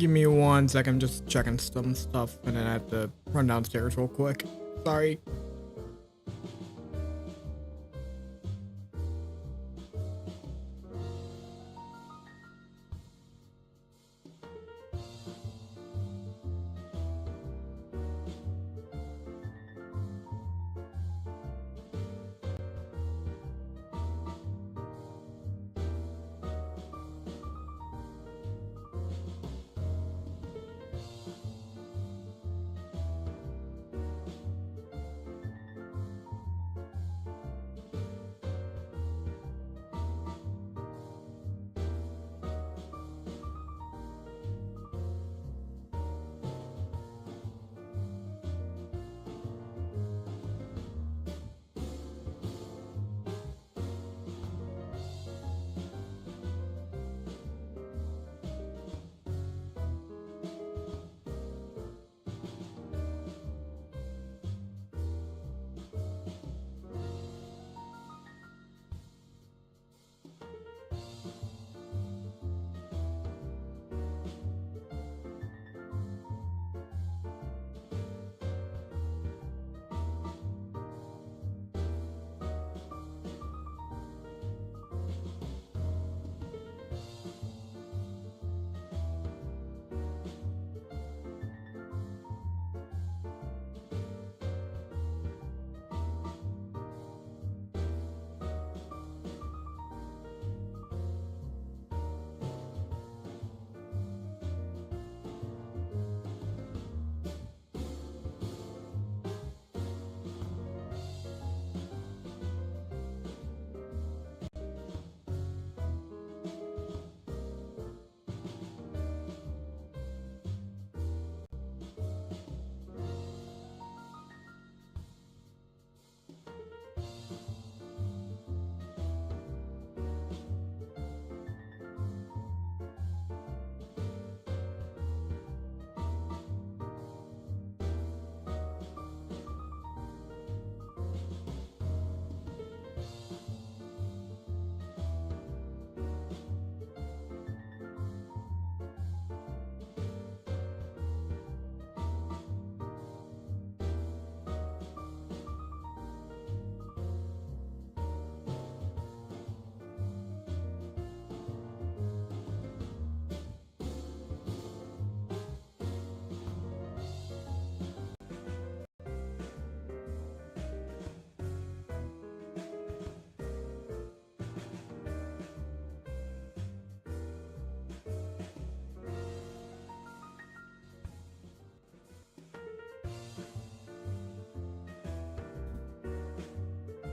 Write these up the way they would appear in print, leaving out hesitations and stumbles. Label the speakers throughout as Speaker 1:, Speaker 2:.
Speaker 1: Give me 1 second, I'm just checking some stuff and then I have to run downstairs real quick. Sorry.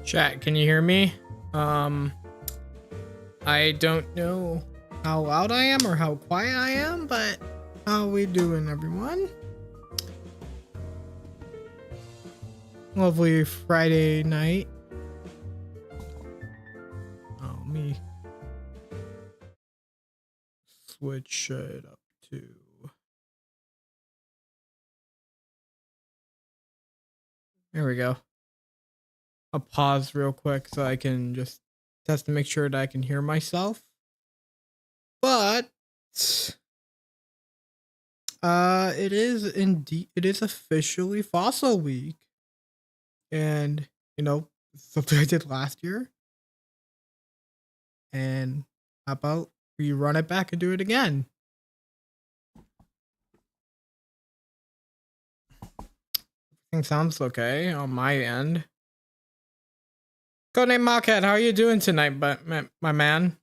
Speaker 1: Chat, can you hear me? I don't know how loud I am or how quiet I am, but how we doing, everyone? Lovely Friday night. Oh, me. Switch it up to... There we go. I'll pause real quick so I can just test to make sure that I can hear myself. But it is officially Fossil Week. And you know, something I did last year. And how about we run it back and do it again? Everything sounds okay on my end. Codename Mawcat, how are you doing tonight, my man?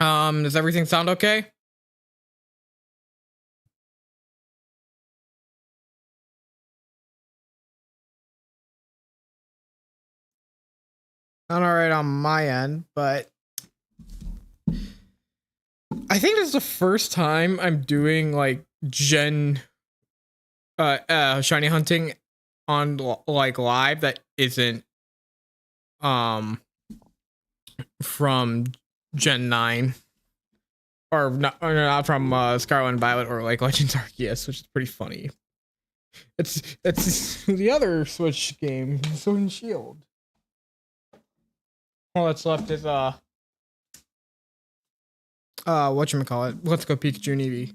Speaker 1: Does everything sound okay? Not alright on my end, but I think this is the first time I'm doing like shiny hunting on like live that isn't from Gen 9 or not from Scarlet and Violet or like Legends Arceus, which is pretty funny. It's the other Switch game, Sword and Shield. All that's left is whatchamacallit, Let's Go Pikachu and Eevee.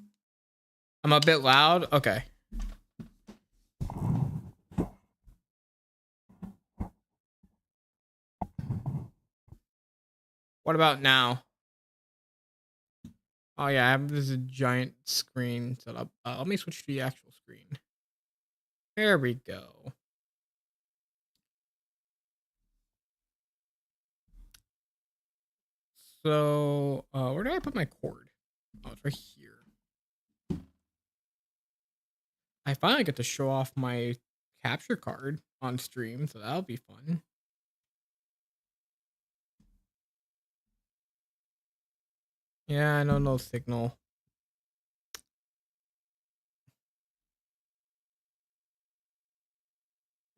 Speaker 1: I'm a bit loud. Okay. What about now? Oh yeah, I have this giant screen set up. Let me switch to the actual screen. There we go. So, where do I put my cord? Oh, it's right here. I finally get to show off my capture card on stream, so that'll be fun. Yeah, I know, no signal.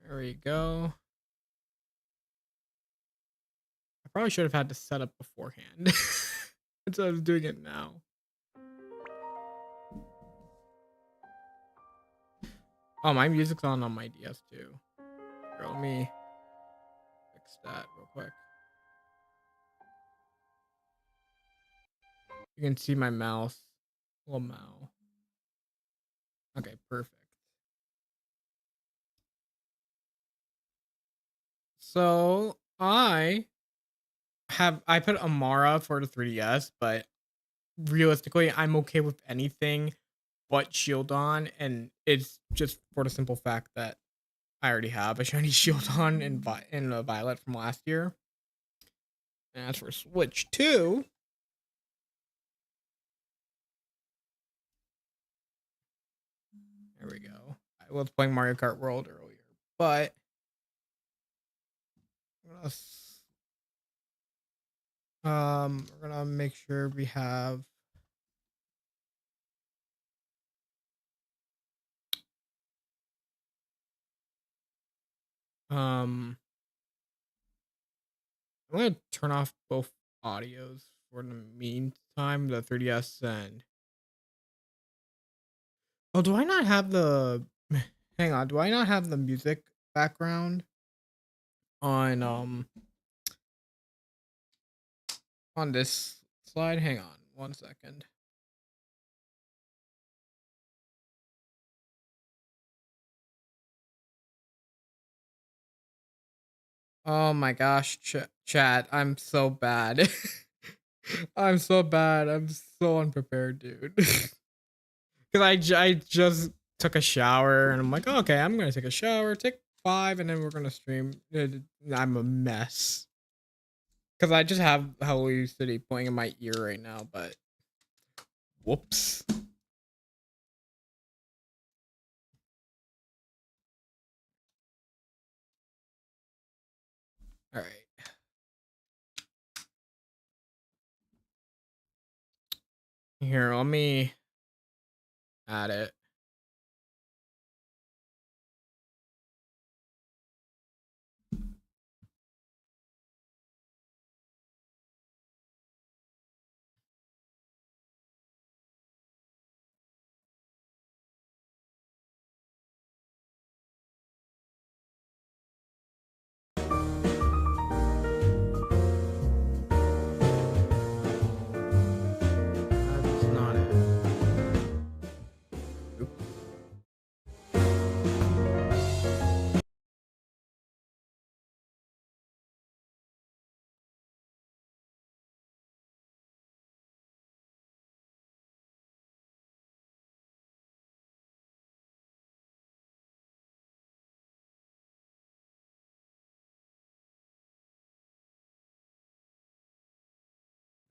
Speaker 1: There we go. I probably should have had this set up beforehand. Instead of doing it now. Oh, my music's on my DS too. Here, let me fix that real quick. You can see my mouse. Little mouse. Okay, perfect. So I put Amara for the 3DS, but realistically, I'm okay with anything but Shield and it's just for the simple fact that I already have a shiny Shield in a Violet from last year. And as for Switch 2, there we go. I was playing Mario Kart World earlier, but we're gonna make sure we have I'm gonna turn off both audios for the meantime, the 3DS and oh, do I not have the hang on, do I not have the music background on this slide? Hang on 1 second. Oh my gosh, chat, I'm so bad. I'm so bad. I'm so unprepared, dude. Because I just took a shower and I'm like, oh, okay, I'm gonna take a shower, take 5, and then we're gonna stream. I'm a mess because I just have Halloween City playing in my ear right now. But whoops. All right. Here, let me add it. That's not it. Oops.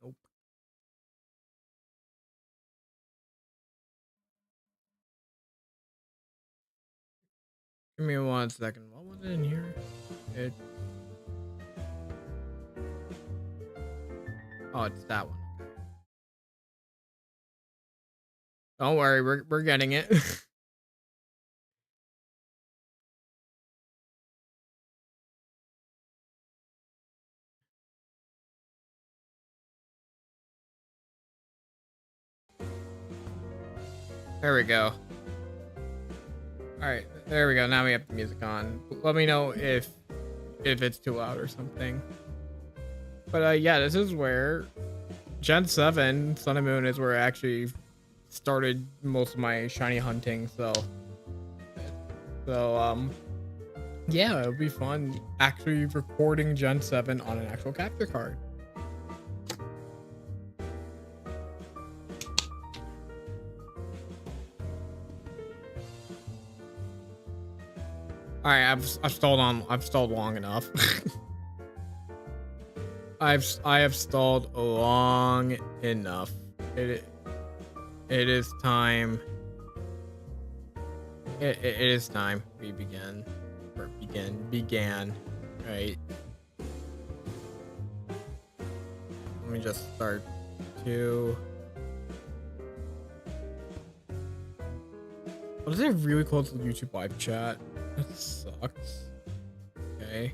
Speaker 1: Nope. Give me 1 second. What was it in here? It. Oh, it's that one. Don't worry, we're getting it. There we go. All right, there we go. Now we have the music on. Let me know if it's too loud or something. But yeah, this is where Gen 7 Sun and Moon is where I actually started most of my shiny hunting, so yeah, it'll be fun actually recording Gen 7 on an actual capture card. All right, I've stalled long enough. I have stalled long enough. It is time. It is time we began. Right. Let me just start to. What is it really close to YouTube live chat? That sucks. Okay.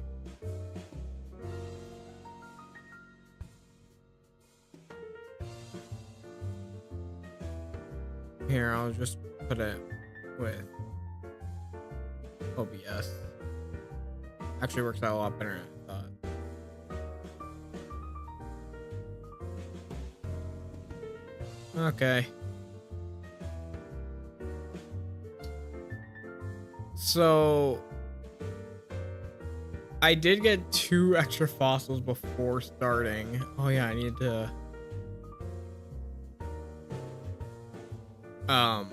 Speaker 1: Here, I'll just put it with OBS. Actually works out a lot better than I thought. Okay. So I did get 2 extra fossils before starting. Oh yeah, I need to then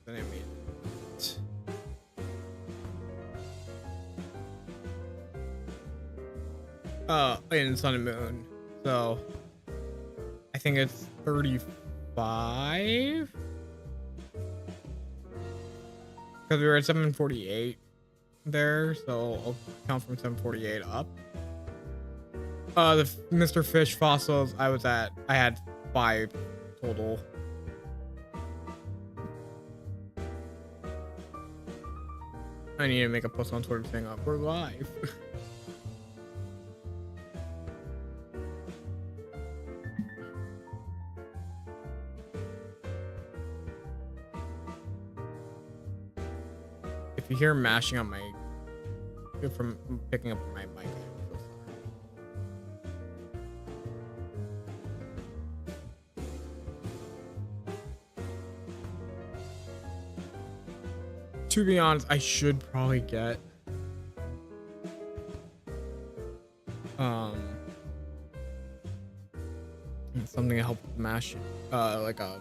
Speaker 1: I made it. In Sun and Moon. So I think it's 35. Because we were at 748 there, so I'll count from 748 up. The Mr. Fish fossils I had 5 total. I need to make a post on Twitter saying we're live. If you hear mashing on my from picking up my mic, I'm so sorry. To be honest, I should probably get something to help mash like a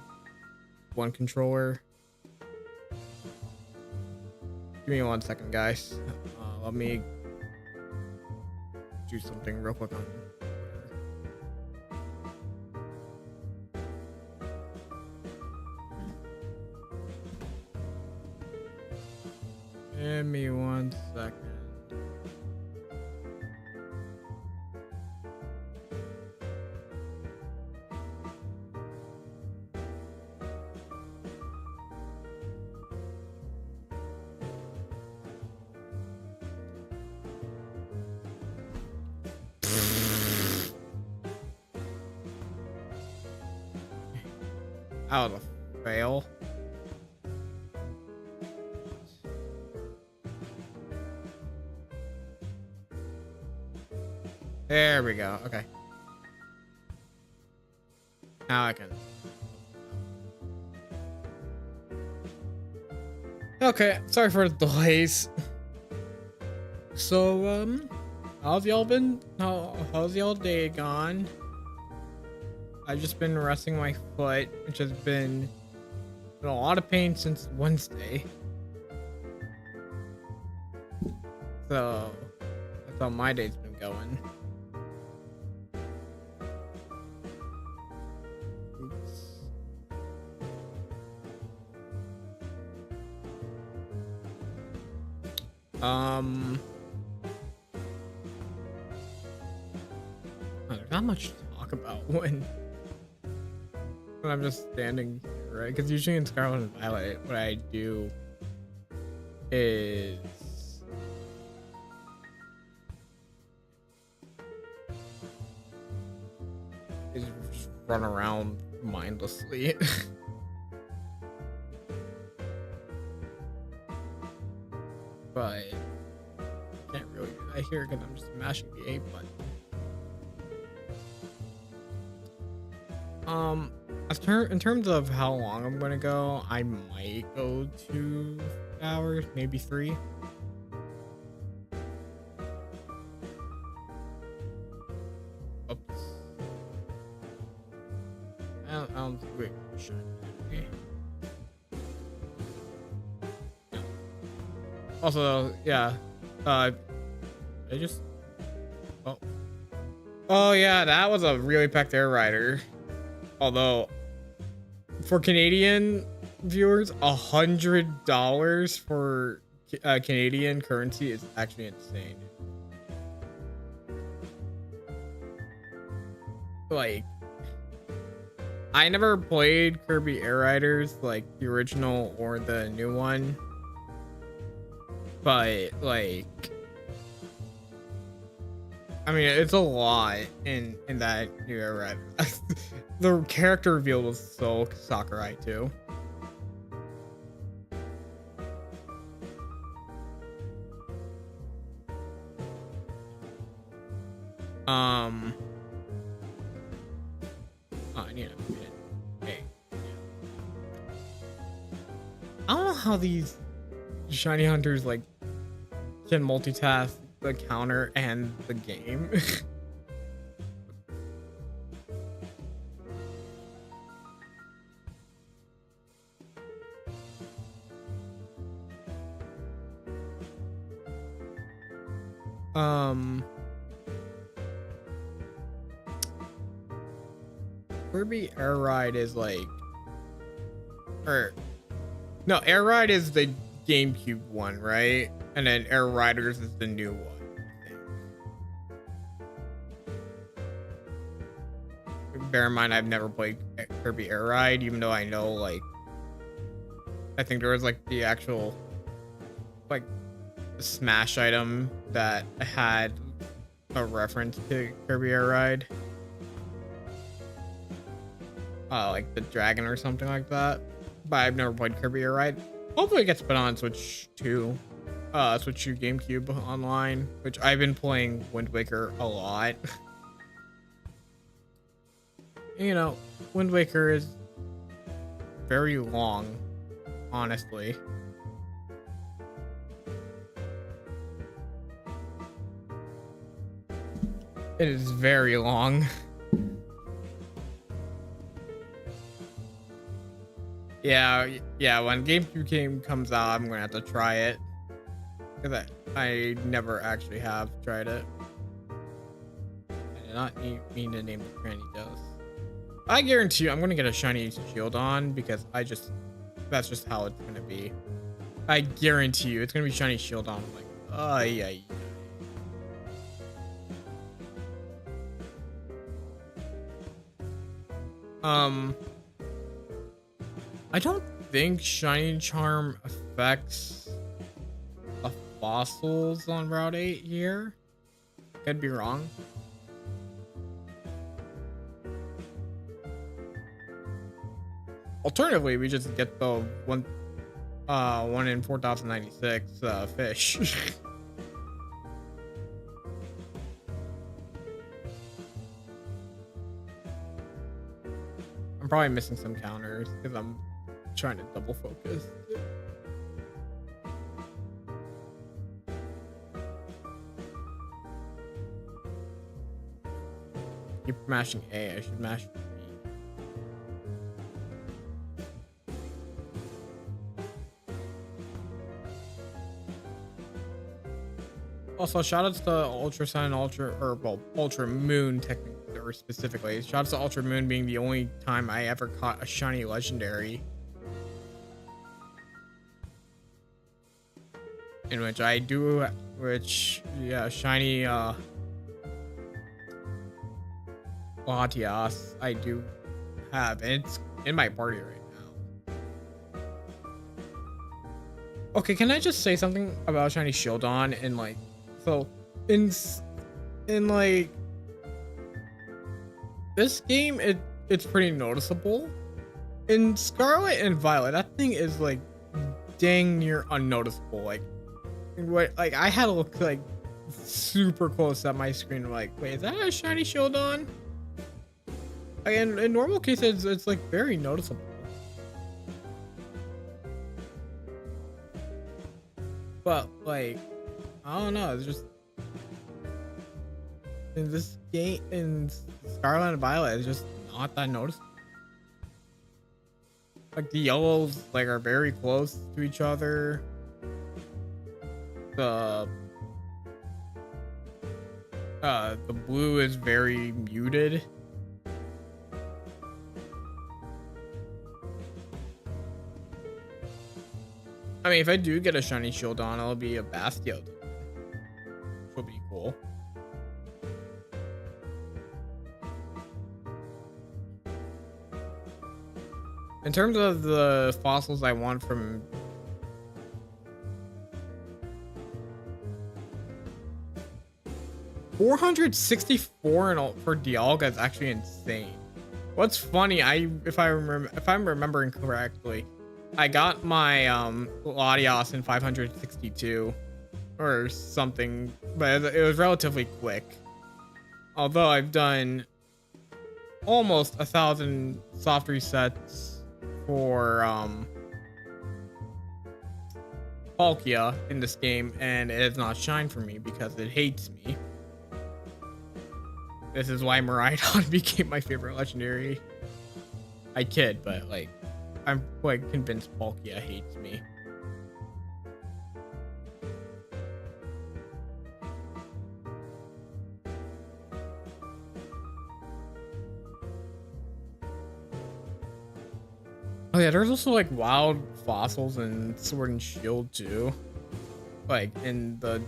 Speaker 1: one controller. Give me 1 second, guys. Let me do something real quick on. Give me 1 second. That was a fail. There we go. Okay. Now I can. Okay, sorry for the delays. So, how's y'all been? How's y'all day gone? I've just been resting my foot, which has been in a lot of pain since Wednesday. So, that's how my day's been going. There's not much to talk about when I'm just standing here, right? Because usually in Scarlet and Violet, what I do is just run around mindlessly. But I can't really do that here because I'm just mashing the A button. In terms of how long I'm gonna go, I might go 2 hours, maybe 3. Oops. I don't think we should. Okay. Also, yeah. I just. Oh. Oh yeah, that was a really packed air rider. Although, for Canadian viewers, $100 for Canadian currency is actually insane. Like, I never played Kirby Air Riders, like the original or the new one, but like, I mean, it's a lot in that new Air Rider. The character reveal was so Sakurai too. Oh, I need a minute. Hey. I don't know how these shiny hunters like can multitask the counter and the game. Kirby Air Ride is like, or no, Air Ride is the GameCube one, right? And then Air Riders is the new one. Bear in mind, I've never played Kirby Air Ride, even though I know, like, I think there was like the actual, like, Smash item that had a reference to Kirby Air Ride. Like the dragon or something like that. But I've never played Kirby Air Ride. Hopefully it gets put on Switch 2. Switch 2 GameCube online, which I've been playing Wind Waker a lot. You know, Wind Waker is very long, honestly. It is very long. Yeah, when GameCube game comes out, I'm gonna have to try it. Because I never actually have tried it. I did not mean to name the tranny dose. I guarantee you I'm gonna get a shiny shield on because that's just how it's gonna be. I guarantee you it's gonna be shiny shield on. I'm like, oh yeah. I don't think Shiny Charm affects the fossils on Route 8 here. Could be wrong. Alternatively, we just get the 1 in 4096 fish. I'm probably missing some counters because I'm trying to double focus. Keep mashing A. I should mash B. Also, shout outs to Ultra Sun, Ultra Moon, technically, or specifically. Shout outs to Ultra Moon being the only time I ever caught a shiny legendary. In which I do, shiny, Latias, I do have, and it's in my party right now. Okay, can I just say something about shiny Shieldon and like, so in like this game, it's pretty noticeable. In Scarlet and Violet, that thing is like dang near unnoticeable. Like I had to look like super close at my screen. I'm like, wait, is that a shiny Shieldon? in normal cases, it's like very noticeable. But like, I don't know. It's just in this game in Scarlet and Violet, it's just not that noticeable. Like the yellows like are very close to each other. The the blue is very muted. I mean, if I do get a shiny Shieldon, it'll be a Bastion, which will be cool. In terms of the fossils I want from 464 in all for Dialga is actually insane. What's funny, if I'm remembering correctly, I got my Latios in 562 or something, but it was relatively quick. Although I've done almost 1,000 soft resets for Palkia in this game, and it has not shined for me because it hates me. This is why Miraidon became my favorite legendary. I kid, but like, I'm quite convinced Palkia hates me. Oh yeah, there's also like wild fossils in Sword and Shield too. Like in the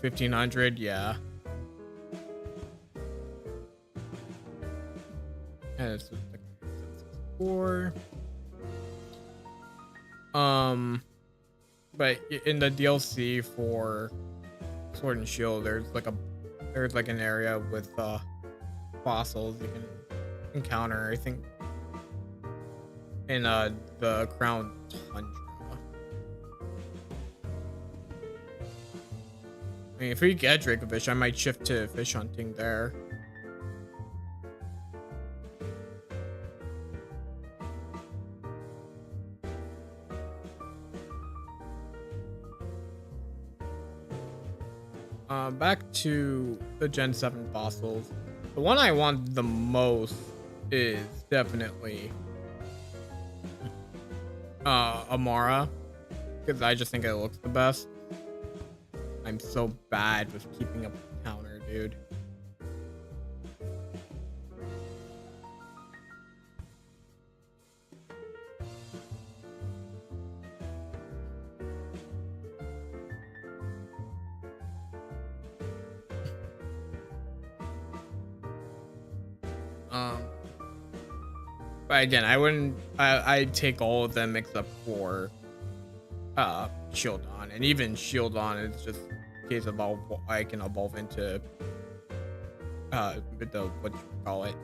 Speaker 1: 1500, yeah. And it's like 4. But in the DLC for Sword and Shield, there's like an area with fossils you can encounter, I think, in the Crown Tundra. I mean, if we get Dracovish, I might shift to fish hunting there. Back to the Gen 7 fossils. The one I want the most is definitely Amara, because I just think it looks the best. I'm so bad with keeping up with the counter, dude. But again, I'd take all of them except for Shieldon, and even Shieldon is just a case of I can evolve into what you call it,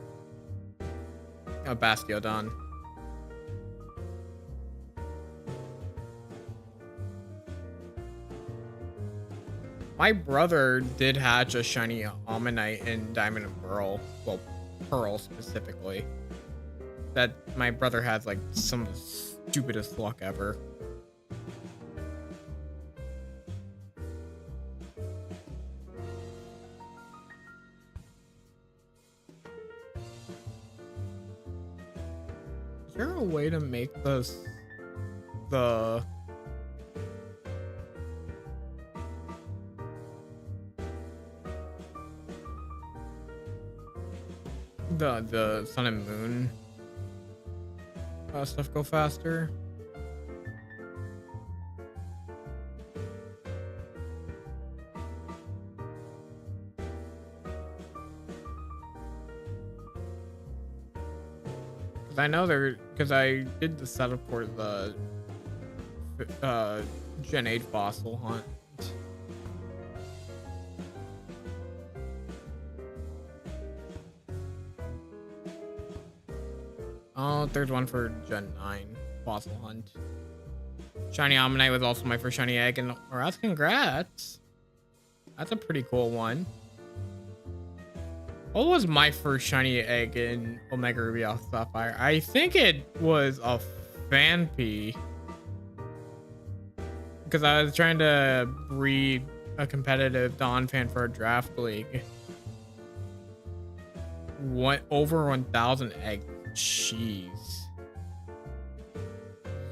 Speaker 1: a Bastiodon. My brother did hatch a shiny Ammonite in Diamond and Pearl, well, Pearl specifically. That my brother has like some of the stupidest luck ever. Is there a way to make this the Sun and Moon stuff go faster? Because I know because I did the setup for the Gen 8 fossil hunt. Oh, there's one for Gen 9 fossil hunt. Shiny Ammonite was also my first shiny egg, and congrats. That's a pretty cool one. What was my first shiny egg in Omega Ruby Alpha Sapphire? I think it was a Phanpy. Because I was trying to breed a competitive Donphan for a draft league. Over 1,000 eggs. Jeez.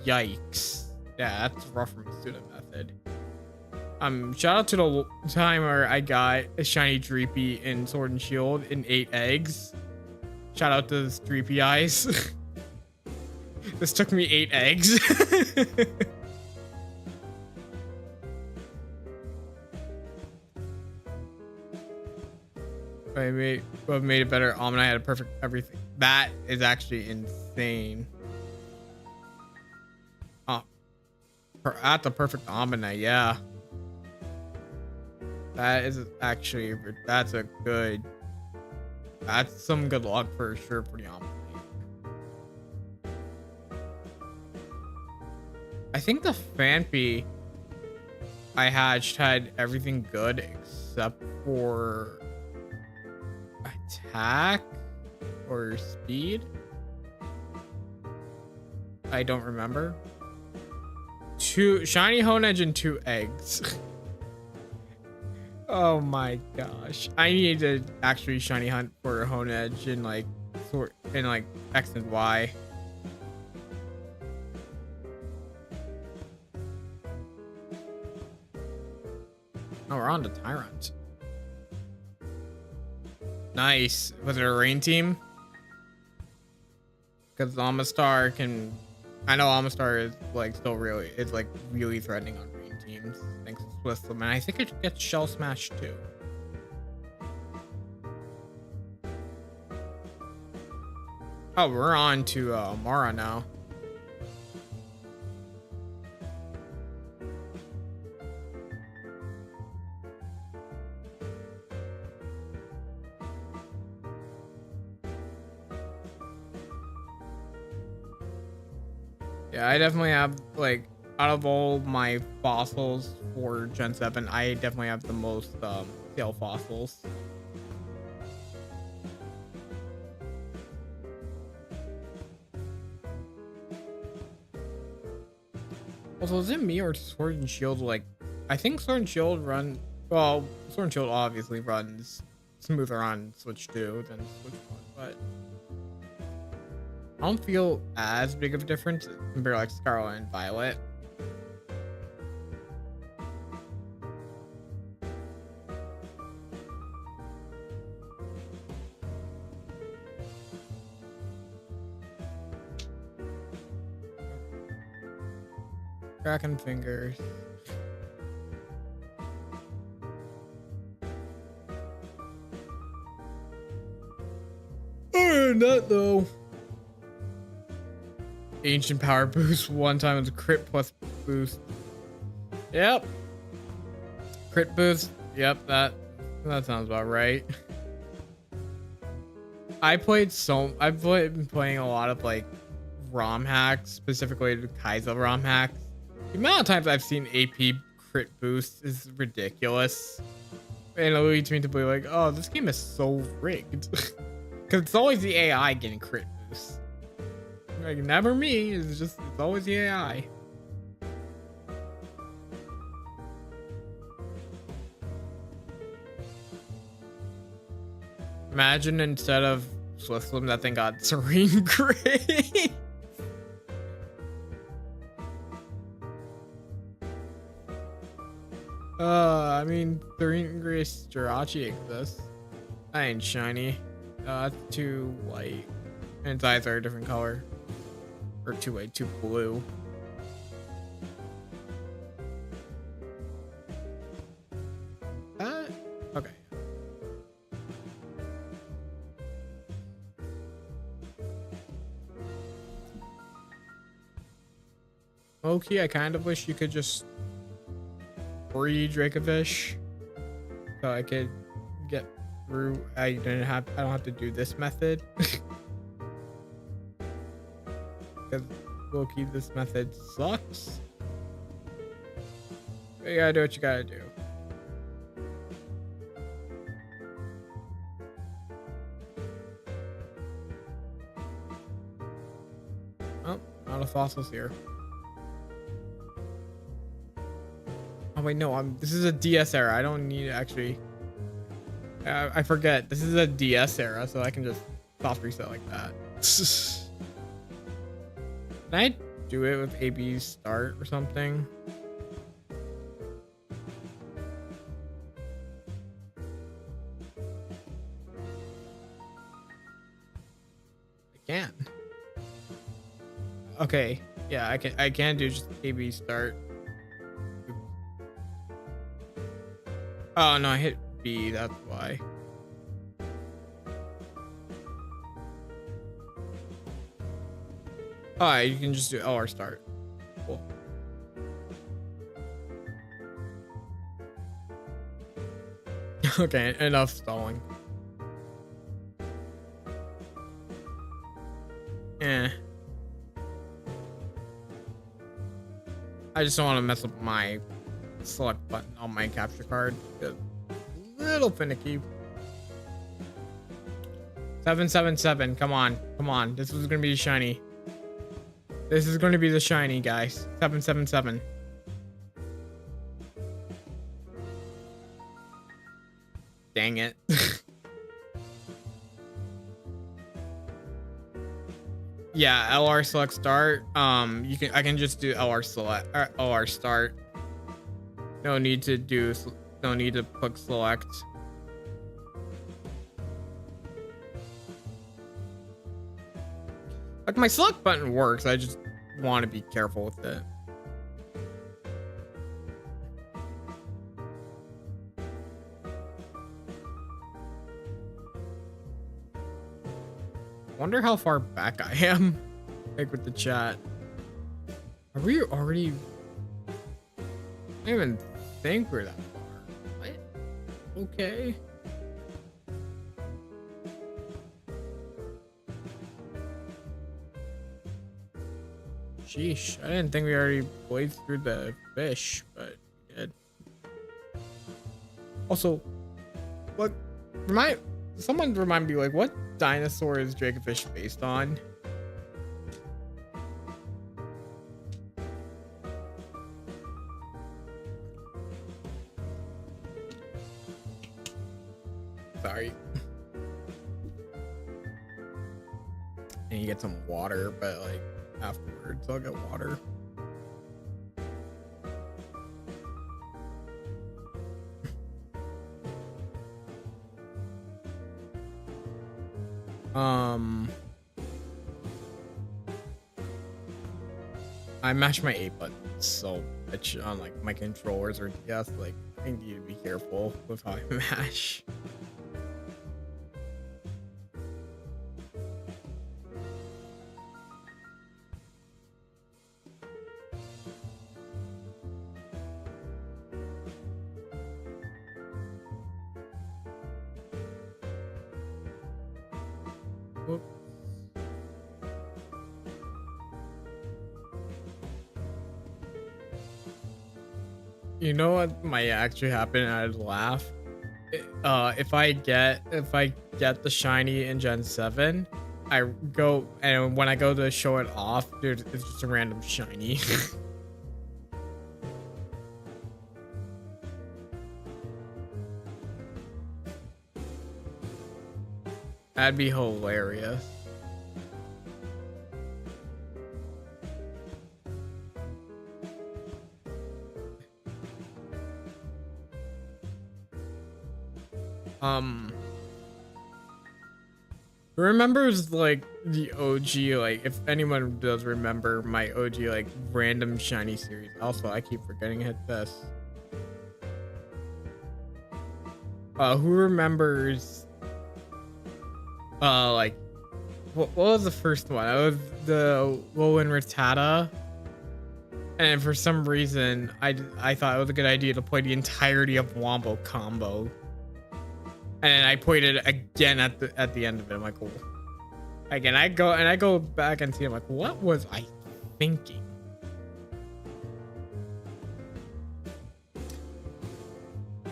Speaker 1: Yikes. Yeah, that's rough from a student method. Shout out to the time where I got a shiny Dreepy in Sword and Shield in 8 eggs. Shout out to the Dreepy eyes. This took me 8 eggs. What made it better? Omni had a perfect everything. That is actually insane. At the perfect Omni, yeah. That is actually, that's some good luck for sure for the Omni. I think the Phanpy I hatched had everything good except for attack or speed. I don't remember. 2 shiny Honedge and 2 eggs. Oh my gosh. I need to actually shiny hunt for Honedge in like X and Y. Oh, we're on to Tyrant. Nice. Was it a rain team? Because Amistar can... I know Amistar is like still really... It's like really threatening on rain teams. Thanks to Swisslim. And I think it gets Shell Smash too. Oh, we're on to Mara now. Yeah, I definitely have, like, out of all my fossils for Gen 7, I definitely have the most tail fossils. Also, is it me or Sword and Shield, like, I think Sword and Shield well, Sword and Shield obviously runs smoother on Switch 2 than Switch 1, but I don't feel as big of a difference compared to like Scarlet and Violet. Cracking fingers. Oh, not though. Ancient power boost one time with a crit plus boost. Yep. Crit boost. Yep, that sounds about right. I've been playing a lot of like ROM hacks, specifically the Kaizo ROM hacks. The amount of times I've seen AP crit boost is ridiculous. And it leads me to be like, oh, this game is so rigged. Because it's always the AI getting crit boosts. Like, never me. It's always the AI. Imagine instead of Swisslim, that thing got Serene Grace. I mean, Serene Grace Jirachi exists. That ain't shiny. That's too white. And its eyes are a different color. Or too white, too blue. Okay. Okay, I kind of wish you could just breed Dracovish so I could get through. I don't have to do this method. Because low-key, this method sucks. But you gotta do what you gotta do. Oh, not a fossils here. Oh wait, no, this is a DS era. I don't need to actually. I forget. This is a DS era, so I can just soft reset like that. Can I do it with AB start or something? I can. Okay. Yeah, I can do just AB start. Oh no, I hit B, that's why. Alright, you can just do LR start. Cool. Okay, enough stalling. I just don't want to mess up my select button on my capture card. It's a little finicky. 777, come on, come on. This was gonna be shiny. This is going to be the shiny, guys. 777. Dang it. Yeah, LR select start. I can just do LR select or LR start. No need to click select. Like my select button works, I just want to be careful with it. Wonder how far back I am, like with the chat. Are we already? I don't even think we're that far. What? Okay. Sheesh, I didn't think we already played through the fish, but we did. Also, what someone remind me, like, what dinosaur is Dracofish based on? Sorry. And you get some water, but like afterwards I'll get water. I mash my A buttons so much on like my controllers or DS, like I need to be careful with how I mash. Whoop. You know what might actually happen? I'd laugh. If I get the shiny in Gen 7, I go, and when I go to show it off, dude, it's just a random shiny. That'd be hilarious. Who remembers like the OG, like if anyone does remember my OG like random shiny series? Also, I keep forgetting to hit this. Who remembers like what was the first one? It was the Woolin Rattata. And for some reason I thought it was a good idea to play the entirety of Wombo Combo. And I played it again at the end of it. I'm like, oh. Again, I go back and see. I'm like, what was I thinking?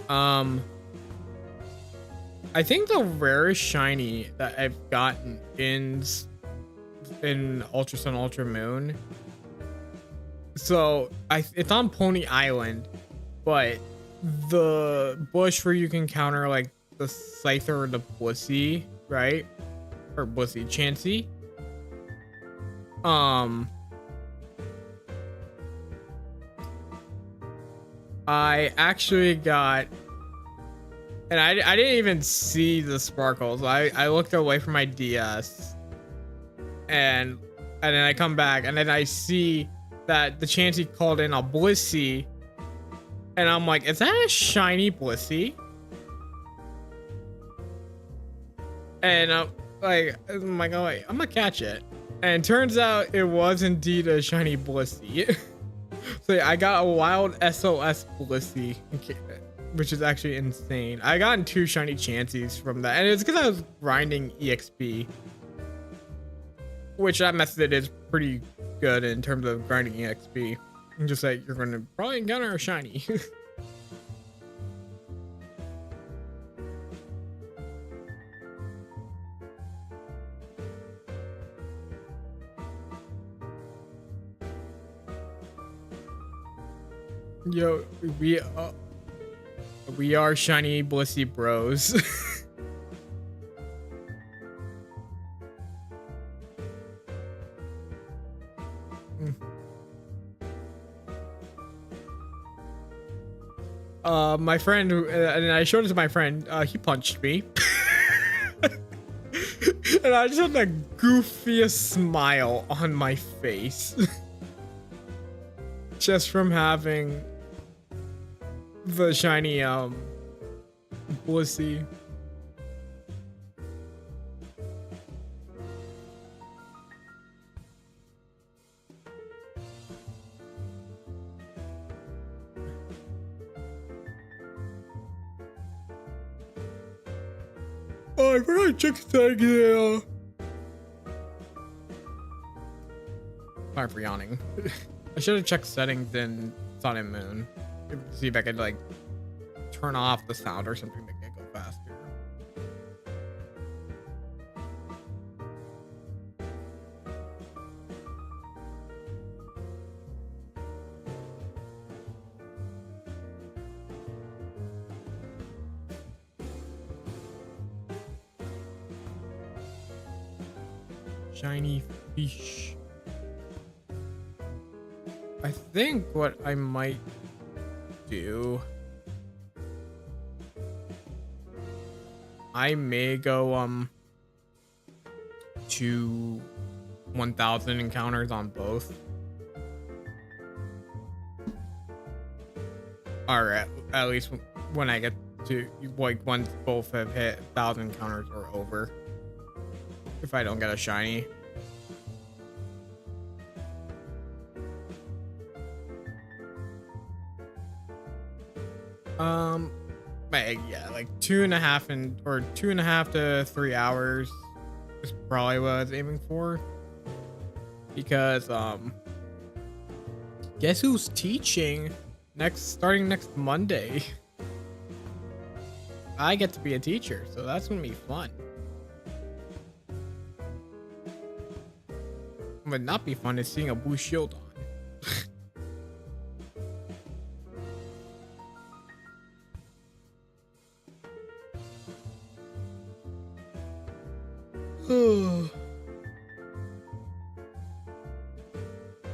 Speaker 1: I think the rarest shiny that I've gotten in in Ultra Sun, Ultra Moon. So it's on Pony Island, but the bush where you can counter like the Scyther or the Blissey, right? Or Blissey, Chansey. I actually got, and I didn't even see the sparkles. I looked away from my DS, and then I come back, and then I see that the Chansey called in a Blissey, and I'm like, is that a shiny Blissey? And I'm like, oh, wait, I'm gonna catch it. And turns out it was indeed a shiny Blissey. So yeah, I got a wild SOS Blissey, which is actually insane. I got 2 shiny Chanseys from that, and it's because I was grinding EXP, which that method is pretty good in terms of grinding EXP. Just like you're gonna probably encounter a shiny. Yo, we are shiny Blissey bros. My friend, and I showed it to my friend, he punched me. And I just had the goofiest smile on my face. Just from having the shiny, Blissey. Oh, I forgot to check settings there. Sorry for yawning. I should have checked settings in Sun and Moon. See if I could like turn off the sound or something to make it go faster. Shiny fish. I think what I might do, I may go to 1000 encounters on both, or at least when I get to like once both have hit 1000 encounters or over, if I don't get a shiny. Yeah, like 2.5 to 3 hours is probably what I was aiming for, because guess who's teaching starting next Monday? I get to be a teacher, so that's gonna be fun. What would not be fun is seeing a blue shield on.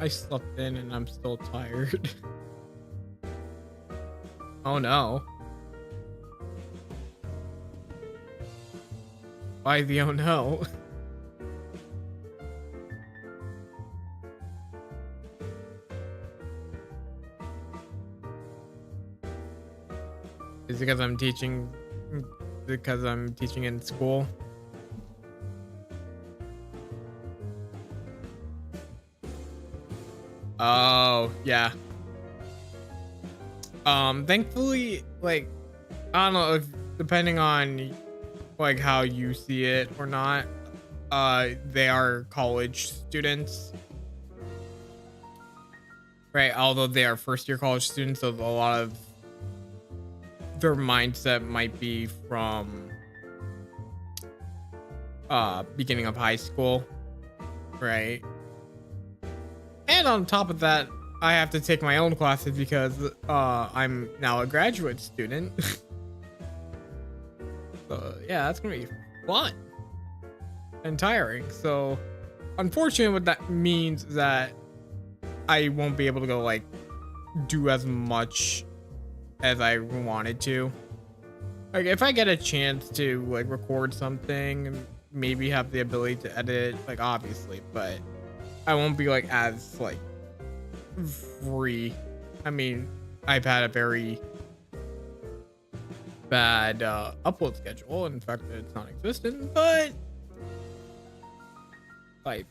Speaker 1: I slept in and I'm still tired. Oh no. Why the oh no? Is it because I'm teaching? Because I'm teaching in school? Oh, yeah. Thankfully, like, I don't know if, depending on like how you see it or not, they are college students, right? Although they are first year college students, so a lot of their mindset might be from beginning of high school, right? And on top of that, I have to take my own classes because I'm now a graduate student. So yeah, that's gonna be fun and tiring. So unfortunately, what that means is that I won't be able to go like do as much as I wanted to. Like if I get a chance to like record something and maybe have the ability to edit, like obviously, but I won't be like as like free. I mean, I've had a very bad upload schedule. In fact, it's non-existent, but like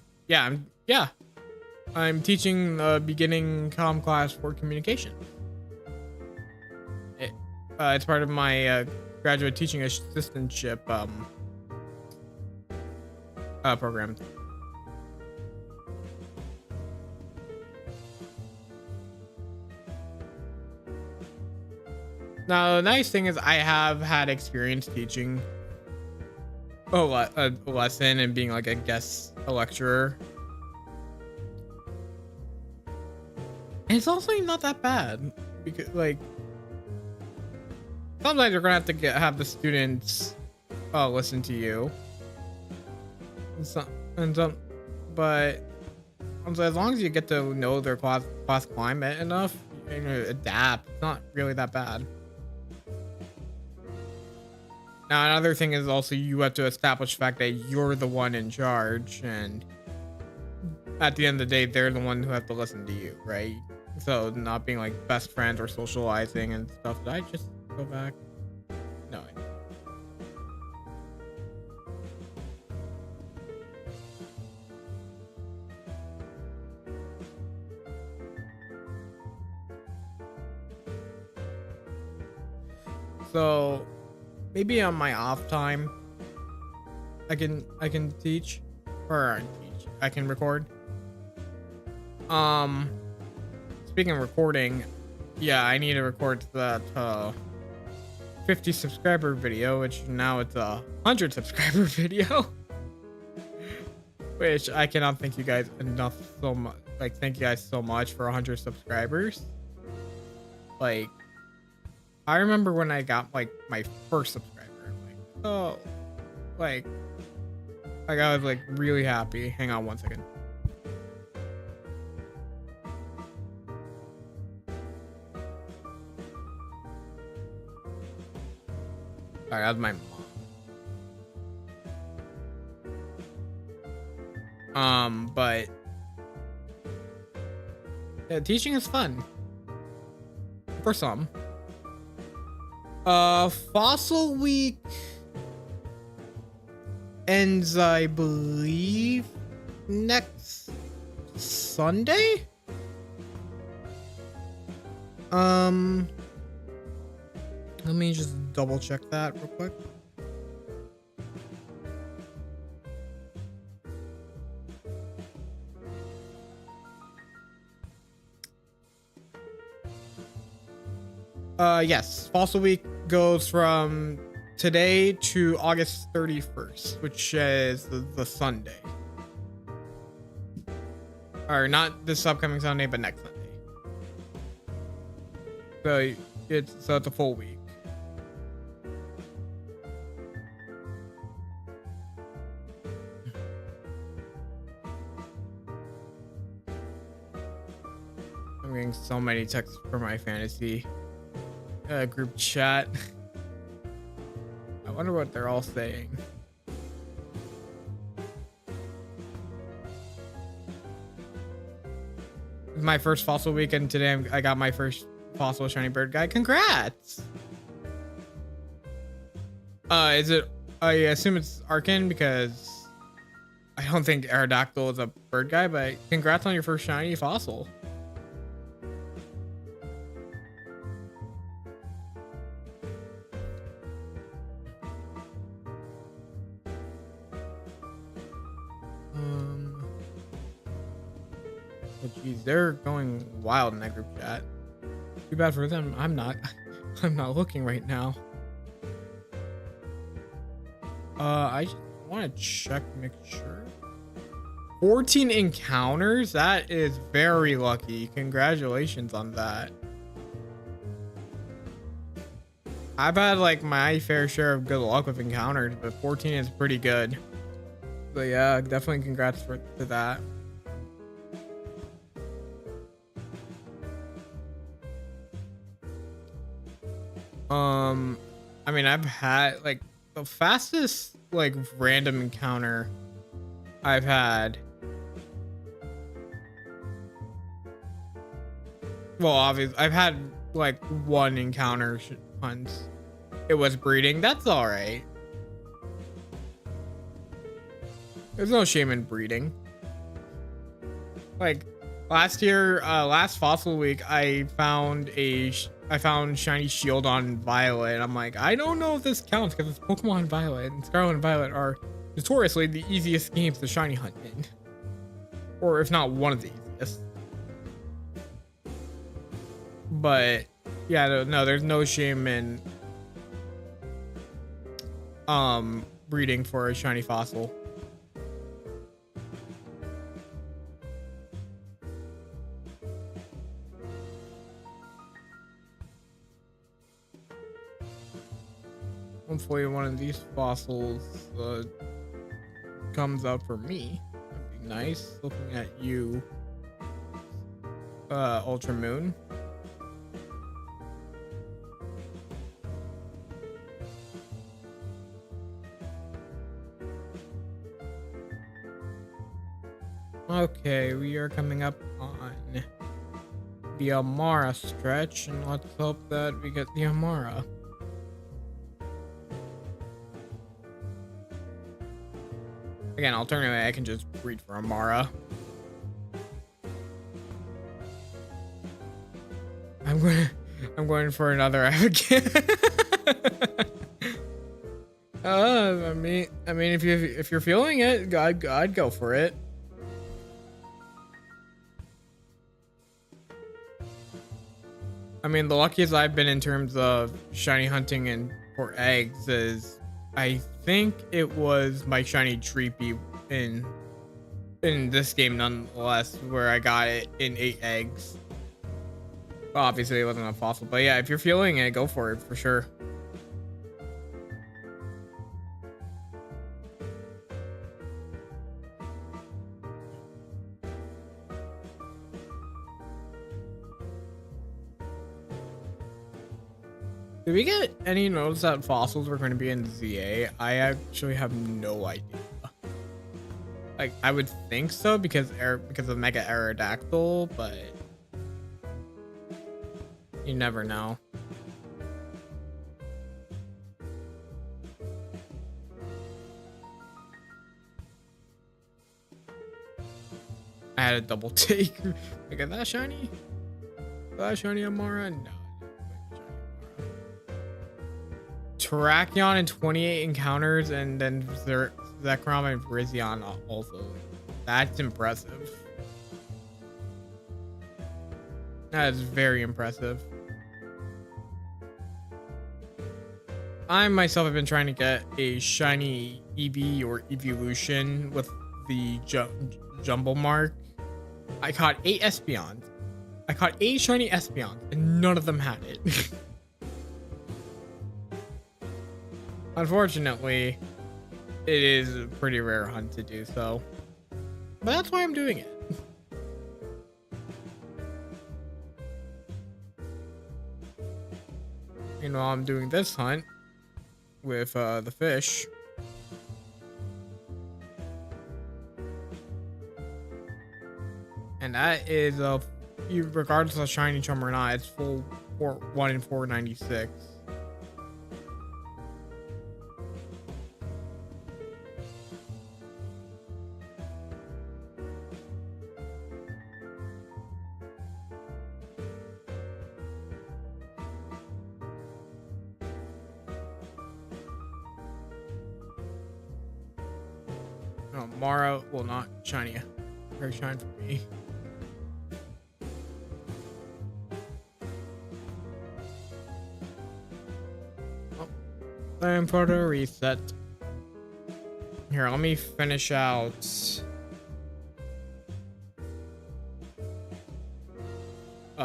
Speaker 1: I'm teaching the beginning comm class for communication. It's part of my graduate teaching assistantship program. Now, the nice thing is I have had experience teaching a lesson and being like a guest lecturer. And it's also not that bad because like sometimes you're gonna have to have the students listen to you. But as long as you get to know their class climate enough, you know, adapt. It's not really that bad. Now, another thing is also you have to establish the fact that you're the one in charge, and at the end of the day, they're the one who have to listen to you, right? So not being like best friends or socializing and stuff. Did I just go back? No. So maybe on my off time, I can teach, or teach. I can record. Speaking of recording, yeah, I need to record that 50 subscriber video, which now it's a 100 subscriber video. Which I cannot thank you guys enough so much. Like, thank you guys so much for 100 subscribers. Like, I remember when I got like my first subscriber. Like, oh, like I was like really happy. Hang on one second. Sorry, that was my mom. But yeah, teaching is fun for some. Fossil Week ends, I believe, next Sunday. Let me just double check that real quick. Yes, Fossil Week goes from today to August 31st, which is the Sunday. Or not this upcoming Sunday, but next Sunday. So it's a full week. I'm getting so many texts for my fantasy group chat. I wonder what they're all saying. My first fossil weekend today. I got my first fossil shiny bird guy. Congrats! Is it? I assume it's Arcan because I don't think Aerodactyl is a bird guy, but congrats on your first shiny fossil. Geez, they're going wild in that group chat. Too bad for them. I'm not looking right now. I just want to check, make sure. 14 encounters? That is very lucky. Congratulations on that. I've had like my fair share of good luck with encounters, but 14 is pretty good. But yeah, definitely congrats to that. I mean, I've had like the fastest like random encounter I've had. Well, obviously, I've had like one encounter once. It was breeding. That's all right. There's no shame in breeding. Like last year, last fossil week, I found shiny shield on Violet, and I'm like, I don't know if this counts because it's Pokemon Violet, and Scarlet and Violet are notoriously the easiest games to shiny hunt in, or if not one of the easiest. But yeah, no, there's no shame in breeding for a shiny fossil. Hopefully one of these fossils comes up for me. That'd be nice. Looking at you, Ultra Moon. Okay, we are coming up on the Amara stretch, and let's hope that we get the Amara. Again, alternatively, I can just breed for Amara. I'm going for another advocate. I mean, if you're feeling it, I'd go for it. I mean, the luckiest I've been in terms of shiny hunting and for eggs is, I think it was my shiny Treepy in this game nonetheless, where I got it in 8 eggs. Well, obviously it wasn't a fossil, but yeah, if you're feeling it, go for it for sure. Did we get any notice that fossils were going to be in ZA? I actually have no idea. Like, I would think so because of Mega Aerodactyl, but you never know. I had a double take. Like, is that shiny? Is that shiny Amara? No. Terrakion in 28 encounters, and then Zekrom and Virizion also. That's impressive. That is very impressive. I myself have been trying to get a shiny EV or Evolution with the Jumbo Mark. I caught 8 Espeons. I caught 8 shiny Espeons, and none of them had it. Unfortunately, it is a pretty rare hunt to do so, but that's why I'm doing it. Meanwhile, I'm doing this hunt with the fish. And that is regardless of shiny charm or not, it's full 1 in 496. No, Mara will not shiny. Very shine for me. Oh, time for the reset. Here, let me finish out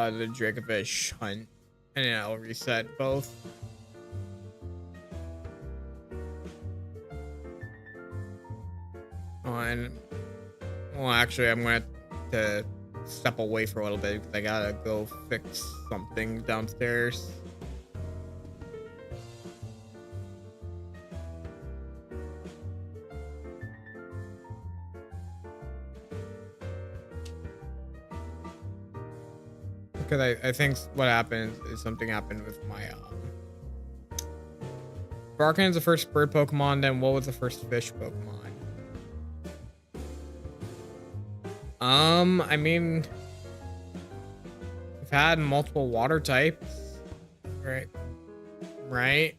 Speaker 1: the Dracofish hunt, and then I'll reset both. And well, actually, I'm gonna have to step away for a little bit because I gotta go fix something downstairs. Because I think what happened is something happened with my Barkin is the first bird Pokemon, then what was the first fish Pokemon? I mean, we've had multiple water types, right? Right.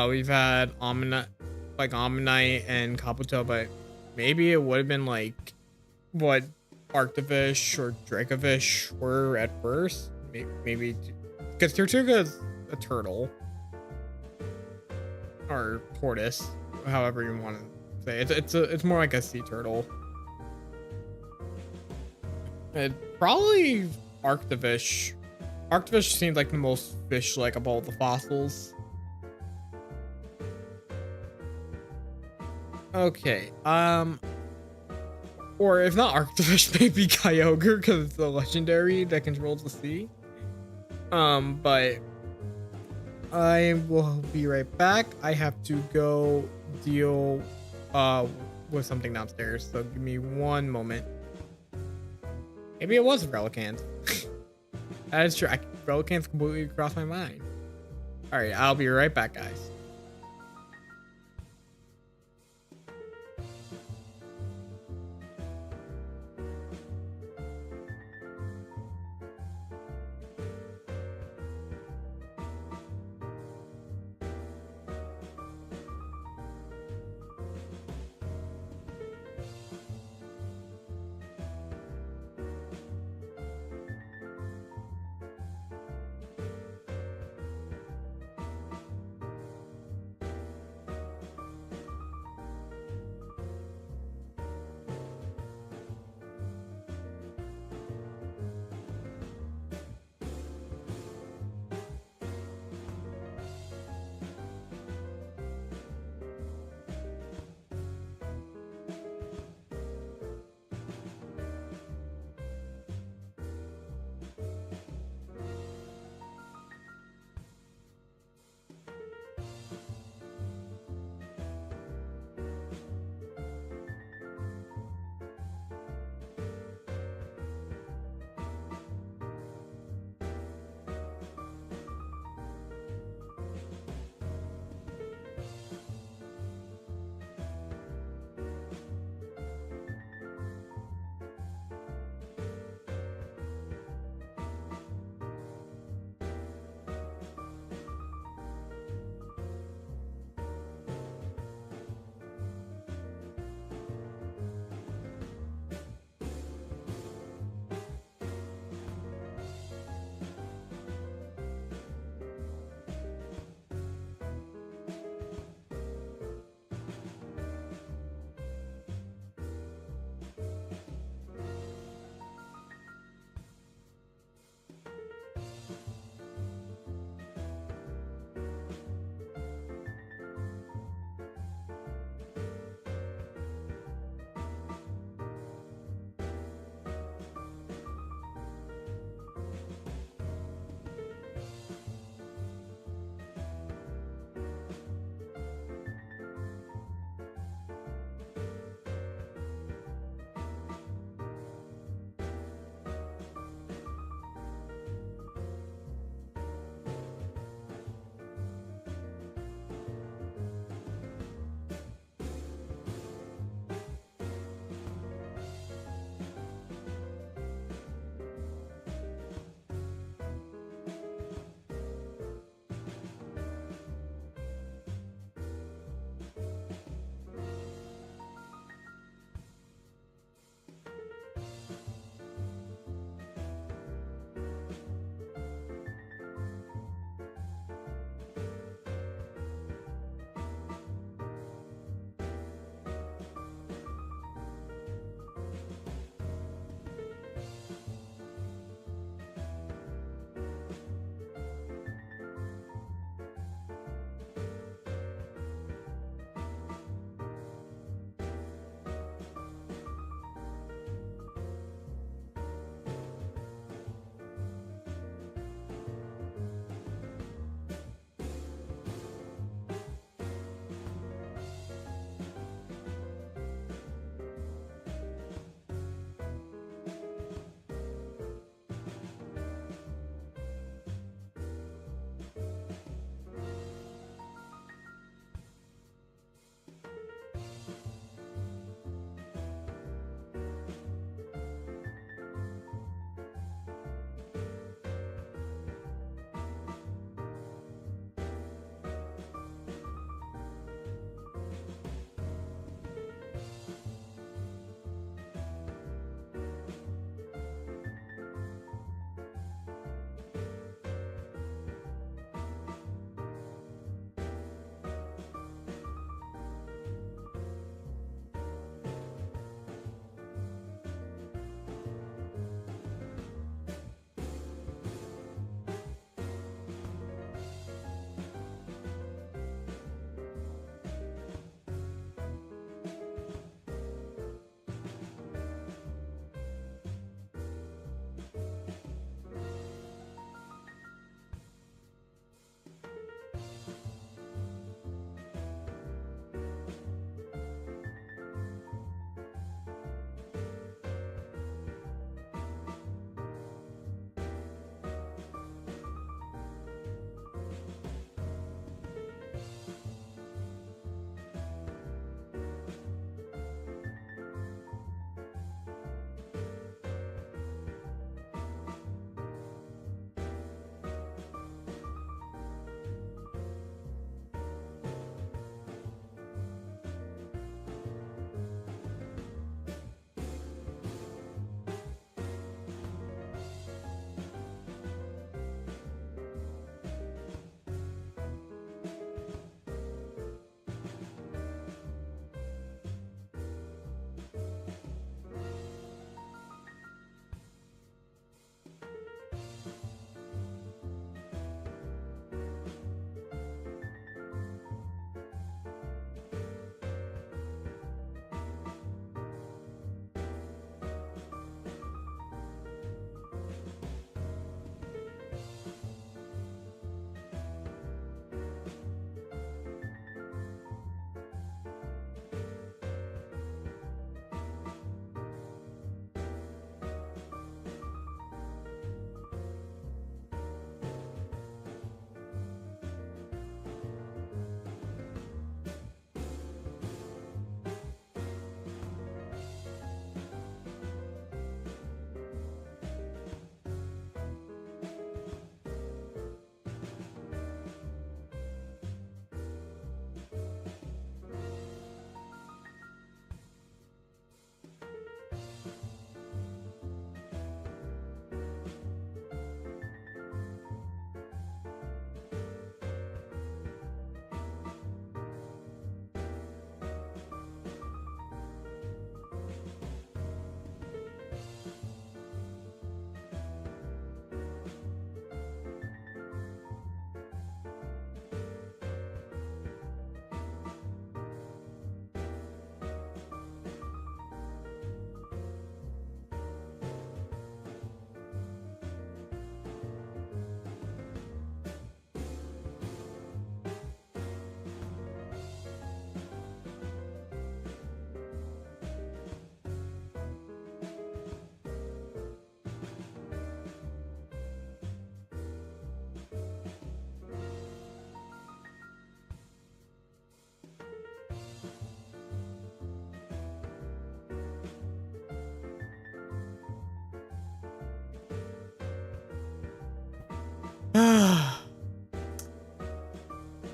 Speaker 1: We've had Omanyte and Kabuto, but maybe it would have been like what Arctofish or Dracofish were at first. Maybe because Tortuga's a turtle or tortoise, however you want to say it. It's more like a sea turtle. It probably Arctofish. Arctofish seems like the most fish-like of all the fossils. Okay, or if not Arctofish, maybe Kyogre because it's the legendary that controls the sea. But I will be right back. I have to go deal with something downstairs, so give me one moment. Maybe it was Relicanth. That is true. Relicanth completely crossed my mind. All right, I'll be right back, guys.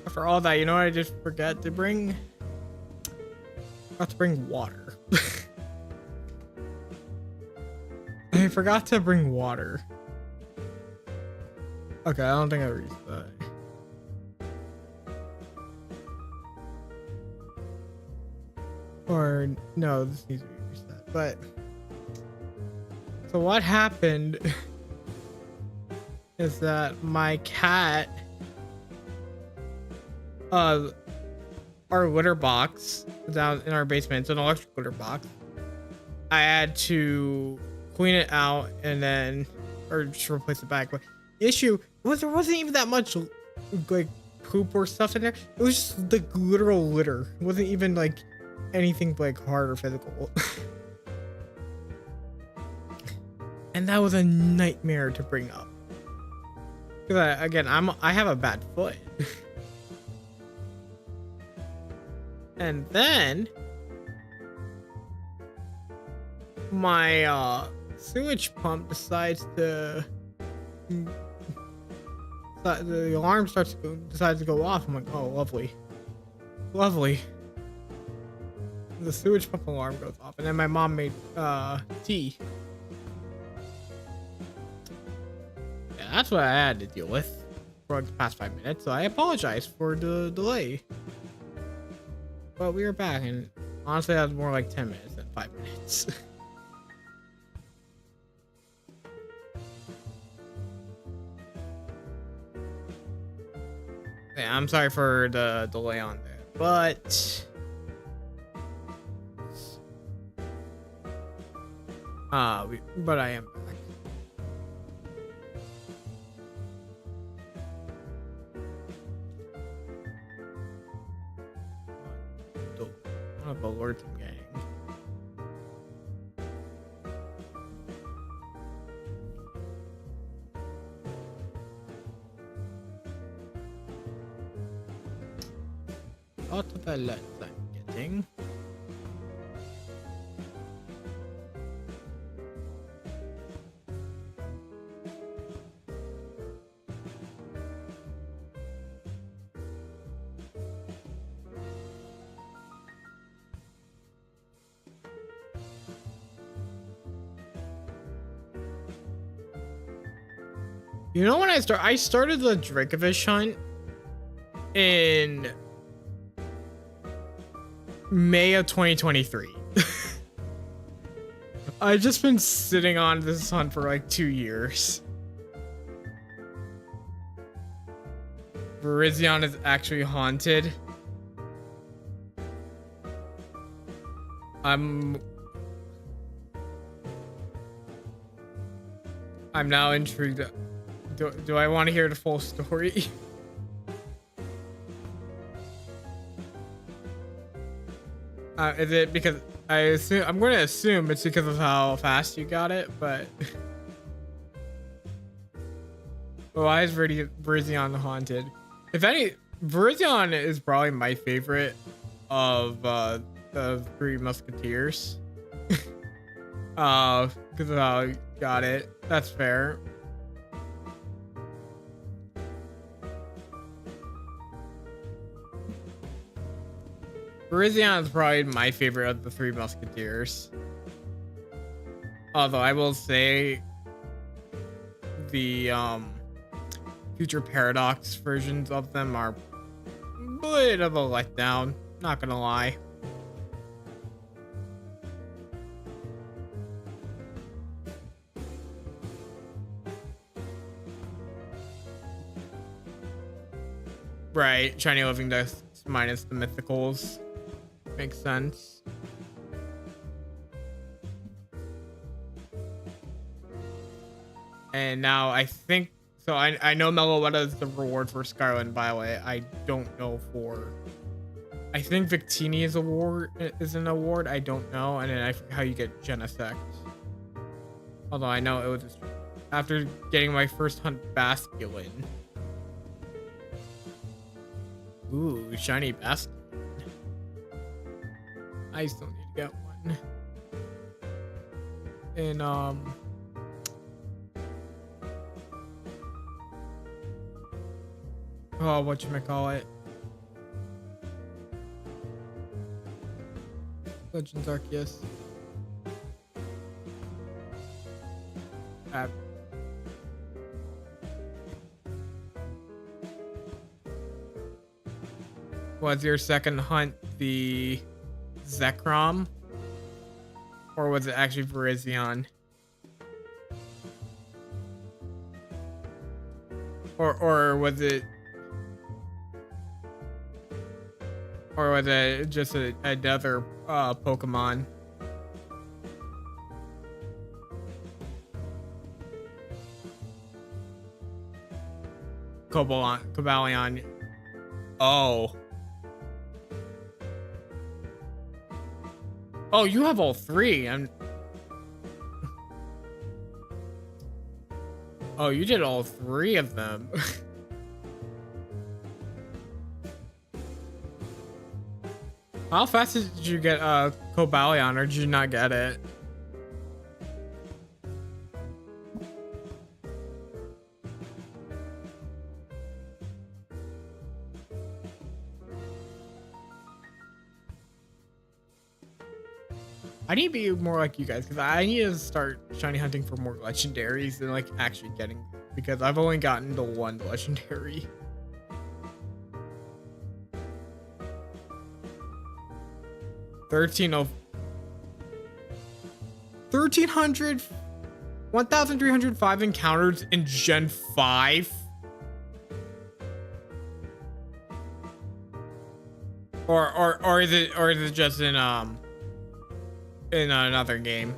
Speaker 1: After all that, you know what I just forgot to bring? Forgot to bring water. I forgot to bring water. Okay, I don't think I reached that. Or no, this needs to be reset. But so what happened is that my cat, our litter box down in our basement, it's an electric litter box. I had to clean it out and then, or just replace the bag. But the issue was there wasn't even that much like poop or stuff in there. It was just the literal litter. It wasn't even like anything like hard or physical. And that was a nightmare to bring up. Because again, I have a bad foot. And then my sewage pump decides to the alarm decides to go off. I'm like, oh, lovely. The sewage pump alarm goes off, and then my mom made tea. Yeah, that's what I had to deal with for like the past 5 minutes, so I apologize for the delay. But we were back, and honestly that was more like 10 minutes than 5 minutes. Yeah, I'm sorry for the delay on that, but but I am back. What about alerting gang? Lot of alerts I'm getting. You know when I started the Dracovish hunt in May of 2023. I've just been sitting on this hunt for like 2 years. Virizion is actually haunted. I'm now intrigued. Do I want to hear the full story? Is it because I'm going to assume it's because of how fast you got it, but why is Virizion haunted? If any, Virizion is probably my favorite of the Three Musketeers. Because of how you got it. That's fair. Virizion is probably my favorite of the Three Musketeers. Although I will say the Future Paradox versions of them are a bit of a letdown, not gonna lie. Right, Shiny Living Dust minus the mythicals. Makes sense. And now I think so. I know Meloetta is the reward for Scarlet and Violet. I don't know for. I think Victini is an award. I don't know, and then I forget how you get Genesect. Although I know it was after getting my first hunt Basculin. Ooh, shiny Basculin. I still need to get one. And Oh, whatchamacallit. Legends Arceus. Was your second hunt the Zekrom? Or was it actually Virizion? Or was it... Or was it just another Pokemon? Cobalion. Oh. Oh, you have all three. Oh, you did all three of them. How fast did you get Cobalion, or did you not get it? I need to be more like you guys, because I need to start shiny hunting for more legendaries and like actually getting, because I've only gotten the one legendary. $1,300 1,305 encounters in Gen 5. Or is it just in another game?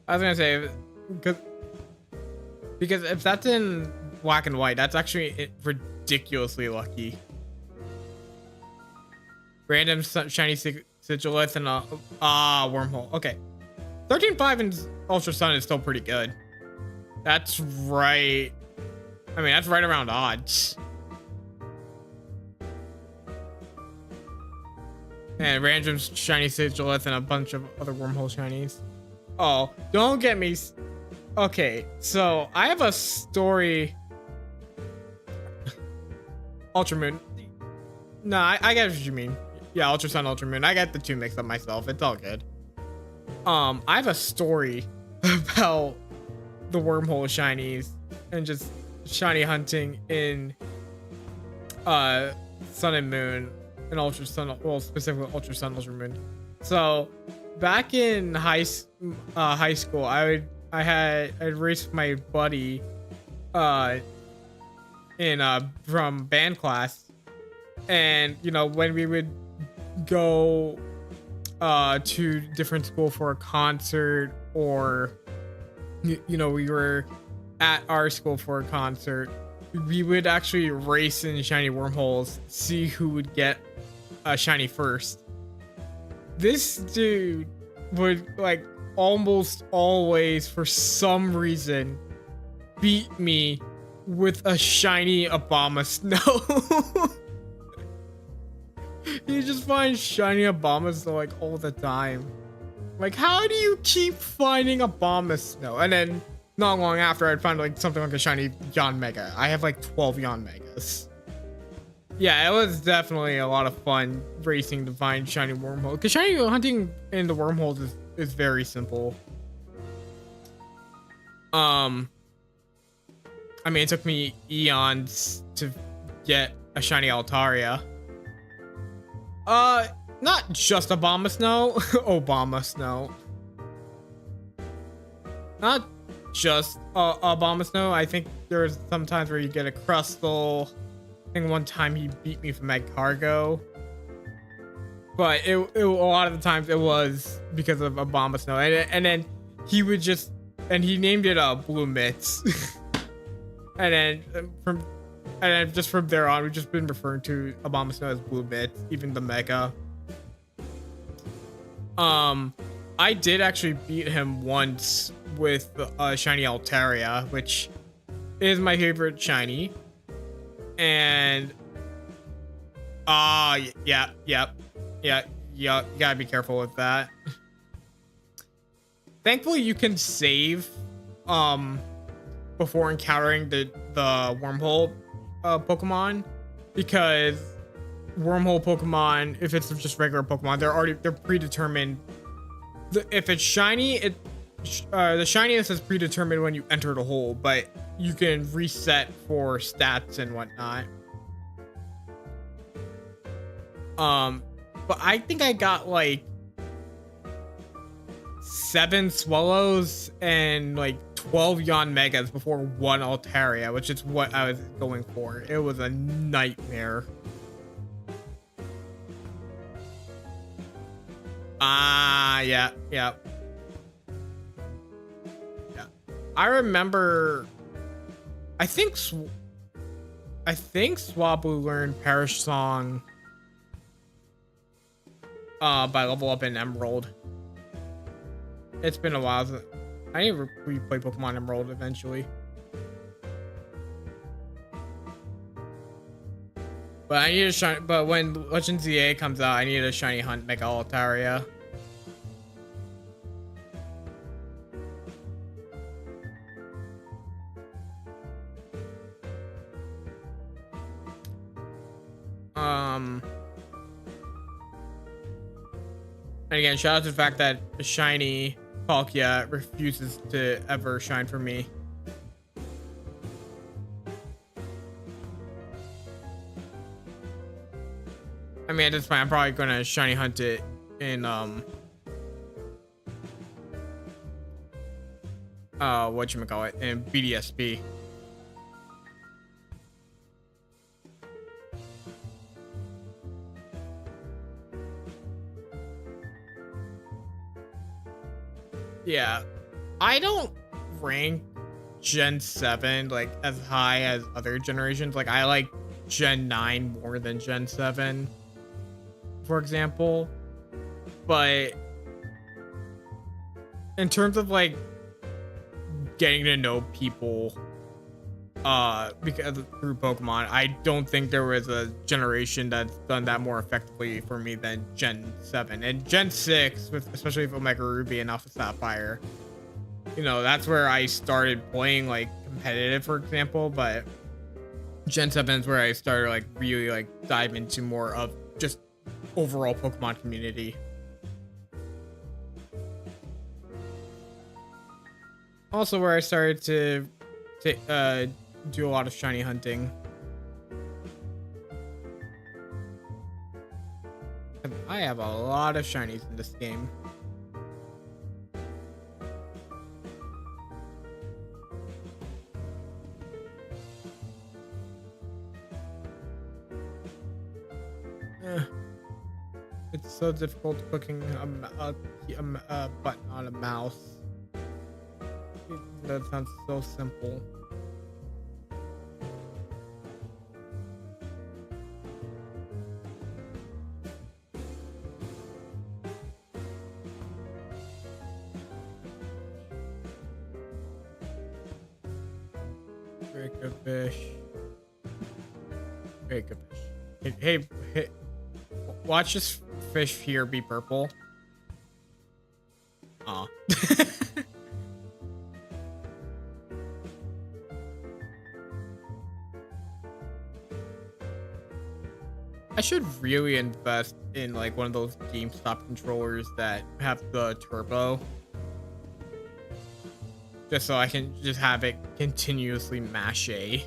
Speaker 1: I was gonna say, because if that's in black and white, that's actually ridiculously lucky. Random shiny sigillith and wormhole. Okay, 13.5 in Ultra Sun is still pretty good. That's right. I mean, that's right around odds. And random shiny sigillith and a bunch of other wormhole shinies. Oh, don't get me. Okay, so I have a story. Ultra Moon. No, I get what you mean. Yeah, Ultra Sun, Ultra Moon. I get the two mixed up myself. It's all good. I have a story about the wormhole shinies and just shiny hunting in Sun and Moon and Ultra Sun. Well, specifically Ultra Sun, Ultra Moon. So back in high school, I'd race with my buddy from band class, and you know, when we would go to different school for a concert, or you know, we were at our school for a concert, we would actually race in shiny wormholes, see who would get a shiny first. This dude would like almost always, for some reason, beat me with a shiny Abomasnow. He just finds shiny Abomasnow like all the time. Like, how do you keep finding Abomasnow? And then not long after, I'd find like something like a shiny Yanmega. I have like 12 Yanmegas. Yeah, it was definitely a lot of fun racing to find shiny wormholes, because shiny hunting in the wormholes is very simple. I mean, it took me eons to get a shiny Altaria. Not just Abomasnow. Abomasnow. Not just Abomasnow. I think there's some times where you get a Crustle. I think one time he beat me for Magcargo. But a lot of the times it was because of Abomasnow. And then he would just... And he named it Blue Mitts. and then just from there on, we've just been referring to Abomasnow as Blue Mitts, even the Mega. I did actually beat him once with shiny Altaria, which is my favorite shiny. And Yeah, yeah, yeah, yeah. You gotta be careful with that. Thankfully, you can save, um, before encountering the wormhole, Pokemon, because wormhole Pokemon, if it's just regular Pokemon, they're predetermined. If it's shiny, the shininess is predetermined when you enter the hole, but you can reset for stats and whatnot. But I think I got like 7 Swallows and like 12 Yanmegas before 1 Altaria, which is what I was going for. It was a nightmare. Yeah, yeah. Yeah. I remember I think Swablu learned Perish Song by level up in Emerald. It's been a while. I need to replay Pokemon Emerald eventually. But I need a shiny. But when Legends ZA comes out, I need a shiny hunt Mega Altaria. And again, shout out to the fact that the shiny Palkia refuses to ever shine for me. I mean, at this point, I'm probably gonna shiny hunt it in whatchamacallit, in BDSP. Yeah, I don't rank Gen 7 like as high as other generations. Like I like Gen 9 more than Gen 7, for example. But in terms of like getting to know people because through Pokemon, I don't think there was a generation that's done that more effectively for me than Gen 7 and Gen 6, especially with Omega Ruby and Alpha Sapphire. You know, that's where I started playing like competitive, for example. But Gen 7 is where I started like really like dive into more of just overall Pokemon community. Also, where I started to do a lot of shiny hunting. I have a lot of shinies in this game. It's so difficult clicking a button on a mouse. That sounds so simple. Break a fish. Break a fish. Hey, watch this fish here be purple. Aw. I should really invest in like one of those GameStop controllers that have the turbo. Just so I can just have it continuously mash A.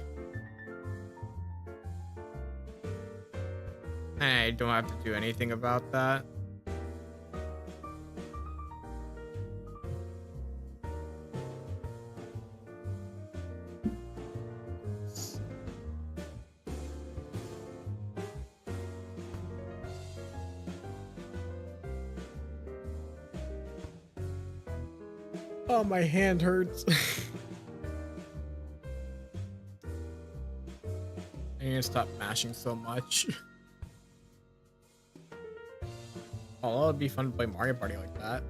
Speaker 1: And I don't have to do anything about that. Oh, my hand hurts. I need to stop mashing so much. Oh, it would be fun to play Mario Party like that.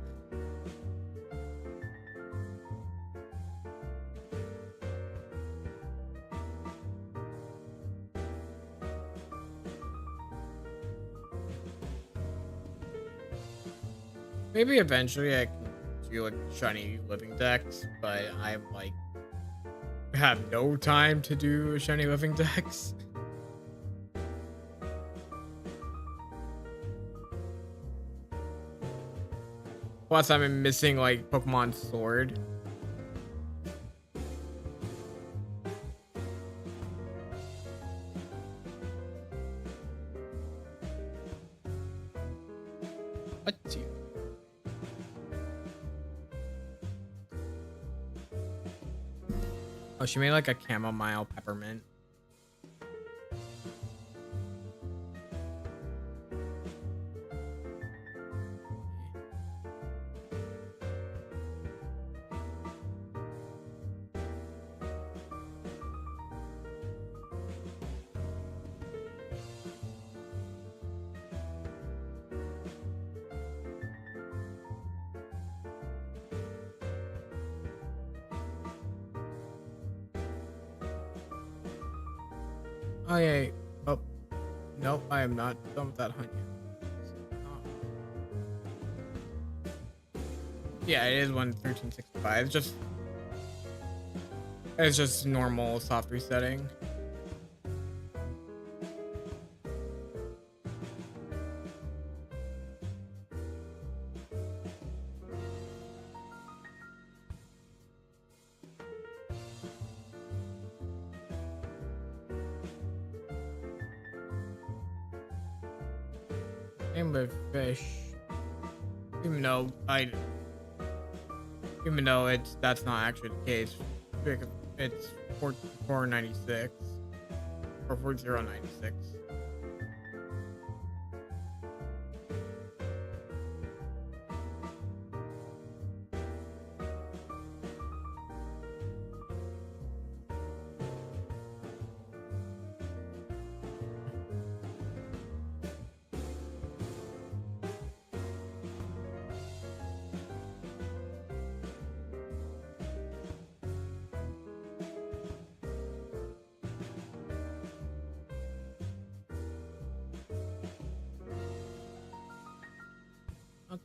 Speaker 1: Maybe eventually I can do like shiny living decks, but I'm like have no time to do shiny living decks. Plus, I'm missing like Pokemon Sword. Let's see. Oh, she made like a chamomile peppermint. Oh yeah. Oh, nope. I am not done with that hunt yet. Yeah, it is 11365. It's just normal soft resetting. Game with fish. Even though I, even though that's not actually the case. It's 496 or 4096.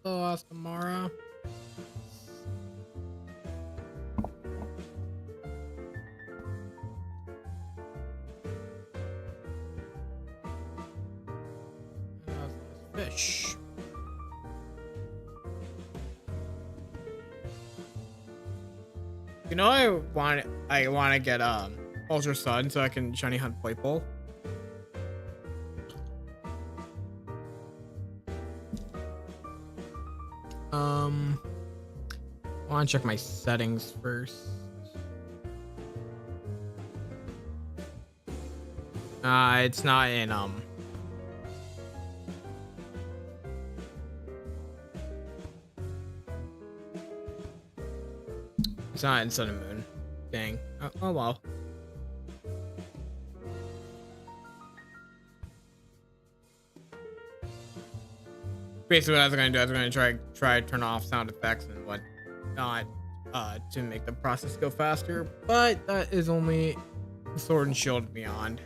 Speaker 1: Hello, Astamara. Fish. You know, I want to get Ultra Sun so I can shiny hunt Poipole. I want to check my settings first. It's not in it's not in Sun and Moon. Dang. Oh well. Basically, what I was gonna do, I was gonna try turn off sound effects and whatnot, to make the process go faster. But that is only Sword and Shield Beyond.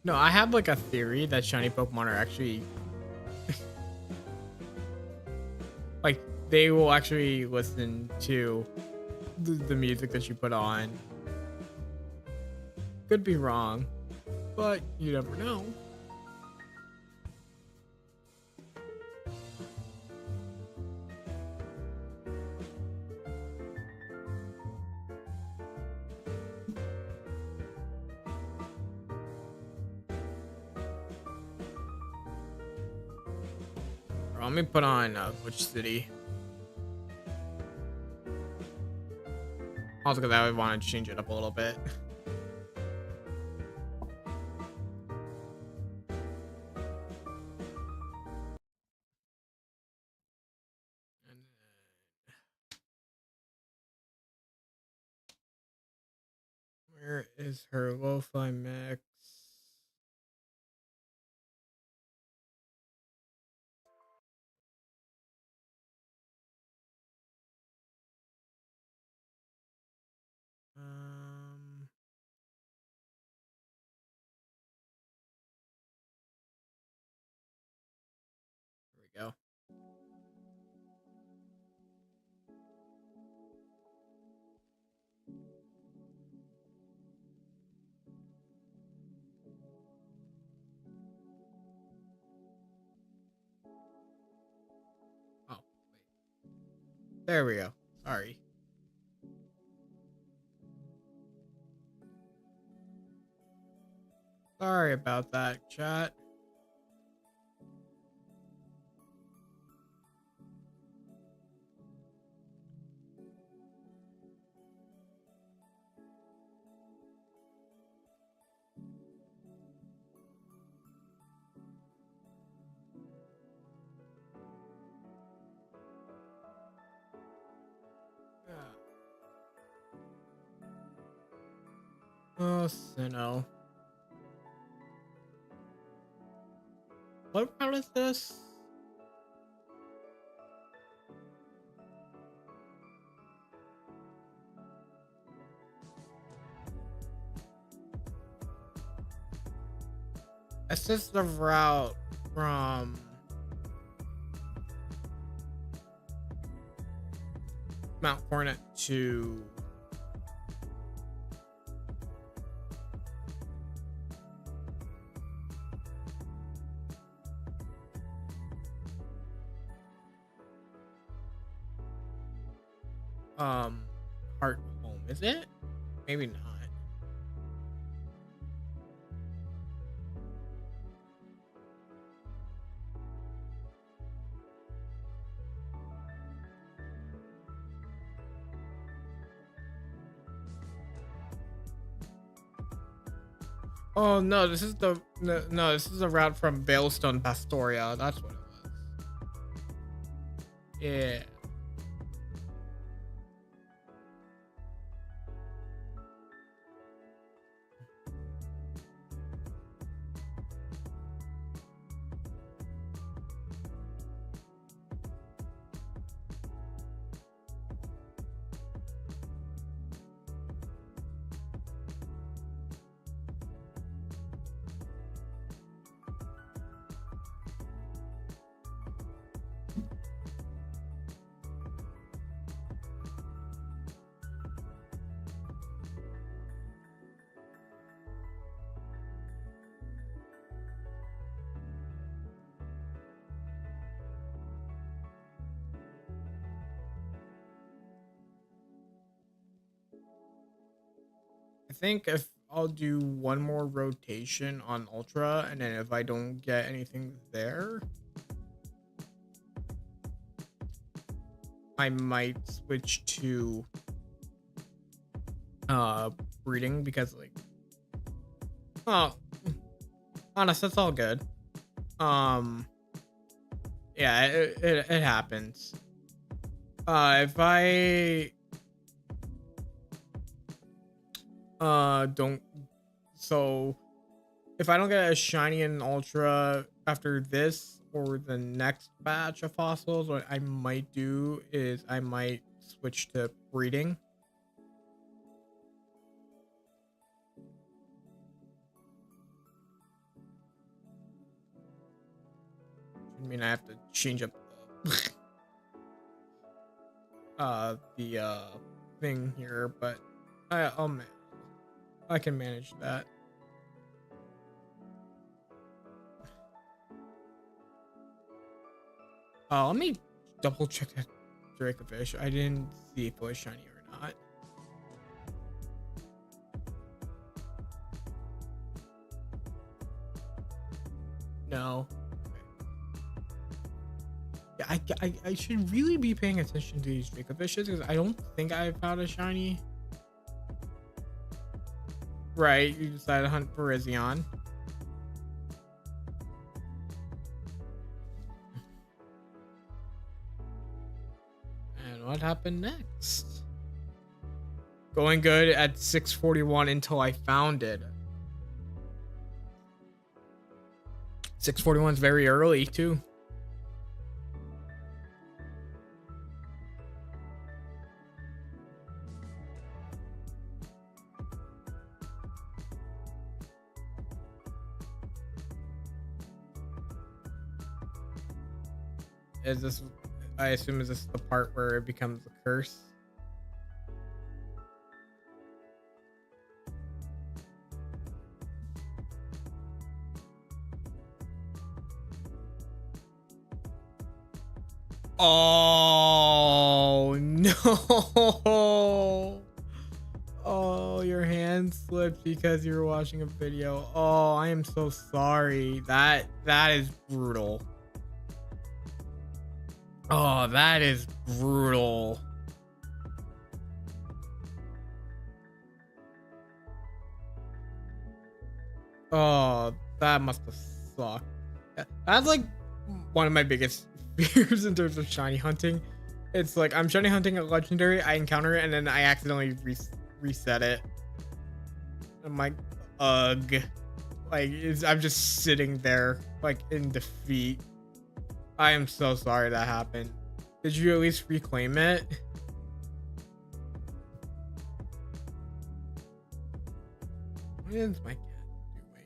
Speaker 1: No, I have like a theory that shiny Pokemon are actually like they will actually listen to the music that you put on. Could be wrong, but you never know. Let me put on which city. Also, because I would want to change it up a little bit. Where is her lo-fi mix? Um, Here we go. Oh, wait. There we go. Sorry. Sorry about that, chat. Oh, Sinnoh. What route is this? This is the route from Mount Hornet to Heart Home, is it? Maybe not. Oh no, this is the no, this is a route from Balestone Pastoria. That's what it was. Yeah. I think if I'll do one more rotation on Ultra, and then if I don't get anything there, I might switch to breeding, because like, oh, honest, that's all good. Yeah, it happens. If I don't, so if I don't get a shiny and ultra after this or the next batch of fossils, what I might do is I might switch to breeding. I mean, I have to change up the thing here, but I can manage that. Let me double check that Dracofish. I didn't see if it was shiny or not. No. Yeah, I should really be paying attention to these Dracofishes, because I don't think I've found a shiny. Right, you decided to hunt for Rizion. And what happened next? Going good at 641 until I found it. 641 is very early too. Is this, I assume, is this the part where it becomes a curse? Oh no. Oh, your hand slipped because you were watching a video. Oh, I am so sorry. That is brutal. Oh, that is brutal. Oh, that must have sucked. That's like one of my biggest fears in terms of shiny hunting. It's like I'm shiny hunting a legendary, I encounter it, and then I accidentally reset it. I'm like, ugh. Like, I'm just sitting there, like, in defeat. I am so sorry that happened. Did you at least reclaim it? What is my cat doing?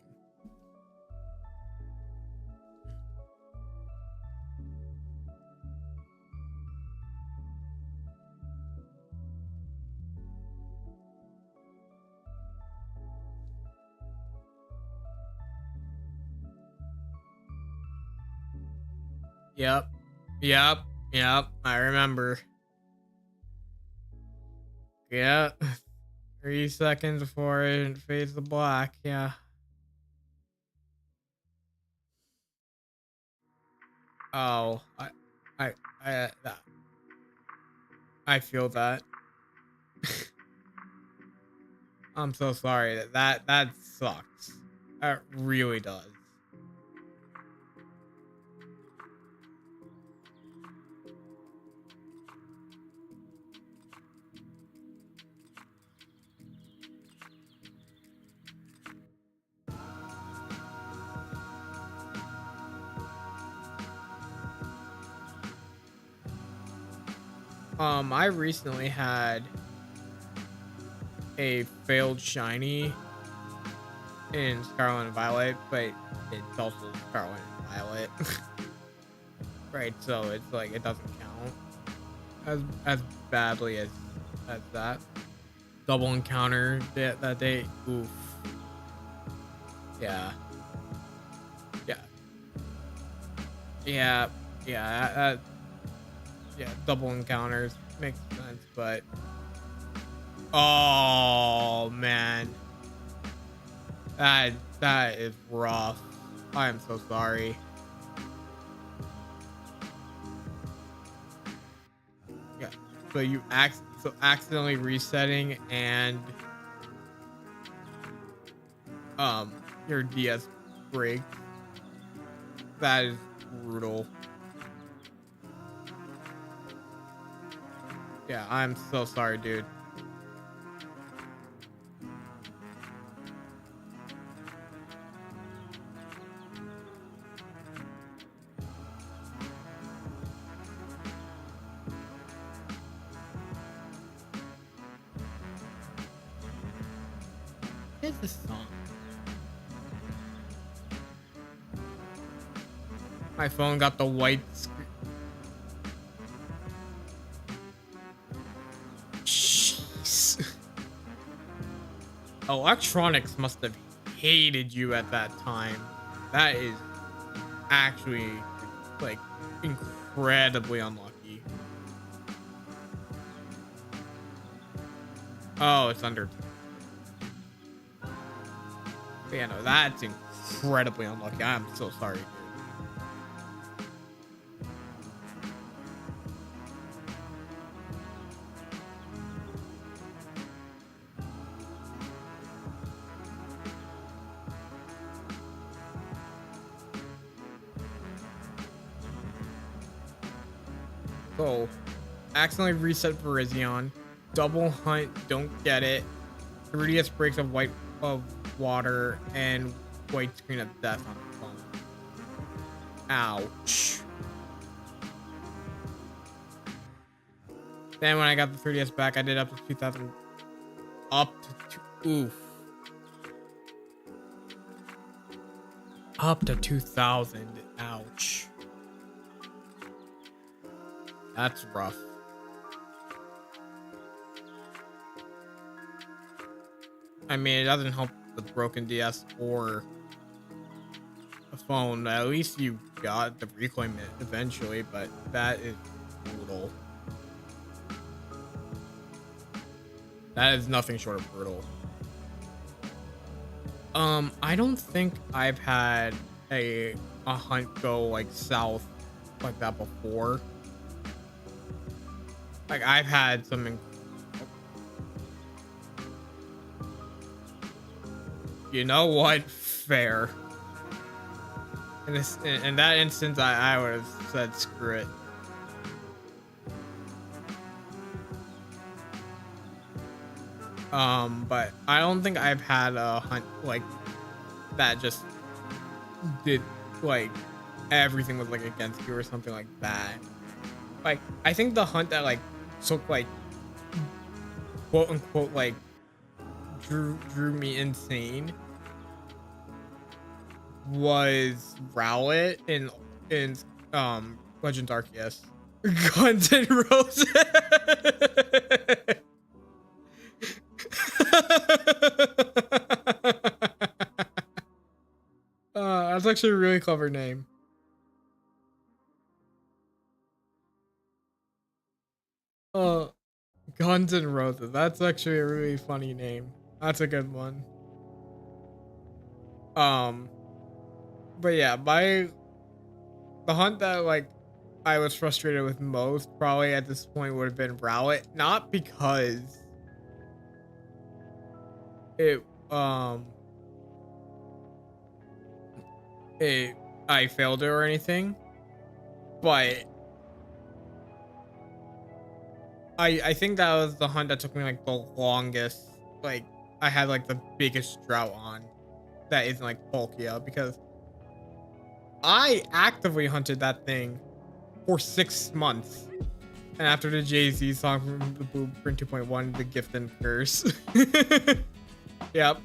Speaker 1: Yep. I remember. Yeah. 3 seconds before it fades to black. Yeah. Oh, I, I feel that. I'm so sorry. That sucks. That really does. I recently had a failed shiny in Scarlet and Violet, but it's also Scarlet and Violet. Right, so it's like it doesn't count as badly as that. Double encounter that day. Oof. Yeah. Yeah. Yeah. Yeah. Yeah, double encounters makes sense, but oh man, that is rough. I am so sorry. Yeah, so you accidentally resetting and your DS break. That is brutal. Yeah, I'm so sorry, dude. What is this song? My phone got the white screen. Electronics must have hated you at that time. That is actually like incredibly unlucky. Oh, it's under. Yeah, no, that's incredibly unlucky. I'm so sorry, dude. So, accidentally reset Virizion. Double hunt, don't get it. 3DS breaks of white of water and white screen of death on the phone. Ouch. Then when I got the 3DS back, I did up to 2000. Up to oof. Up to 2000. Ouch. That's rough. I mean, it doesn't help the broken DS or a phone. At least you got the reclaim eventually, but that is brutal. That is nothing short of brutal. I don't think I've had a hunt go like south like that before. Like I've had some you know what? Fair. In that instance, I would have said screw it. But I don't think I've had a hunt like that just did like everything was like against you or something like that. Like I think the hunt that like took like quote unquote like drew me insane was Rowlet in Legends Arceus. Guns N' Roses. That's actually a really clever name. Guns N' Roses. That's actually a really funny name. That's a good one. But yeah, the hunt that like I was frustrated with most probably at this point would have been Rowlet, not because it I failed it or anything, but I think that was the hunt that took me like the longest. Like I had like the biggest drought on that isn't like Palkia, because I actively hunted that thing for 6 months. And after the Jay-Z song from the Blueprint 2.1, The Gift and Curse. Yep.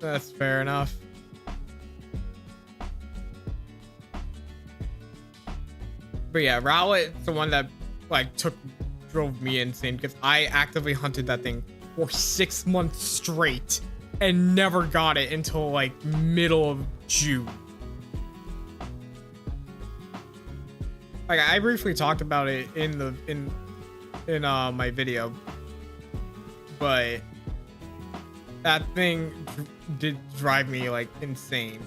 Speaker 1: That's fair enough. But yeah, Rowlet's the one that like drove me insane, because I actively hunted that thing for 6 months straight and never got it until like middle of June. Like I briefly talked about it in my video, but that thing did drive me like insane.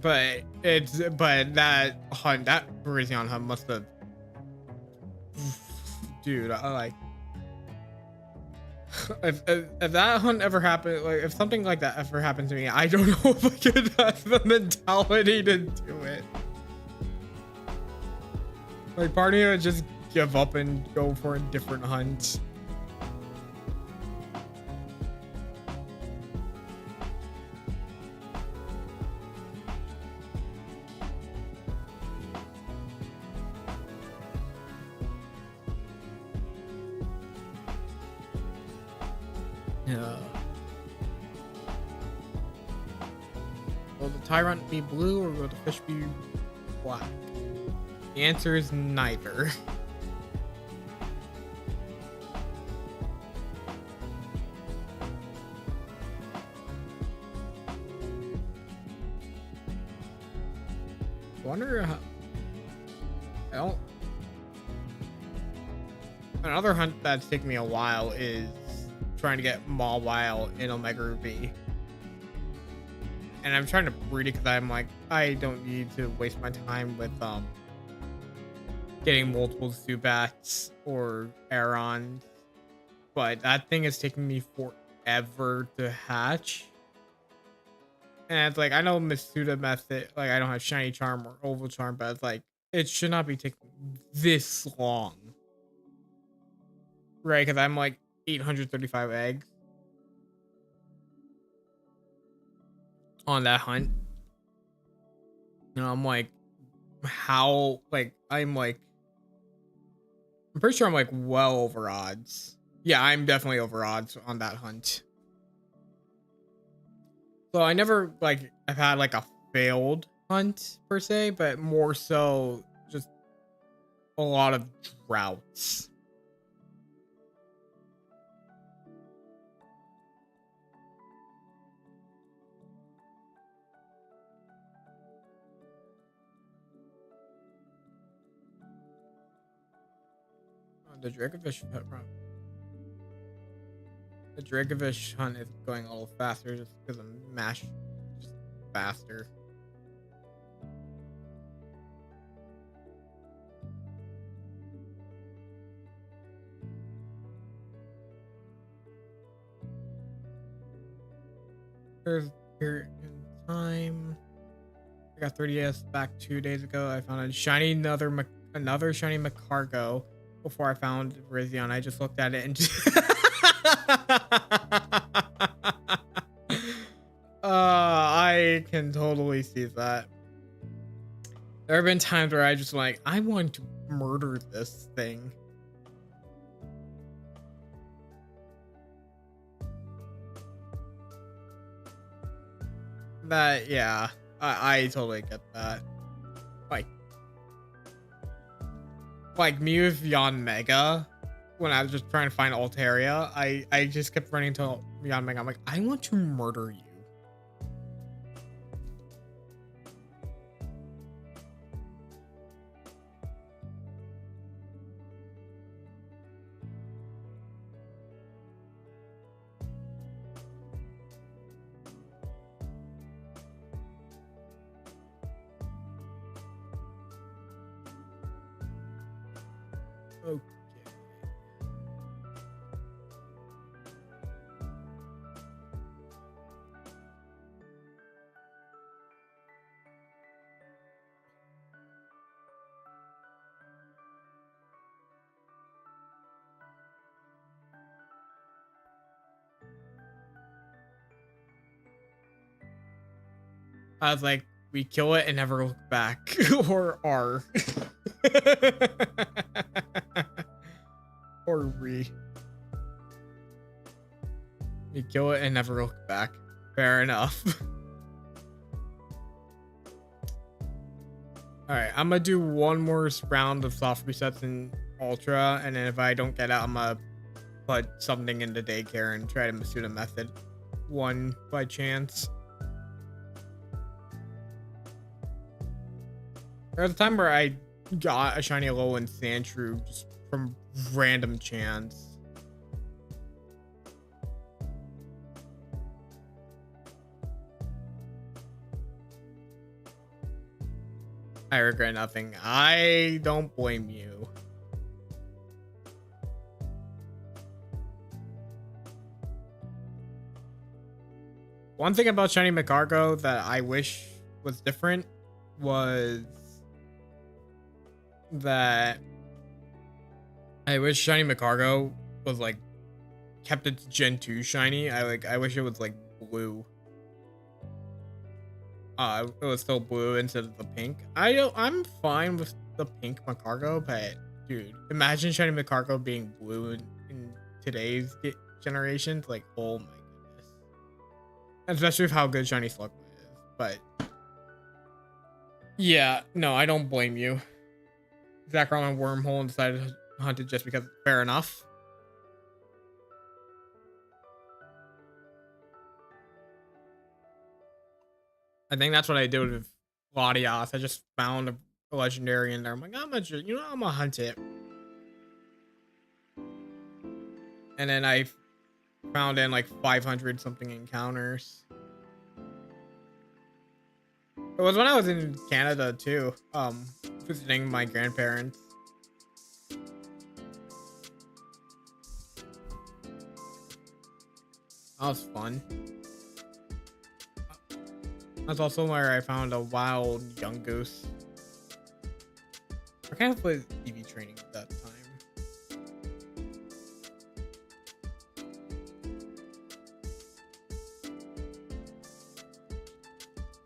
Speaker 1: But that hunt, that Virizion hunt must have, dude, I like if that hunt ever happened, like if something like that ever happened to me, I don't know if I could have the mentality to do it. Like part of me would just give up and go for a different hunt. Yeah. Will the Tyrant be blue or will the fish be black? The answer is neither. I wonder how, I don't. Another hunt that's taken me a while is trying to get Mawile in Omega Ruby. And I'm trying to breed it because I'm like, I don't need to waste my time with getting multiple Zubats or Arons. But that thing is taking me forever to hatch. And it's like, I know Masuda method, like I don't have shiny charm or oval charm, but it's like, it should not be taking this long. Right? Because I'm like 835 eggs on that hunt. You know, I'm like, how, like, I'm pretty sure I'm like well over odds. Yeah, I'm definitely over odds on that hunt. So I never like I've had like a failed hunt per se, but more so just a lot of droughts. The Dracovish run. The Dracovish hunt is going a little faster just because I'm mash just faster. There's here in time. I got 30s back 2 days ago. I found a shiny another shiny Macargo before I found Rizion. I just looked at it and just I can totally see that. There have been times where I just like, I want to murder this thing. That, yeah, I totally get that. Like me with Yanmega, when I was just trying to find Altaria, I just kept running to Yanmega. I'm like, I want to murder you. Okay. I was like, we kill it and never look back. Or R. Or re. We kill it and never look back. Fair enough. Alright, I'm gonna do one more round of soft resets in Ultra, and then if I don't get out, I'm gonna put something into daycare and try to Masuda method one by chance. There was a time where I got a shiny Alolan Sandshrew just from random chance. I regret nothing. I don't blame you. One thing about Shiny Macargo that I wish was different was that I wish Shiny Macargo was like kept its Gen 2 shiny. I wish it was like blue. It was still blue instead of the pink. I'm fine with the pink Macargo, but dude, imagine Shiny Macargo being blue in today's generations. Like, oh my goodness. Especially with how good Shiny Slugma is. But yeah, no, I don't blame you. Zach on Wormhole and decided to hunt it just because. Fair enough. I think that's what I did with Latias. I just found a legendary in there. I'm like, I'm gonna hunt it. And then I found in like 500 something encounters. It was when I was in Canada too, visiting my grandparents. That was fun. That's also where I found a wild young goose. I kind of played TV training at that time.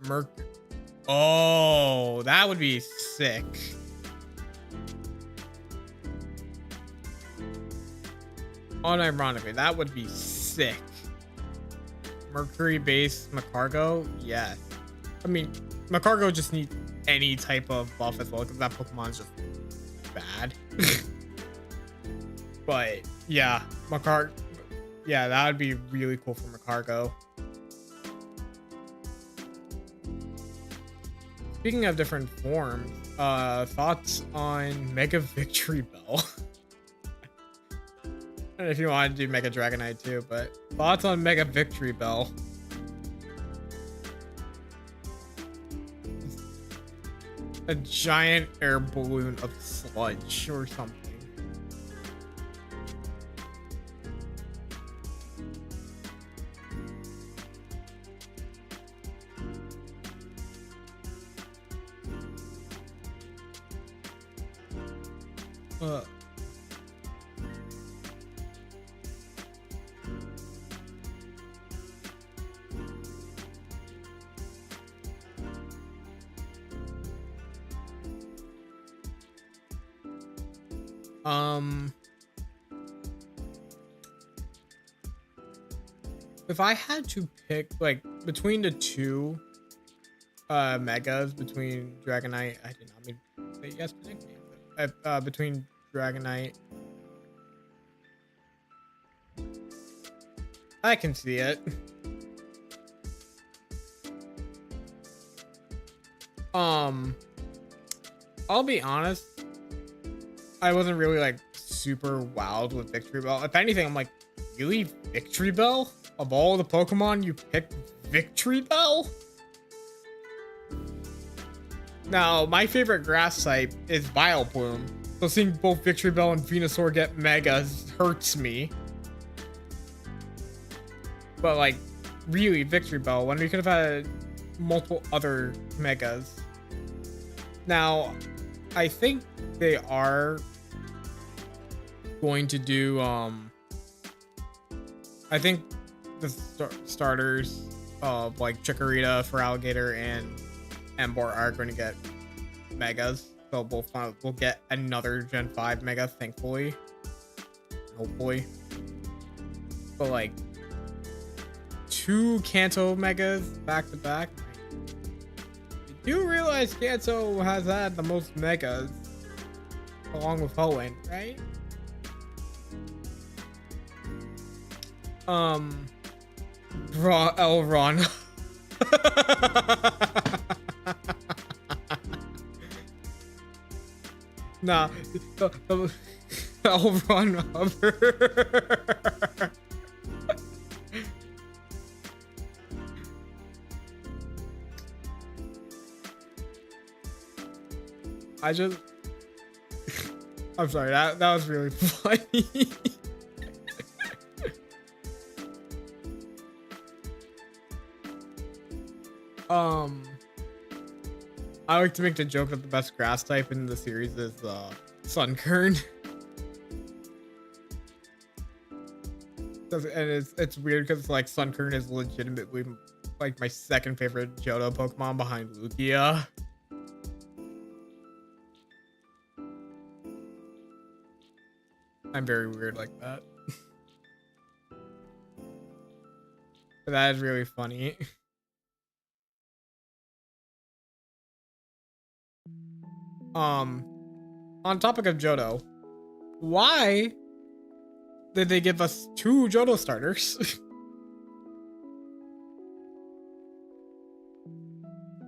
Speaker 1: Merc. Oh, that would be sick. Unironically, that would be sick. Mercury base Macargo, yes. I mean, Macargo just needs any type of buff as well because that Pokemon's just bad. But yeah, yeah, that would be really cool for Macargo. Speaking of different forms, thoughts on Mega Victory Bell? And if you want to do Mega Dragonite too, but thoughts on Mega Victory Bell? A giant air balloon of sludge or something. If I had to pick like between the two megas, between Dragonite, I did not mean to say yes to nickname, but between Dragonite, I can see it. I'll be honest, I wasn't really like super wild with Victory Bell. If anything, I'm like, really, Victory Bell? Of all the Pokemon, you picked Victory Bell? Now, my favorite grass type is Vileplume. So seeing both Victory Bell and Venusaur get Megas hurts me. But like, really, Victory Bell, when we could have had multiple other Megas. Now, I think they are going to do, I think the starters of like Chikorita, Feraligatr, and Emboar are going to get Megas. So we'll get another Gen 5 Mega, thankfully. Hopefully. But like, 2 Kanto Megas back to back. You do realize Kanto has had the most Megas along with Hoenn, right? Elron. Nah, Elron Hover. I'm sorry, that was really funny. I like to make the joke that the best grass type in the series is Sunkern. And it's weird because like Sunkern is legitimately like my second favorite Johto Pokemon behind Lugia. I'm very weird like that. But that is really funny. On topic of Johto, why did they give us 2 Johto starters?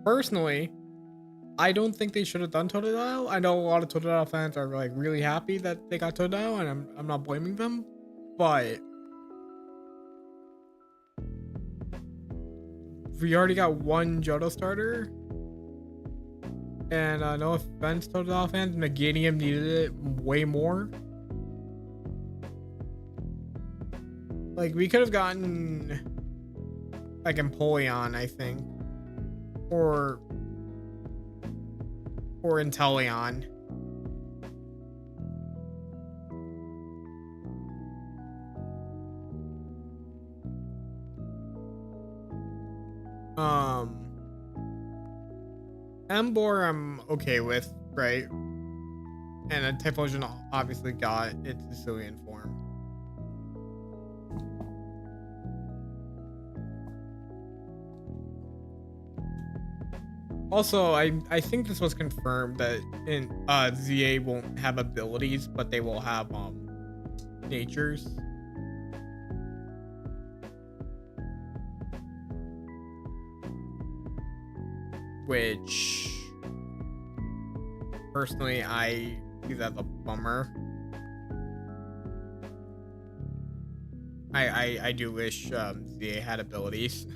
Speaker 1: Personally, I don't think they should have done Totodile. I know a lot of Totodile fans are like really happy that they got Totodile, and I'm not blaming them, but we already got 1 Johto starter. And no offense, Totodile fans, Meganium needed it way more. Like, we could have gotten like Empoleon, I think. or Inteleon. Emboar I'm okay with, right? And a Typhlosion obviously got its Hisuian form. Also, I think this was confirmed that in ZA won't have abilities, but they will have natures. Which personally I see that as a bummer. I do wish ZA had abilities.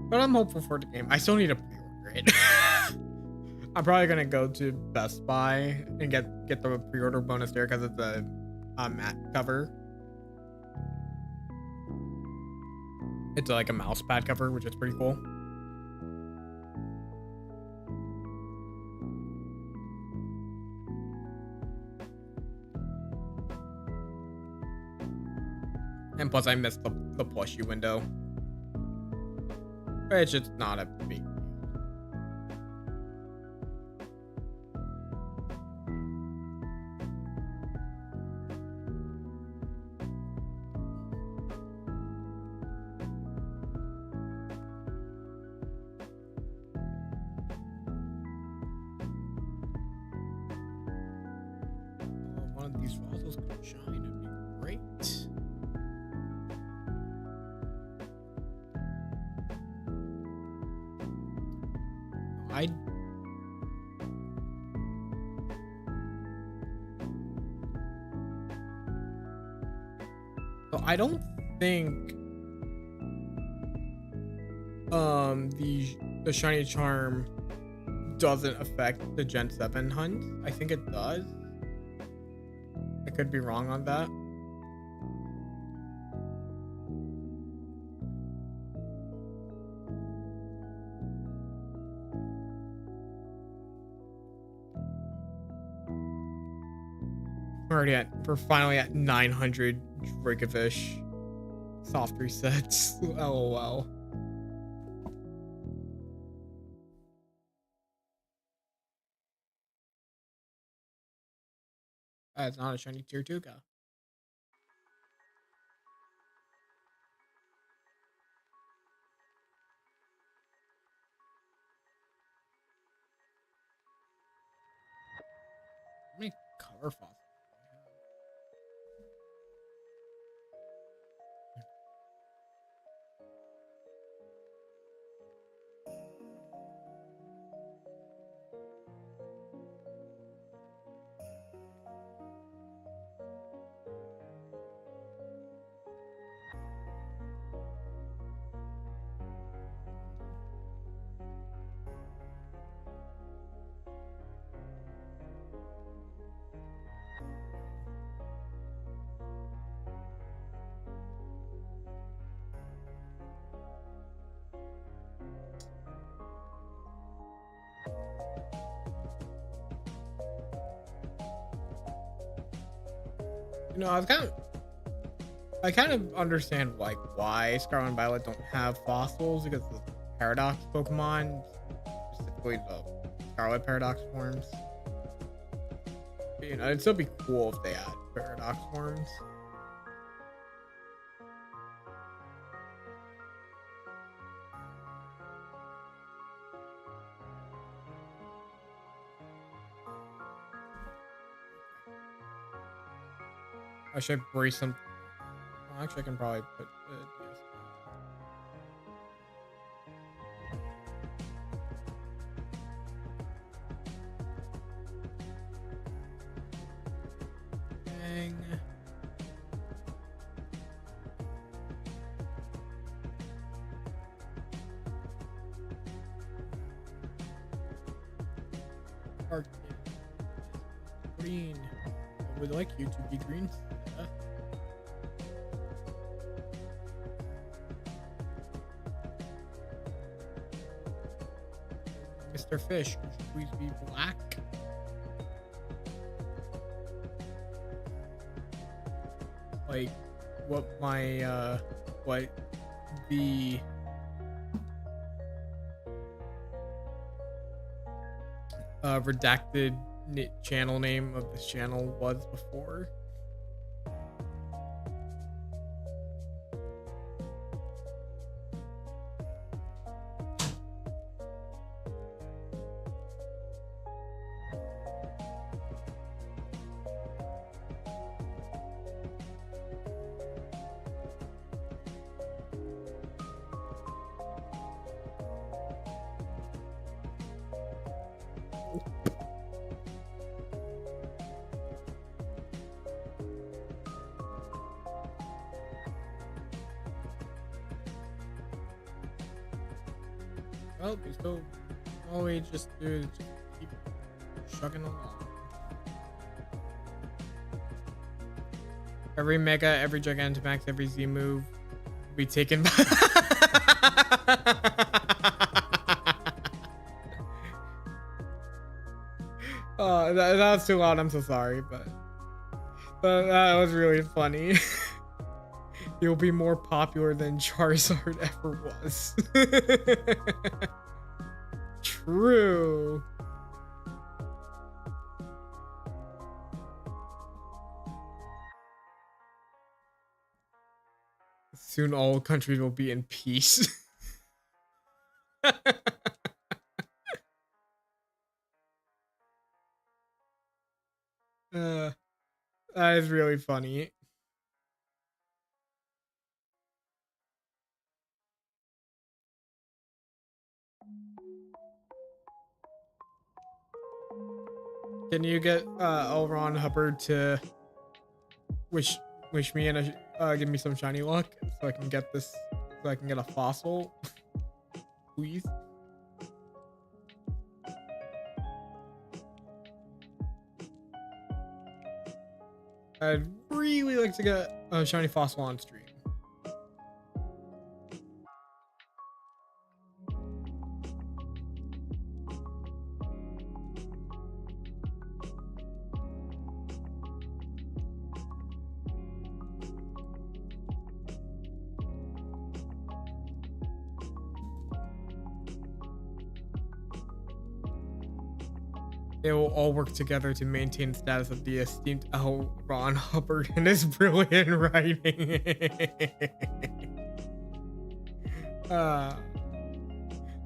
Speaker 1: But I'm hopeful for the game. I still need to pre-order it. I'm probably gonna go to Best Buy and get the pre-order bonus there because it's a matte cover. It's like a mouse pad cover, which is pretty cool. And plus, I missed the plushie window. It's just not a big deal. One of these fossils could shine. It'd be great. I don't think the shiny charm doesn't affect the Gen 7 hunt. I think it does. I could be wrong on that. We're finally at 900 Dracovish soft resets. LOL. It's not a shiny tier 2 guy. How many color fossils? You know, I kind of understand like why Scarlet and Violet don't have fossils, because the Paradox Pokemon, specifically the Scarlet Paradox forms. You know, it'd still be cool if they had Paradox forms. I should brace some. Well, actually, I can probably put yes. Dang. green. I would like you to be green. Mr. Fish, could you please be black? Like, what the redacted channel name of this channel was before. Well, so all we just do is just keep chugging along. Every Mega, every Gigantamax, every Z move will be taken by oh, that was too loud. I'm so sorry, but that was really funny. You'll be more popular than Charizard ever was. True. Soon all countries will be in peace. That is really funny. Can you get L. Ron Hubbard to wish me and give me some shiny luck so I can get this, so I can get a fossil, please? I'd really like to get a shiny fossil on stream. They will all work together to maintain the status of the esteemed L. Ron Hubbard and his brilliant writing.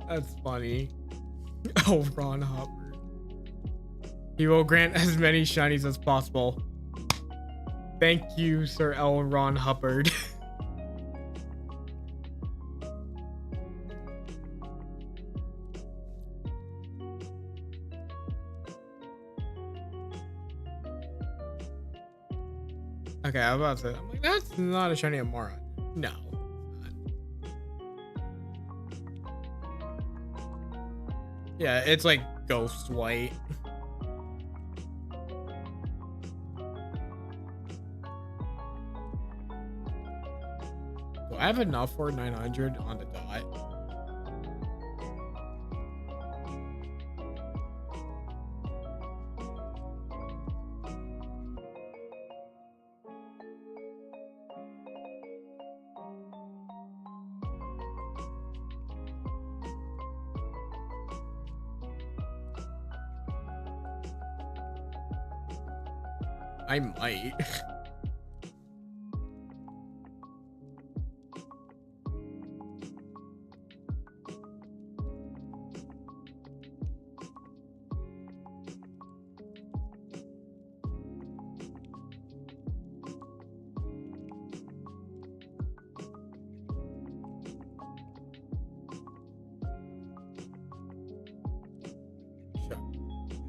Speaker 1: That's funny. L. Ron Hubbard. He will grant as many shinies as possible. Thank you, Sir L. Ron Hubbard. Okay, I was about to say, I'm like, that's not a shiny Amara. No. Yeah, it's like ghost white. Do I have enough for 900 on the dot? I might.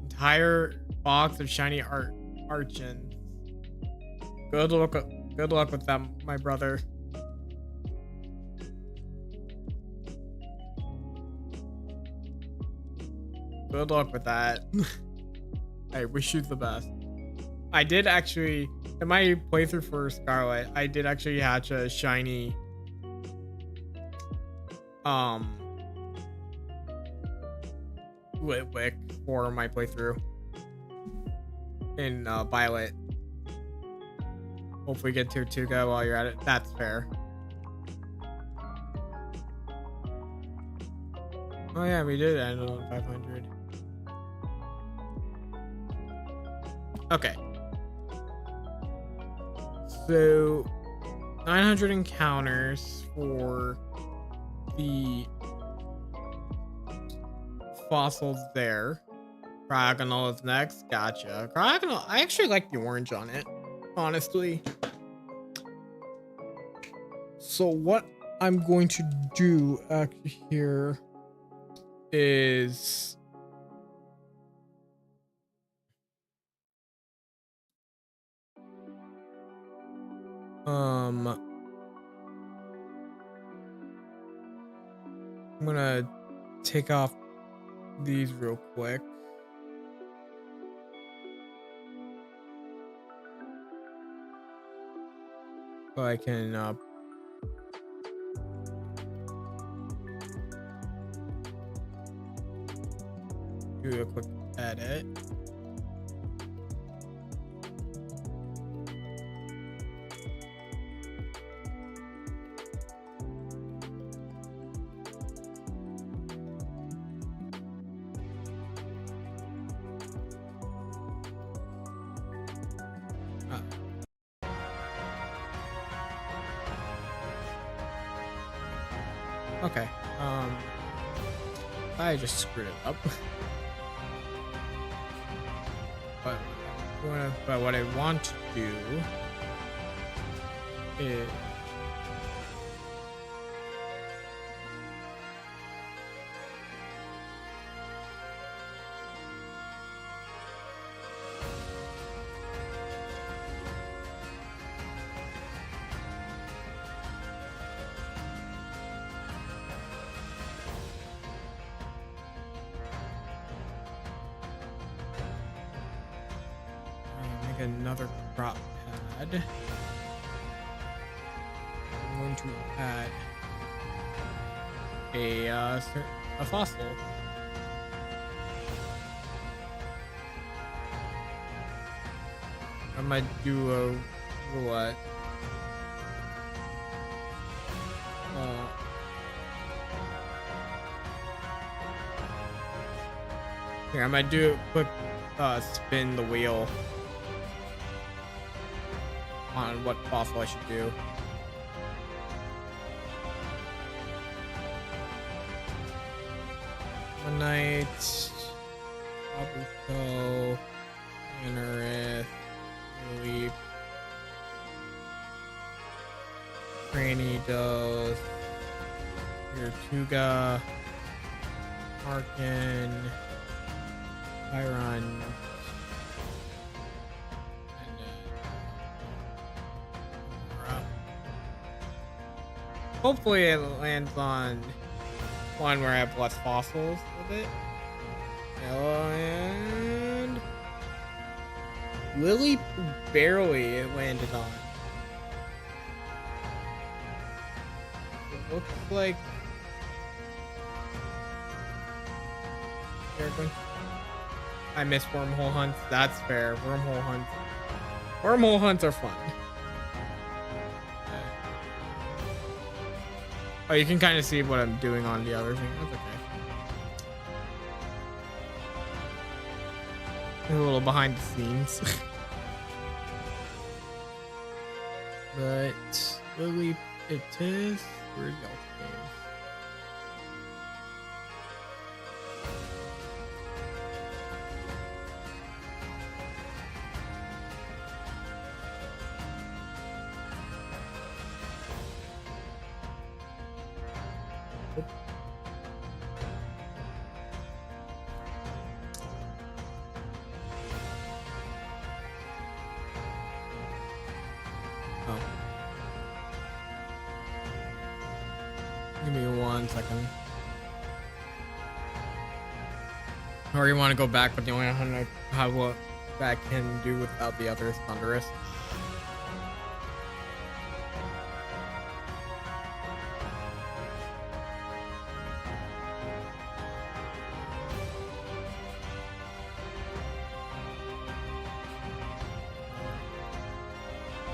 Speaker 1: Entire box of shiny Archons. Good luck with them, my brother. Good luck with that. I wish you the best. I did actually, in my playthrough for Scarlet, I did actually hatch a shiny Litwick for my playthrough in Violet. Hopefully get tier 2 go while you're at it. That's fair. Oh yeah, we did end on 500. Okay. So 900 encounters for the fossils there. Cryogonal is next. Gotcha. Cryogonal, I actually like the orange on it, honestly. So what I'm going to do actually here is I'm gonna take off these real quick. So I can do a quick edit. Okay. I just screwed it up. But what I want to do is another crop pad. I'm going to add a fossil. I might do a roulette. Here, I might do a quick spin the wheel on what fossil I should do. One night, Abuko, Anorith, Leap, Granny Dose, Tortuga, Arkin, Byron. Hopefully it lands on one where I have less fossils with it. And Lily barely it landed on. It looks like I missed wormhole hunts. That's fair. Wormhole hunts are fun. Oh, you can kind of see what I'm doing on the other thing. That's okay. A little behind the scenes. But really, it is. Where's y'all game? Give me 1 second. Or you want to go back, but the only 100 have what? that can do without the other Thunderous.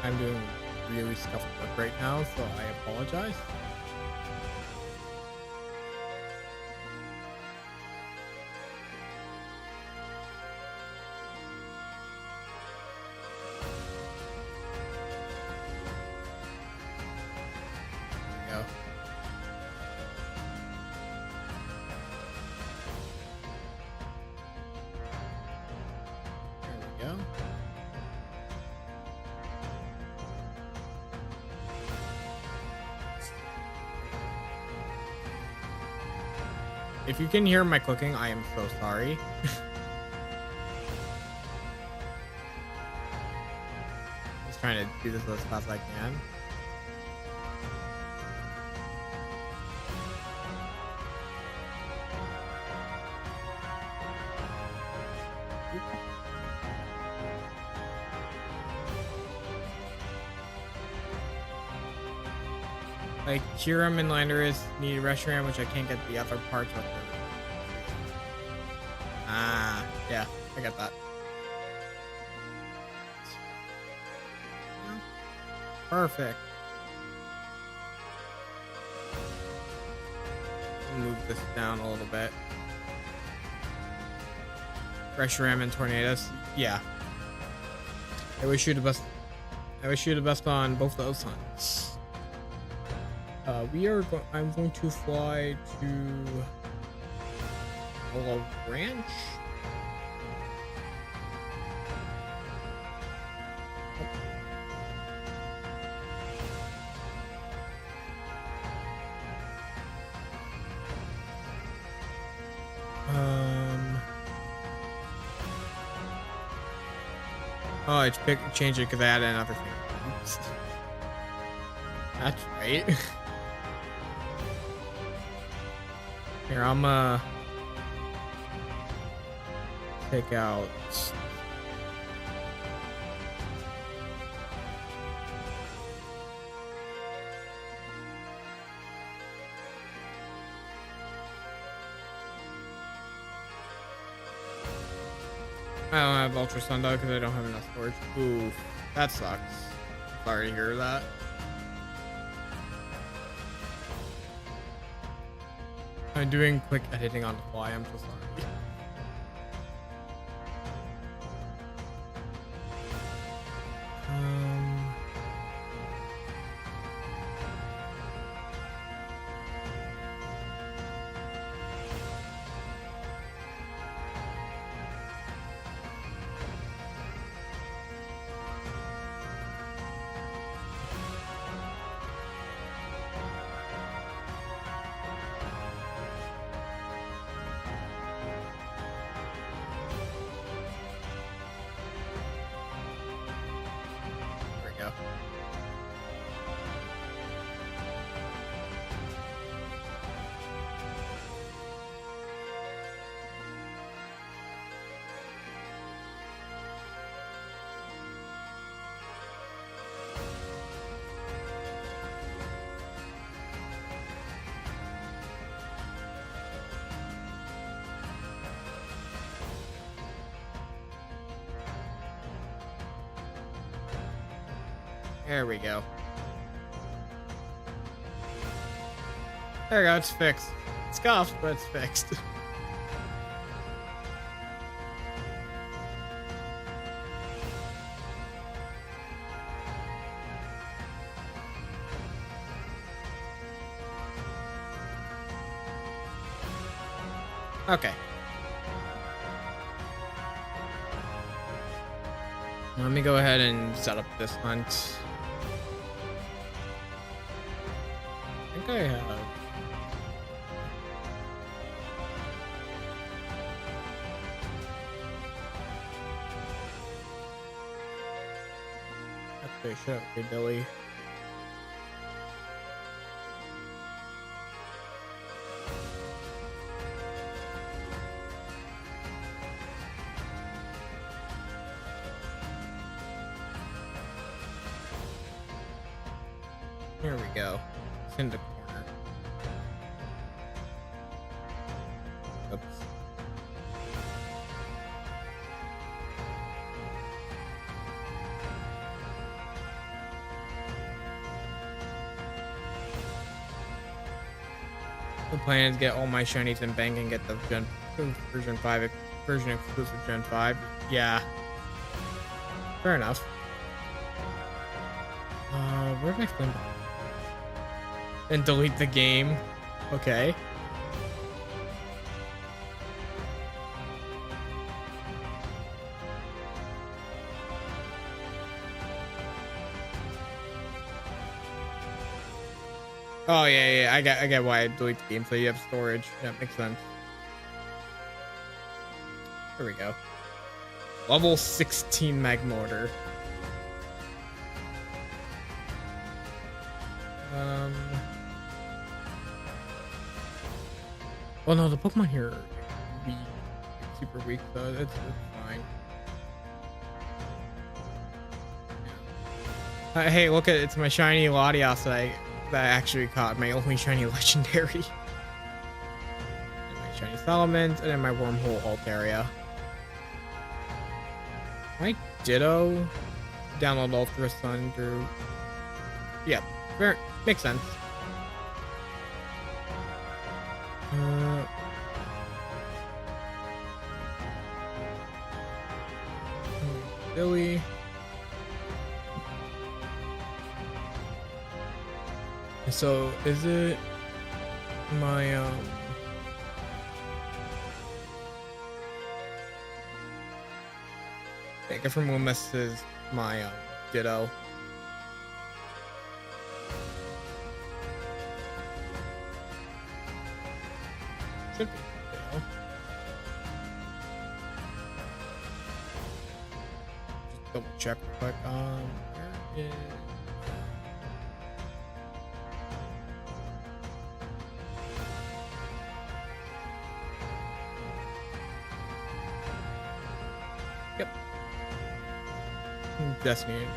Speaker 1: I'm doing really scuffed work right now, so I apologize. There we go. There we go. If you can hear my cooking, I am so sorry. Just trying to do this as fast as I can. Like Hiram and Landorus need Reshiram, which I can't get the other parts of. Ah, yeah, I got that. Perfect. Move this down a little bit. Reshiram and Tornadoes. Yeah. I wish you the best. I wish you the best on both those hunts. I'm going to fly to Olive Ranch. Oh, I changed it because I added another thing. Oops. That's right. Here, I'm take out. I don't have Ultra Sundial because I don't have enough storage. Ooh, that sucks. Sorry to hear that. I'm doing quick editing on the fly. I'm so sorry. Go. There we go. There we go, it's fixed. It's scuffed, but it's fixed. Okay. Let me go ahead and set up this hunt. I think I have. Okay, shut up, okay, Billy. Here we go. It's in the corner. Oops. The plan is get all my shinies in bank and get the version 5 version exclusive Gen 5. Yeah. Fair enough. Where did I flame bomb? And delete the game. Okay. Oh yeah, I get why I delete the game, so you have storage. That makes sense. Here we go. Level 16 Magmortar. Oh no, the Pokemon here are weak, super weak, so it's fine. Hey, look at it's my shiny Latias that I actually caught, my only shiny legendary. And my shiny Salamence, and then my Wormhole Altaria. My Ditto download Ultra Sun through. Yeah, fair, makes sense. Billy. So is it my Take it from Loomis is my Ditto. Should be Ditto. Just double check real quick. Where is Destiny or not?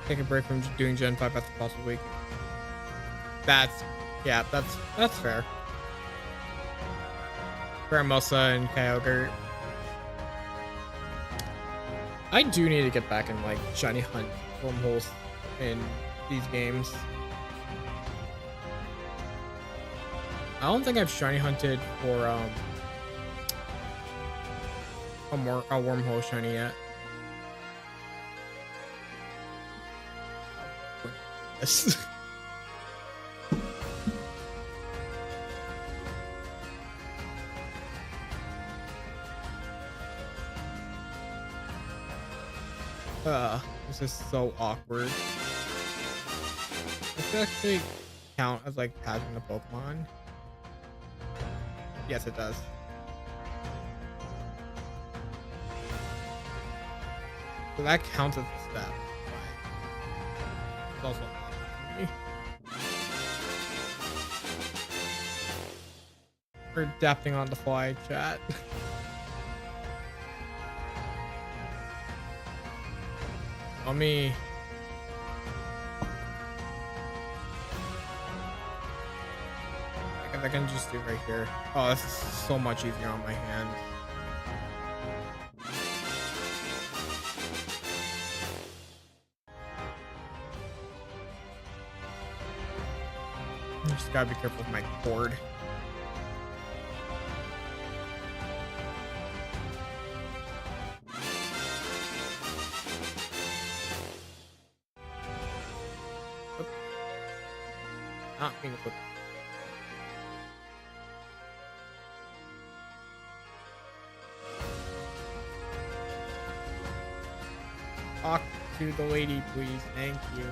Speaker 1: Take a break from doing Gen 5 after possible week. That's fair. Garamosa and Kyogre. I do need to get back and like shiny hunt wormholes in these games. I don't think I've shiny hunted for a wormhole shiny yet. Yes. This is so awkward. Does it actually count as like catching a Pokemon? Yes, it does. So that counts as a step. But it's also awkward for me. We're adapting on the fly, chat. Let me. I can just do right here. Oh, this is so much easier on my hands. Just gotta be careful with my cord. Not being quick. Talk to the lady, please. Thank you.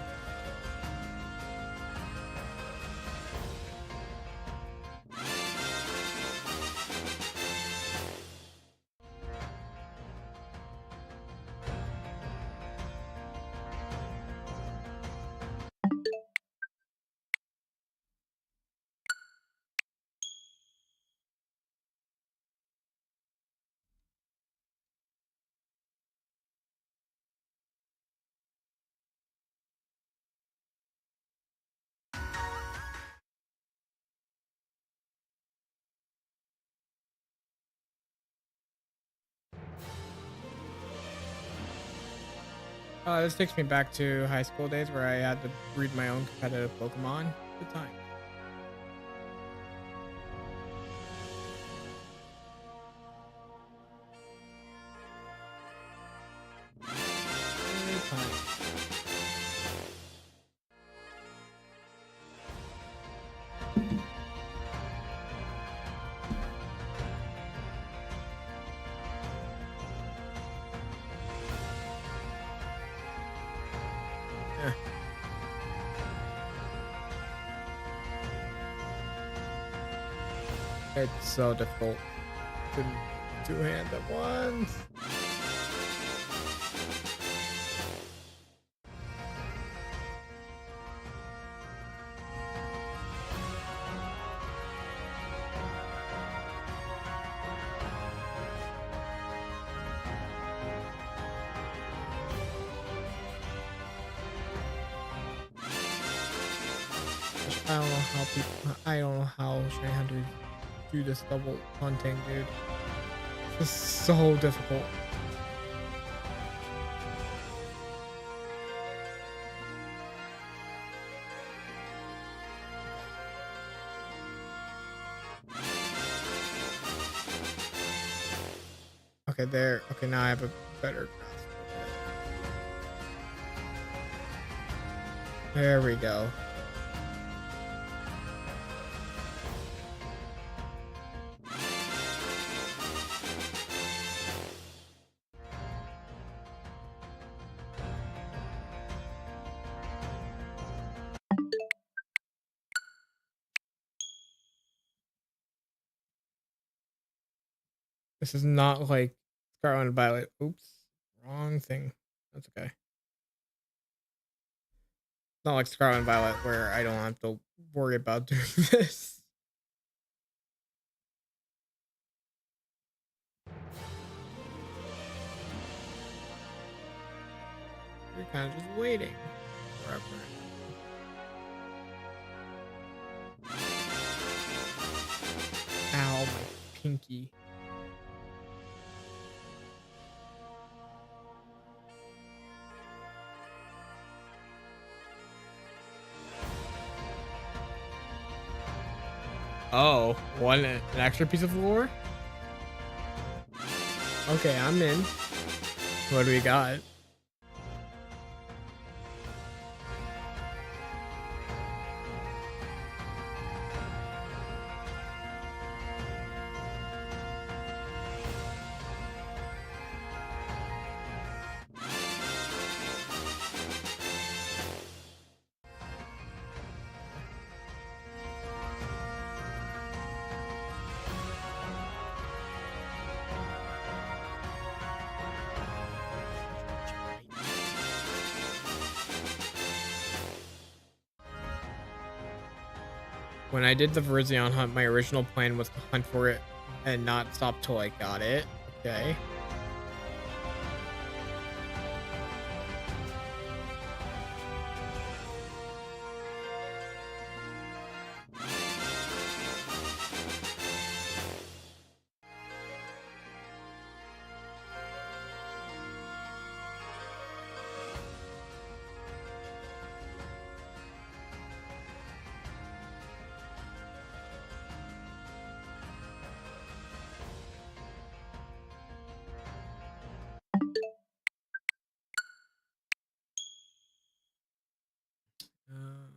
Speaker 1: This takes me back to high school days where I had to breed my own competitive Pokemon. Good time. Good time. Yeah. It's so difficult to two hands at once. I don't know how people. I don't know how Shiny Hunters do this double hunting, dude. This is so difficult. Okay, there. Okay, now I have a better grasp of it. There we go. This is not like Scarlet and Violet. Oops, wrong thing. That's okay. It's not like Scarlet and Violet where I don't have to worry about doing this. You're kind of just waiting forever. Ow, my pinky. Oh, an extra piece of lore? Okay, I'm in. What do we got? When I did the Virizion hunt, my original plan was to hunt for it and not stop till I got it. Okay. Um,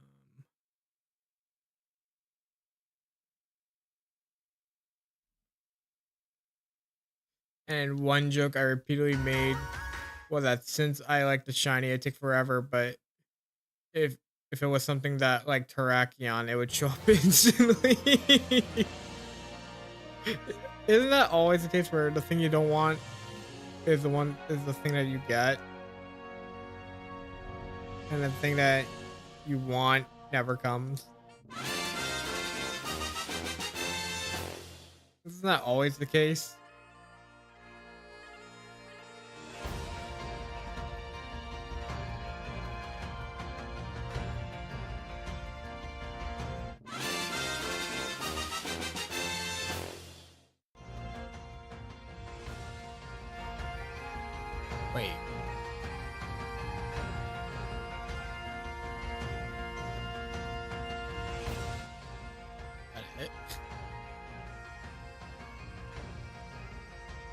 Speaker 1: and one joke I repeatedly made was that since I like the shiny, it take forever, but if if it was something that like Terrakion, it would show up instantly. Isn't that always the case where the thing you don't want is the thing that you get? And the thing that you want never comes. Isn't that always the case? Wait.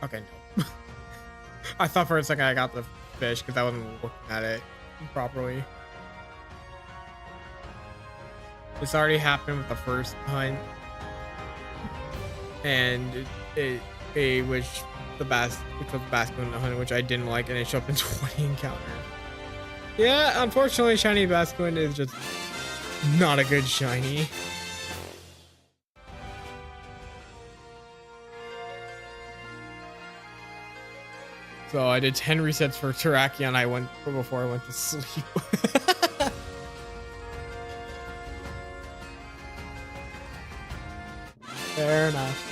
Speaker 1: Okay, no. I thought for a second I got the fish because I wasn't looking at it properly. This already happened with the first hunt, and which was the Basculin hunt, which I didn't like, and it showed up in 20 encounters. Yeah, unfortunately, shiny Basculin is just not a good shiny. So I did 10 resets for Terrakion. Before I went to sleep. Fair enough.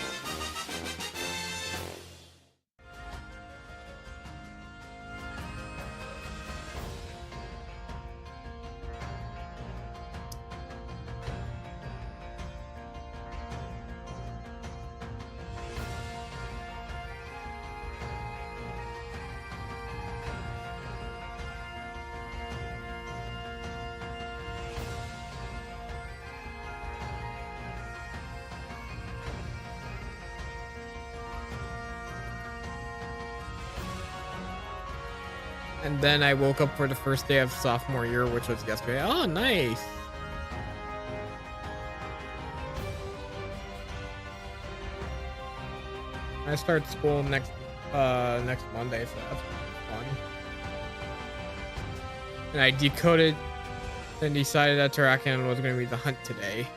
Speaker 1: And then I woke up for the first day of sophomore year, which was yesterday. Oh, nice. I start school next Monday, so that's fun. And I decoded and decided that Terrakion was going to be the hunt today.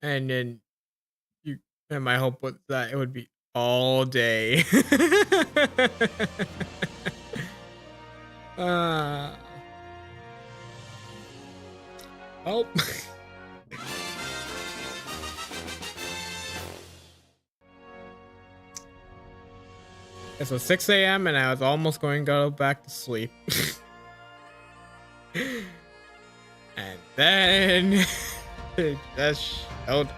Speaker 1: And then and my hope was that it would be all day. uh, oh. It was 6 a.m. and I was almost going to go back to sleep. And then it just showed.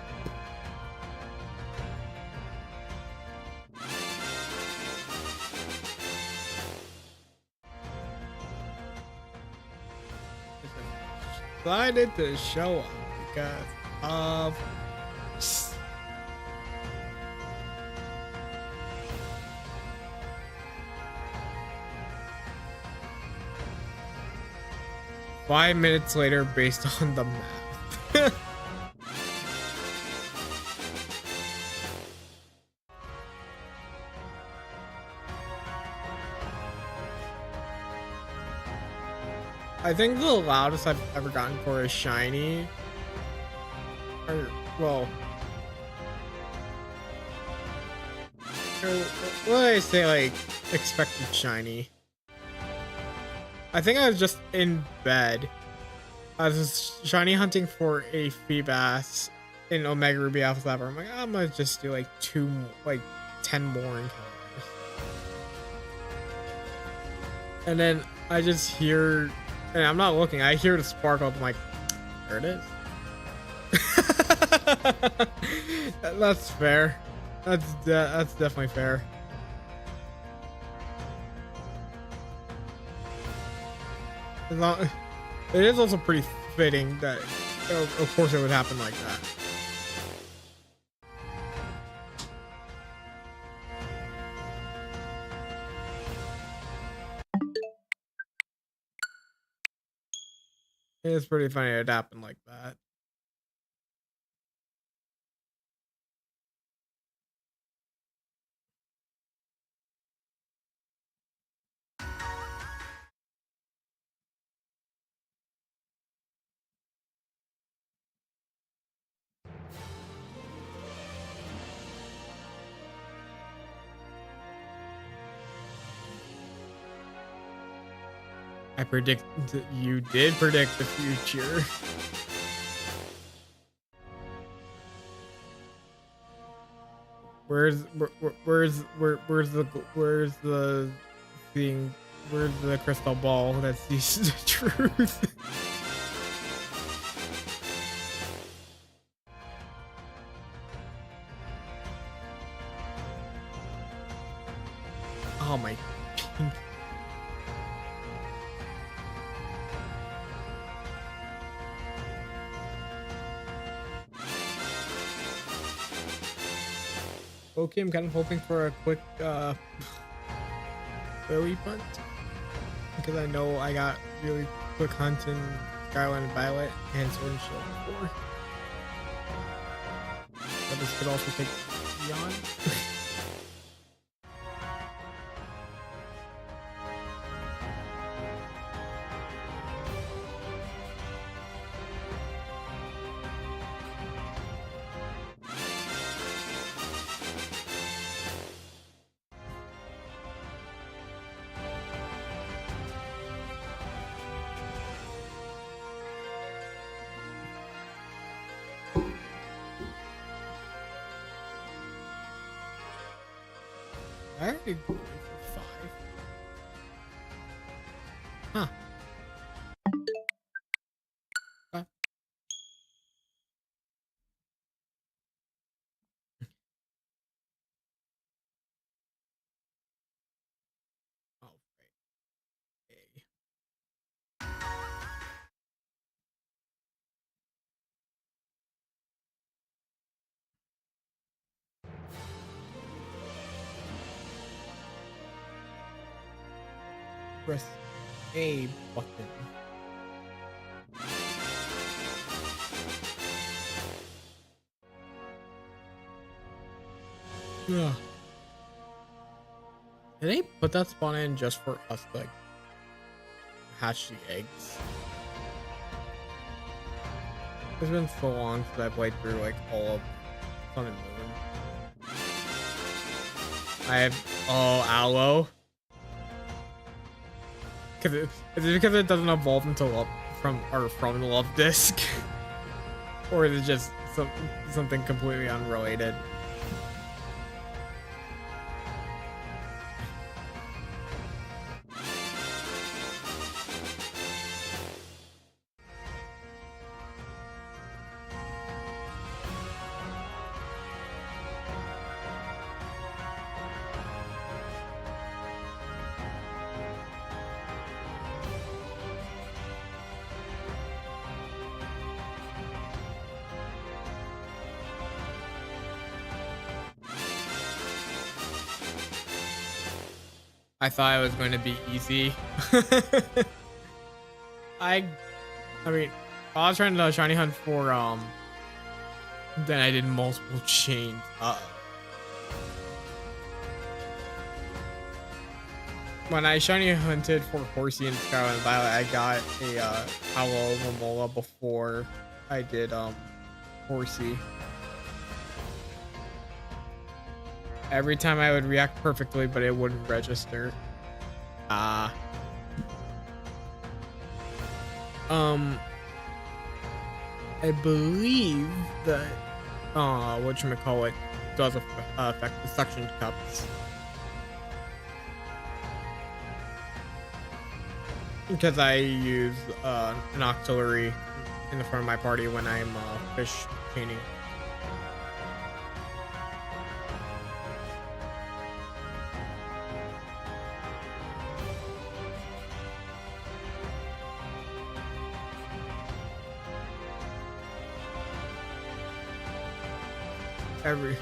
Speaker 1: Decided to show up because of 5 minutes later based on the math. I think the loudest I've ever gotten for a shiny, or well, what did I say, like expected shiny? I think I was just in bed. I was shiny hunting for a Feebas in Omega Ruby Alpha Sapphire. I'm like, I'm gonna just do like 10 more encounters. And then I just hear, and I'm not looking, I hear the sparkle. I'm like, there it is. That's fair. That's definitely fair. It is also pretty fitting that, of course, it would happen like that. It is pretty funny it happened like that. I predict you did predict the future. Where's the thing? Where's the crystal ball that sees the truth? Oh my pink. Okay, I'm kind of hoping for a quick Bowie punt because I know I got really quick hunt in Scarlet and Violet and Sword and Shield before. But this could also take beyond. I already went for 5. Huh. Uh, oh, right. Press A button. Ugh. Did they put that spawn in just for us to like hatch the eggs? It's been so long since I played through like all of Sun and Moon. I have aloe. Is it because it doesn't evolve until from the love disc, or is it just something completely unrelated? I thought it was going to be easy. I mean, I was trying to shiny hunt for then I did multiple chains. When I shiny hunted for Horsey and Scarlet and Violet, I got a Aloe Momola before I did Horsey. Every time I would react perfectly, but it wouldn't register. I believe that whatchamacallit does affect the suction cups. Because I use an auxiliary in the front of my party when I'm fish chaining. Every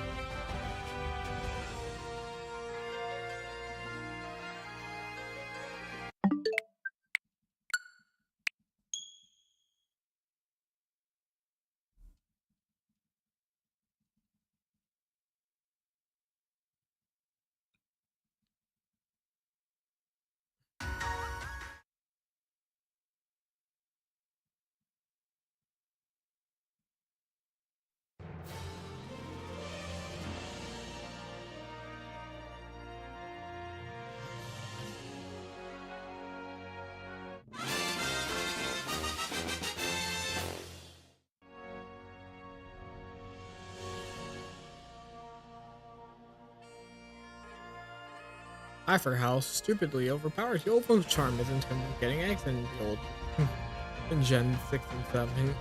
Speaker 1: I forgot how stupidly overpowered the old charm is in terms of getting eggs in the old in Gen 6 and 7.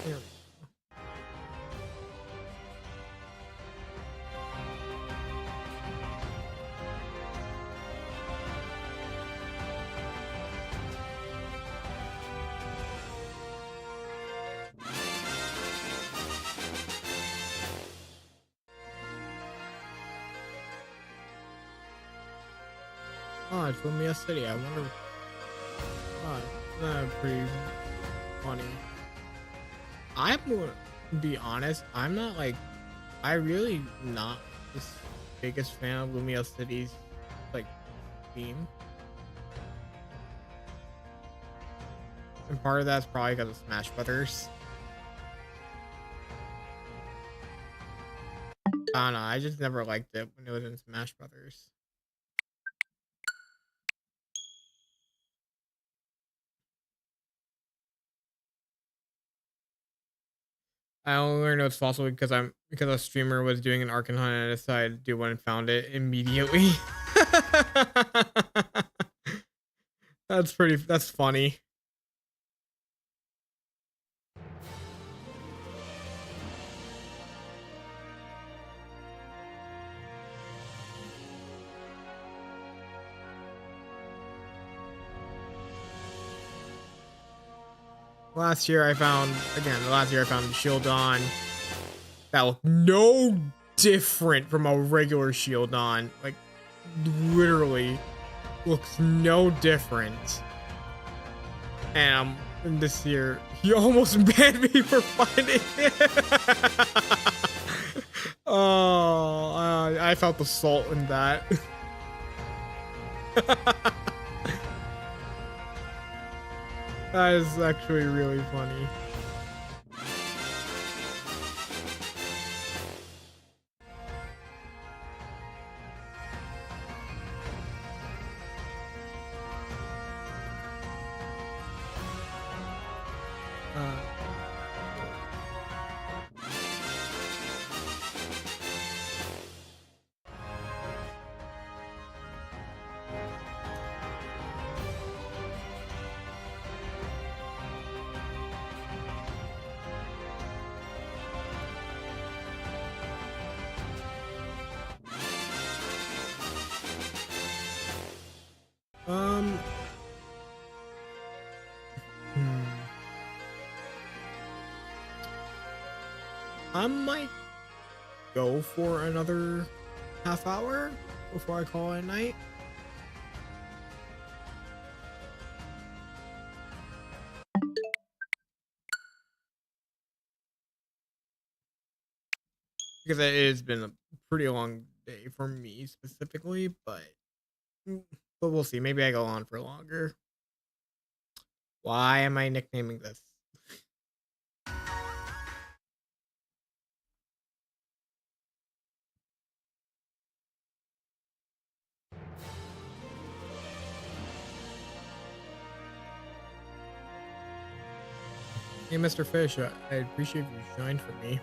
Speaker 1: There we Oh, it's Lumia City. I wonder. Oh, that's pretty funny. I'm gonna be honest. I'm not like. I really not the biggest fan of Lumia City's like theme, and part of that's probably because of Smash Brothers. I don't know. I just never liked it when it was in Smash Brothers. I only learned it was false because a streamer was doing an Arcan hunt and I decided to do one and found it immediately. That's funny. Last year I found Shieldon that looked no different from a regular Shieldon. Like literally looks no different. And this year he almost banned me for finding it. Oh, I felt the salt in that. That is actually really funny. I might go for another half hour before I call it a night. Because it has been a pretty long day for me specifically, but we'll see. Maybe I go on for longer. Why am I nicknaming this? Hey, Mr. Fish, I appreciate you shine for me.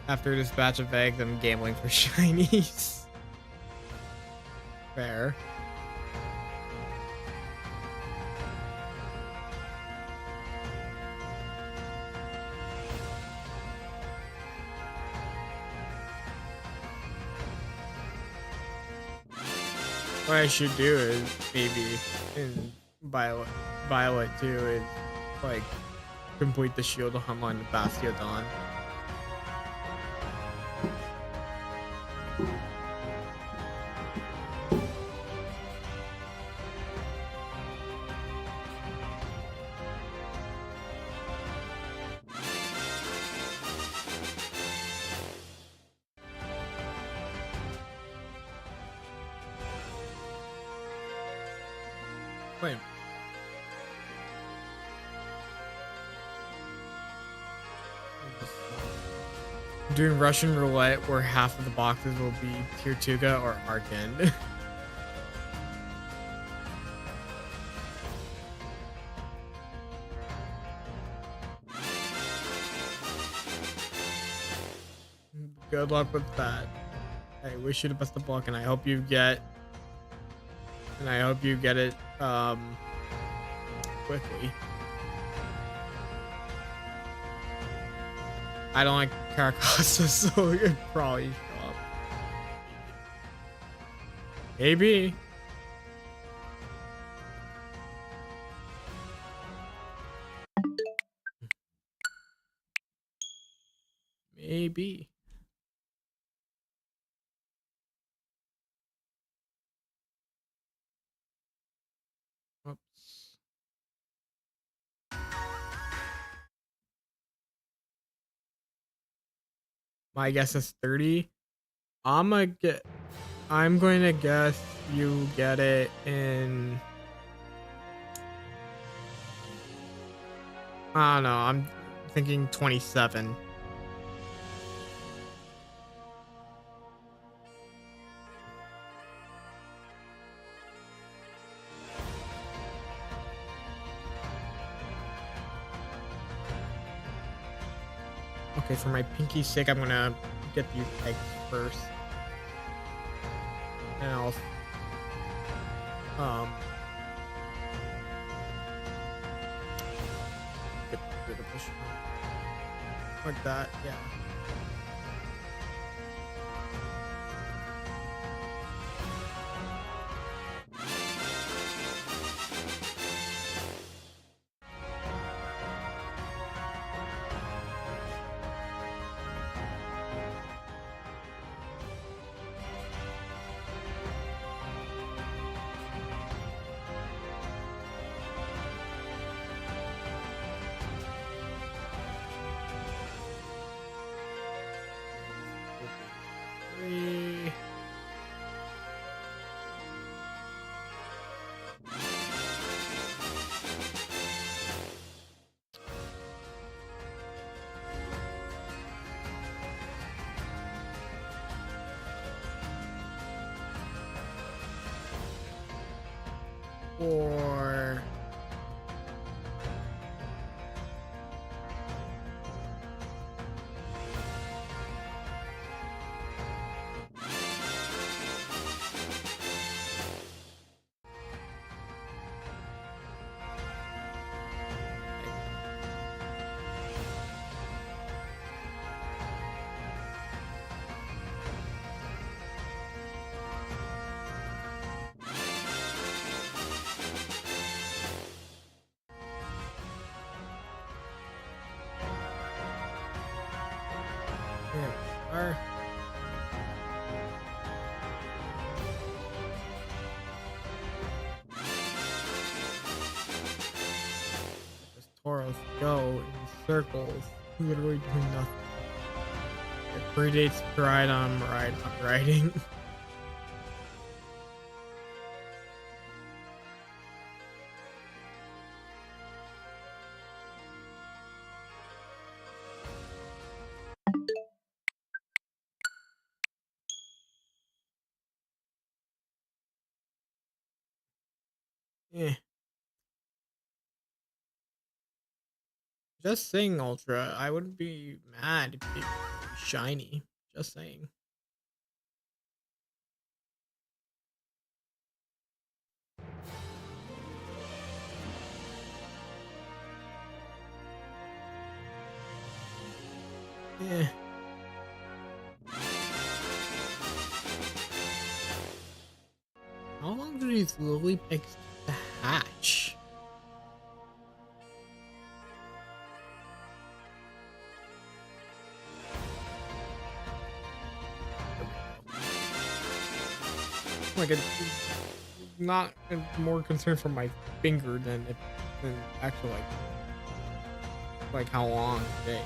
Speaker 1: After this batch of eggs, I'm gambling for shinies. Fair. What I should do is maybe in Violet 2 is like complete the shield online with Bastiodon. Wait. Doing Russian roulette where half of the boxes will be Tirtuga or Arcand. Good luck with that. I wish you the best of luck, and I hope you get it quickly. I don't like Caracasa, so you'd probably show up. Maybe. Maybe. Oops. My guess is 30. I'm going to guess you get it in, I don't know, I'm thinking 27. Okay, for my pinky's sake, I'm gonna get these eggs first. And I'll get rid of this like that, yeah. Three. Four. Here we are. Just Tauros go in circles, literally doing nothing. It predates Rhydon riding. Eh. Just saying, Ultra. I wouldn't be mad if it was shiny. Just saying. Yeah. How long these lily eggs to hatch? Like it's not more concerned for my finger than actually like how long it takes.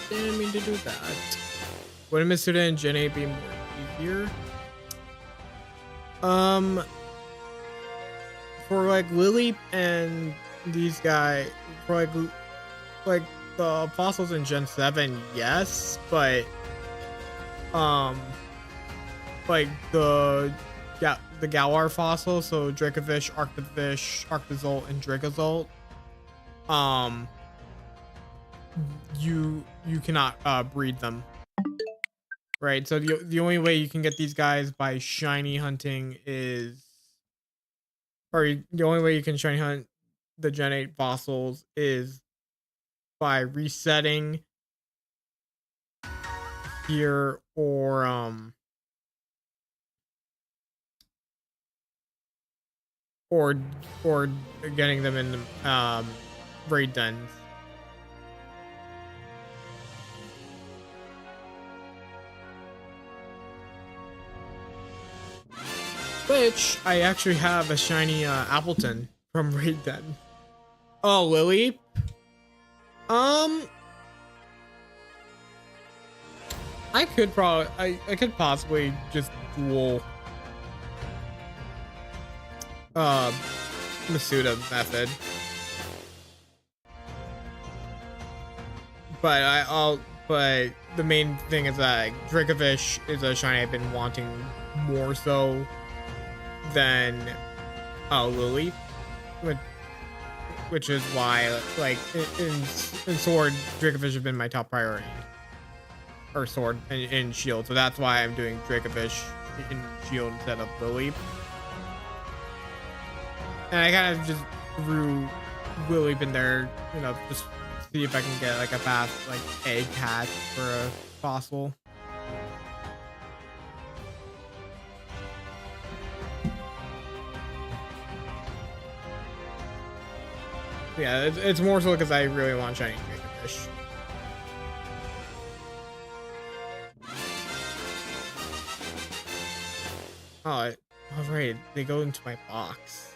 Speaker 1: Didn't mean to do that. Would Mitsuda and Gen 8 be more easier? For like Lily and these guys, for like the fossils in Gen 7, yes, but like the Galar fossil, so Dracovish, Arctofish, Arctozolt, and Dracozolt, you cannot breed them, right? So the only way you can get these guys by shiny hunting is, the only way you can shiny hunt the Gen 8 fossils is by resetting here or getting them in raid dens. Which I actually have a shiny Appleton from raid den. Oh, Lily. I could possibly just dual Masuda method, but the main thing is that Dracovish is a shiny I've been wanting more so than Lily, which is why like in Sword, Dracovish has been my top priority, or Sword and Shield, so that's why I'm doing Dracovish in Shield instead of Lily. And I kind of just threw Lily in there, just see if I can get like a fast like egg hatch for a fossil. Yeah, it's more so because I really want shiny Dracovish. Oh, alright, they go into my box.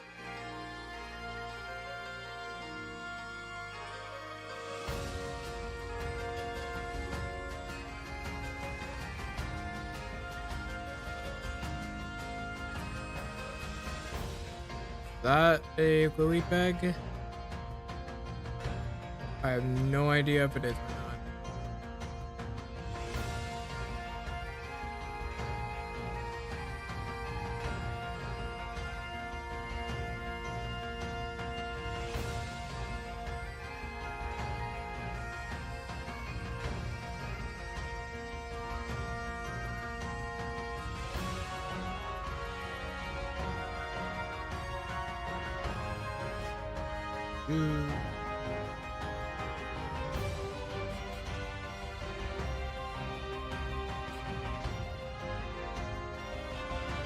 Speaker 1: Is that a Lily bag? I have no idea if it is or not.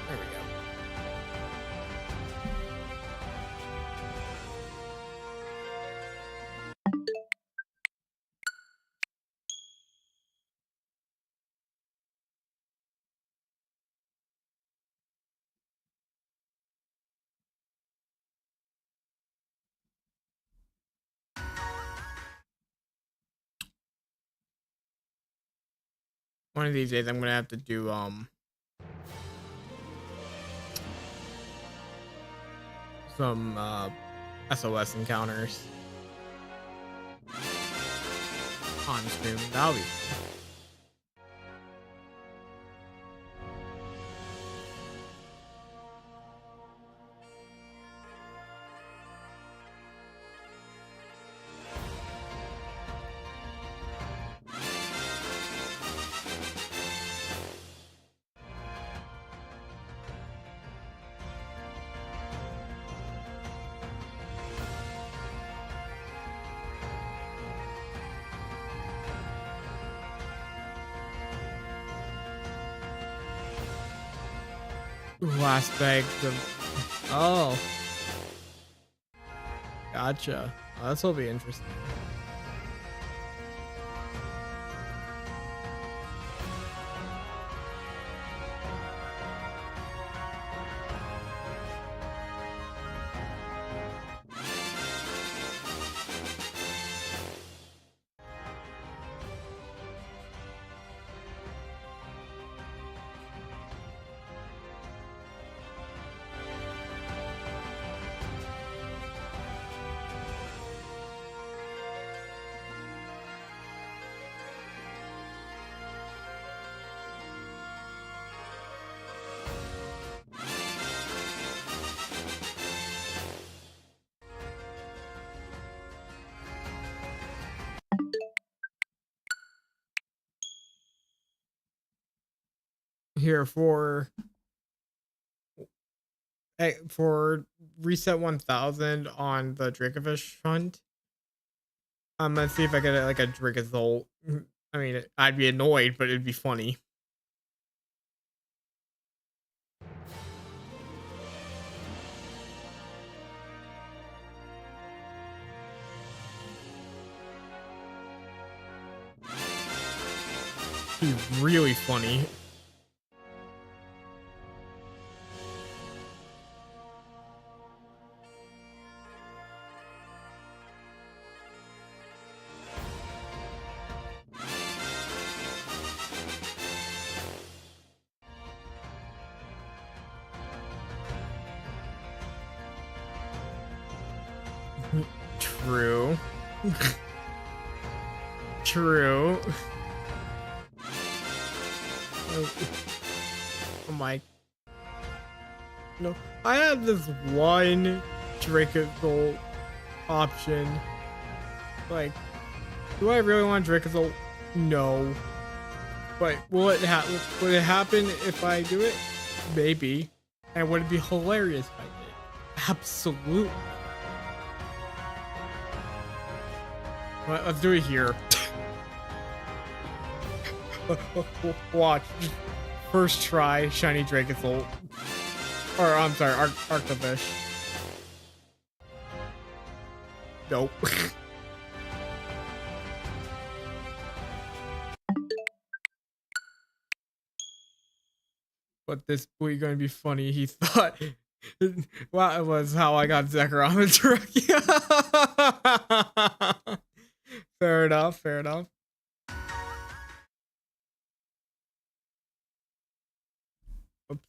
Speaker 1: There we go. One of these days I'm gonna have to do some SOS encounters on stream. That'll be fun. Last bag. Oh, gotcha. Oh, this will be interesting. Here for reset 1000 on the Dracovish hunt. I'm gonna see if I get like a Dracozolt. I mean, I'd be annoyed, but it'd be funny. Be really funny. True. True. Oh my. No, I have this one Dracozolt option. Like, do I really want Dracozolt? No. But would it happen if I do it? Maybe. And would it be hilarious if I did? Absolutely. Let's do it here. Watch. First try, shiny Dracozolt. Or, I'm sorry, Arctovish. Nope. But this boy gonna be funny. He thought, well, it was how I got Zekrom and Terrakia. Fair enough, fair enough. Oops.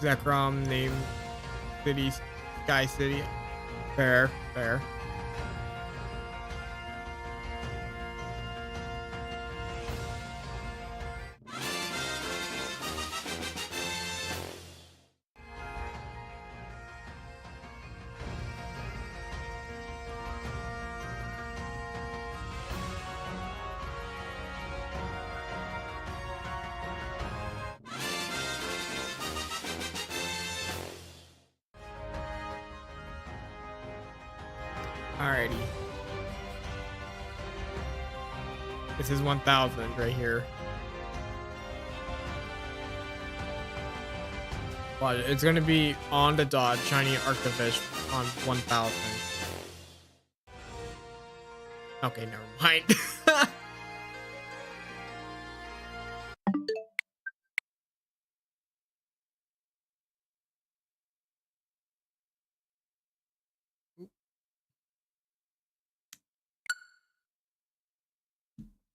Speaker 1: Zekrom name city, Sky City. Fair, fair. Alrighty. This is 1000 right here. But it's gonna be on the dot. Shiny Arctofish on 1000. Okay, never mind.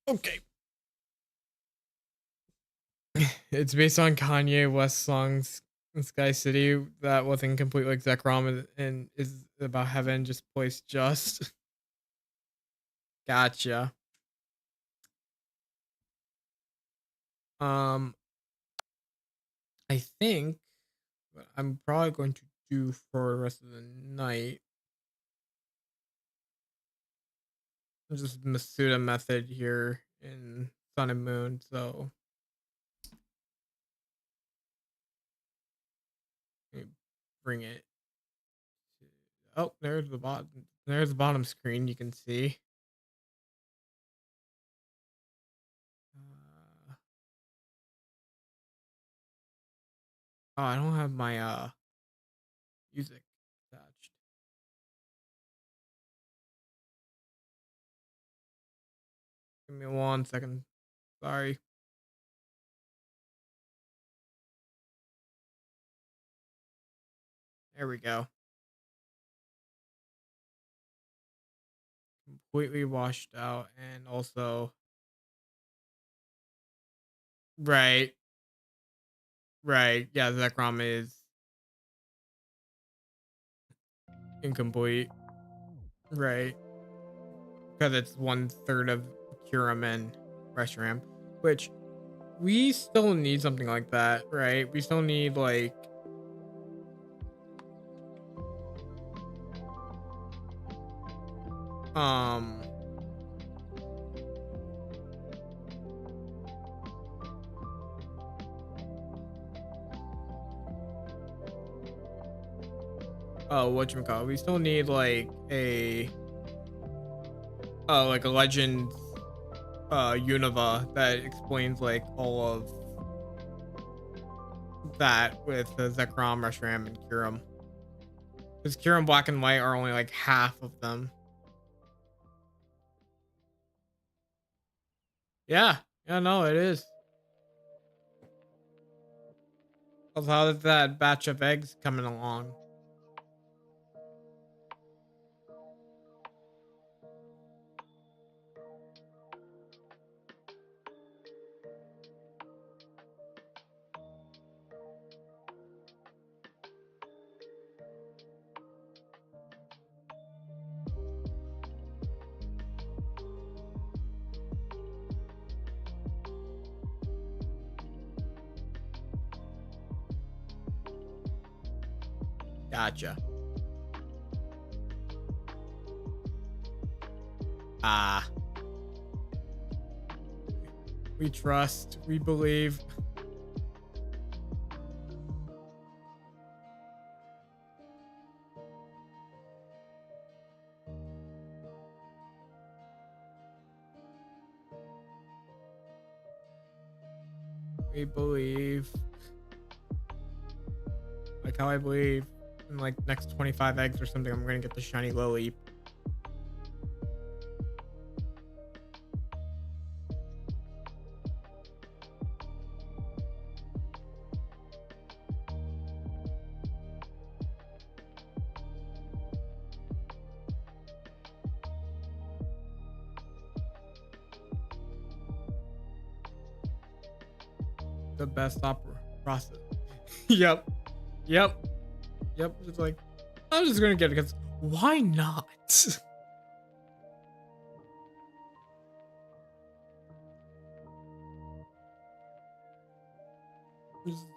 Speaker 1: Okay. It's based on Kanye West songs Sky City that was incomplete like Zekrom and is about heaven just placed just. Gotcha. Um I think what I'm probably going to do for the rest of the night is just Masuda method here in Sun and Moon, so let me bring it to, oh, there's the bottom screen you can see. Uh, oh, I don't have my music attached. Give me 1 second. Sorry. There we go. Completely washed out and also right, right. Yeah, Zekrom is incomplete. Right. Because it's 1/3 of Kyurem and Reshiram, which we still need something like that, right? We still need like um oh, whatchamacallit, we still need like a legend Unova that explains like all of that with the Zekrom, Reshiram, and Kyurem. Because Kyurem Black and White are only like half of them. Yeah, yeah, no, it is. Also, how is that batch of eggs coming along? Gotcha. Ah. We trust, we believe. We believe. Like how I believe in like next 25 eggs or something, I'm gonna get the shiny Lily. The best opera process. Yep. Yep. Yep. It's like, I'm just gonna get it because why not? Just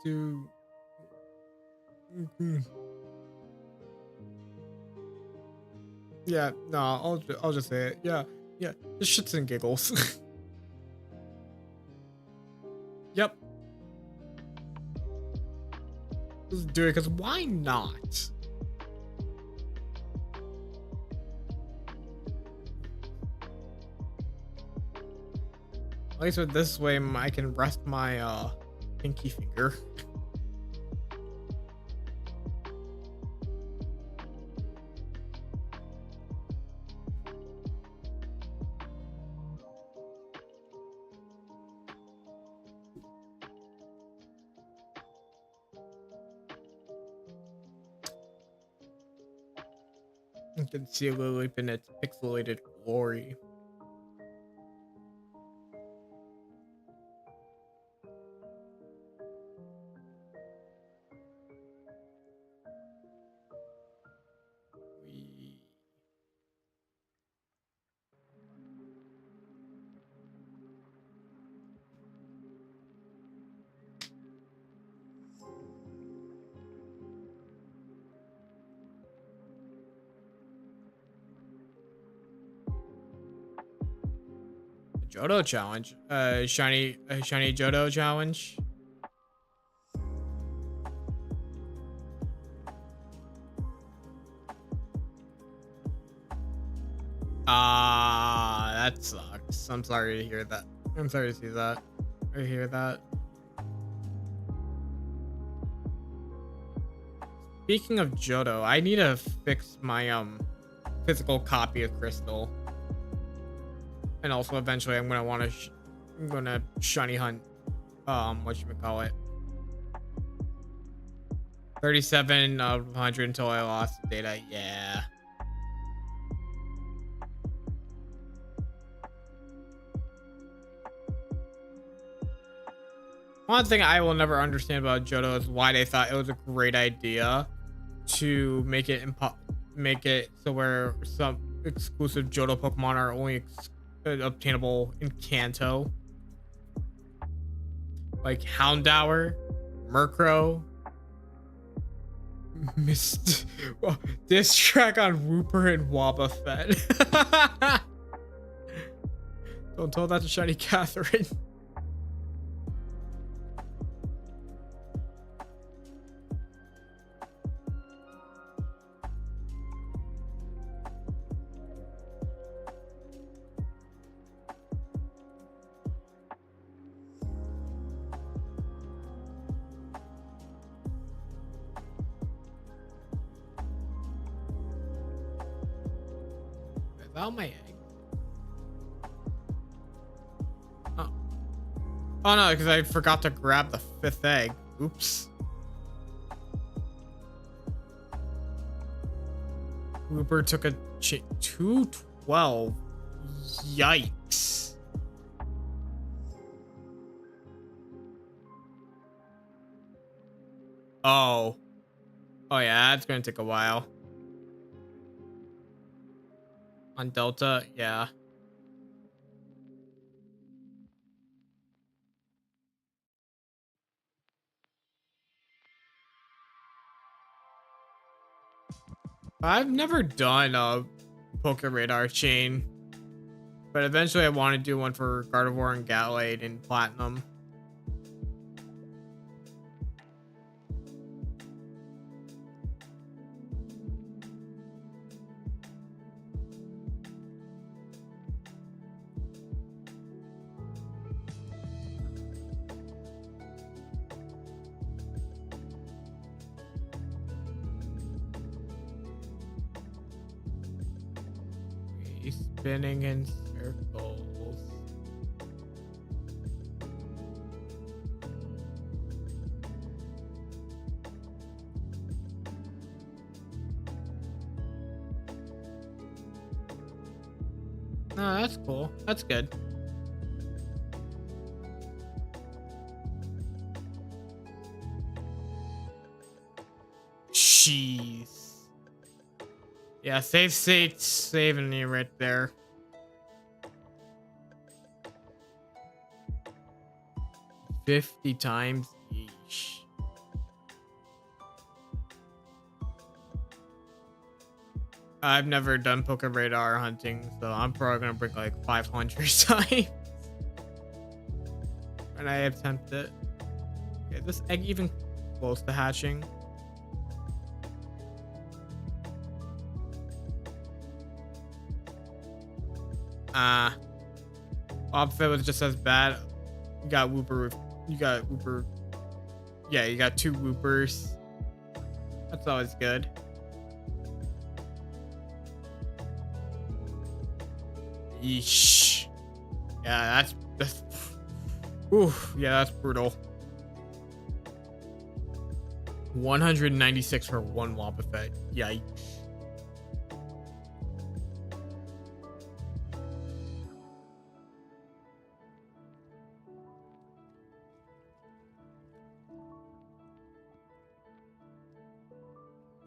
Speaker 1: do. Mhm. Yeah, no, I'll just say it. Yeah, yeah, just shits and giggles. Yep, just do it because why not? At least with this way, I can rest my pinky finger. You can see Lilip in its pixelated glory. Johto challenge. Shiny Johto challenge. That sucks. I'm sorry to hear that. I'm sorry to see that. I hear that. Speaking of Johto, I need to fix my physical copy of Crystal. And also eventually I'm gonna shiny hunt whatchamacallit. 37 out of 100 until I lost the data. Yeah. One thing I will never understand about Johto is why they thought it was a great idea to make it so where some exclusive Johto Pokemon are only obtainable in Kanto, like Houndour, Murkrow, missed this track on Wooper and Wobbuffet. Don't tell that to Shiny Catherine. My egg. Oh no, because I forgot to grab the 5th egg. Oops. Wooper took a 212. Yikes. Oh yeah, that's gonna take a while. On Delta, yeah. I've never done a Pokeradar chain, but eventually I want to do one for Gardevoir and Gallade in Platinum. Spinning in circles. No, that's cool. That's good. Jeez. Yeah, saving me right there. $50 times each. I've never done Pokeradar hunting, so I'm probably gonna bring like 500 times. And I attempt it. Okay, this egg even close to hatching? Wobbuffet was just as bad. You got Wooper. Yeah, you got 2 Woopers. That's always good. Yeesh. Yeah, that's oof, yeah, that's brutal. 196 for 1 Wobbuffet. Yikes.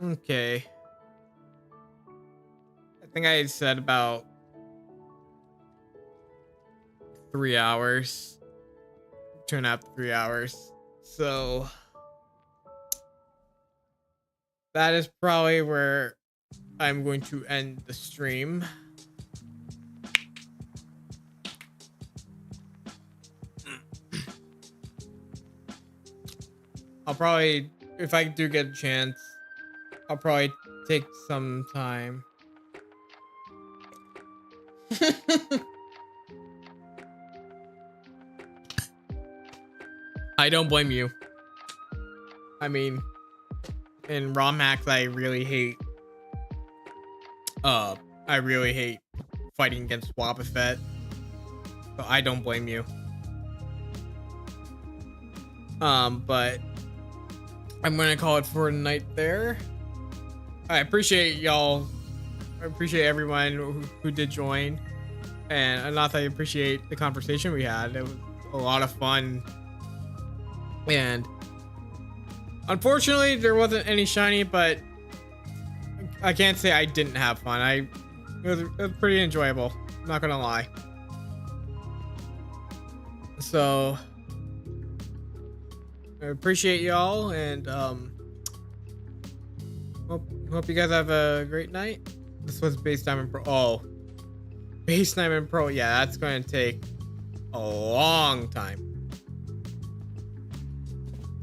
Speaker 1: Okay. I think I said about 3 hours, 2.5 to 3 hours. So that is probably where I'm going to end the stream. I'll probably, if I do get a chance, I'll probably take some time. I don't blame you. I mean, in ROM hacks, I really hate fighting against Wobbuffet. So I don't blame you. But I'm gonna call it for a night there. I appreciate y'all. I appreciate everyone who did join, and not that I appreciate the conversation we had. It was a lot of fun, and unfortunately there wasn't any shiny, but I can't say I didn't have fun. It was pretty enjoyable, I'm not gonna lie. So I appreciate y'all, and hope you guys have a great night. This was Base Diamond Pro. Oh, Base Diamond Pro. Yeah, that's going to take a long time.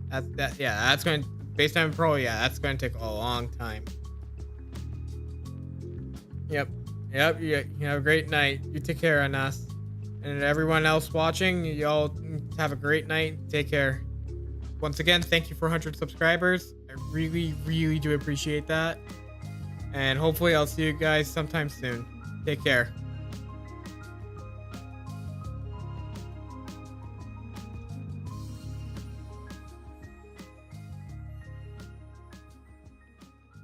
Speaker 1: That's going to Base Diamond Pro. Yeah, that's going to take a long time. Yep. You have a great night. You take care, Anas, and everyone else watching. Y'all have a great night. Take care. Once again, thank you for 100 subscribers. I really do appreciate that. And hopefully I'll see you guys sometime soon. Take care.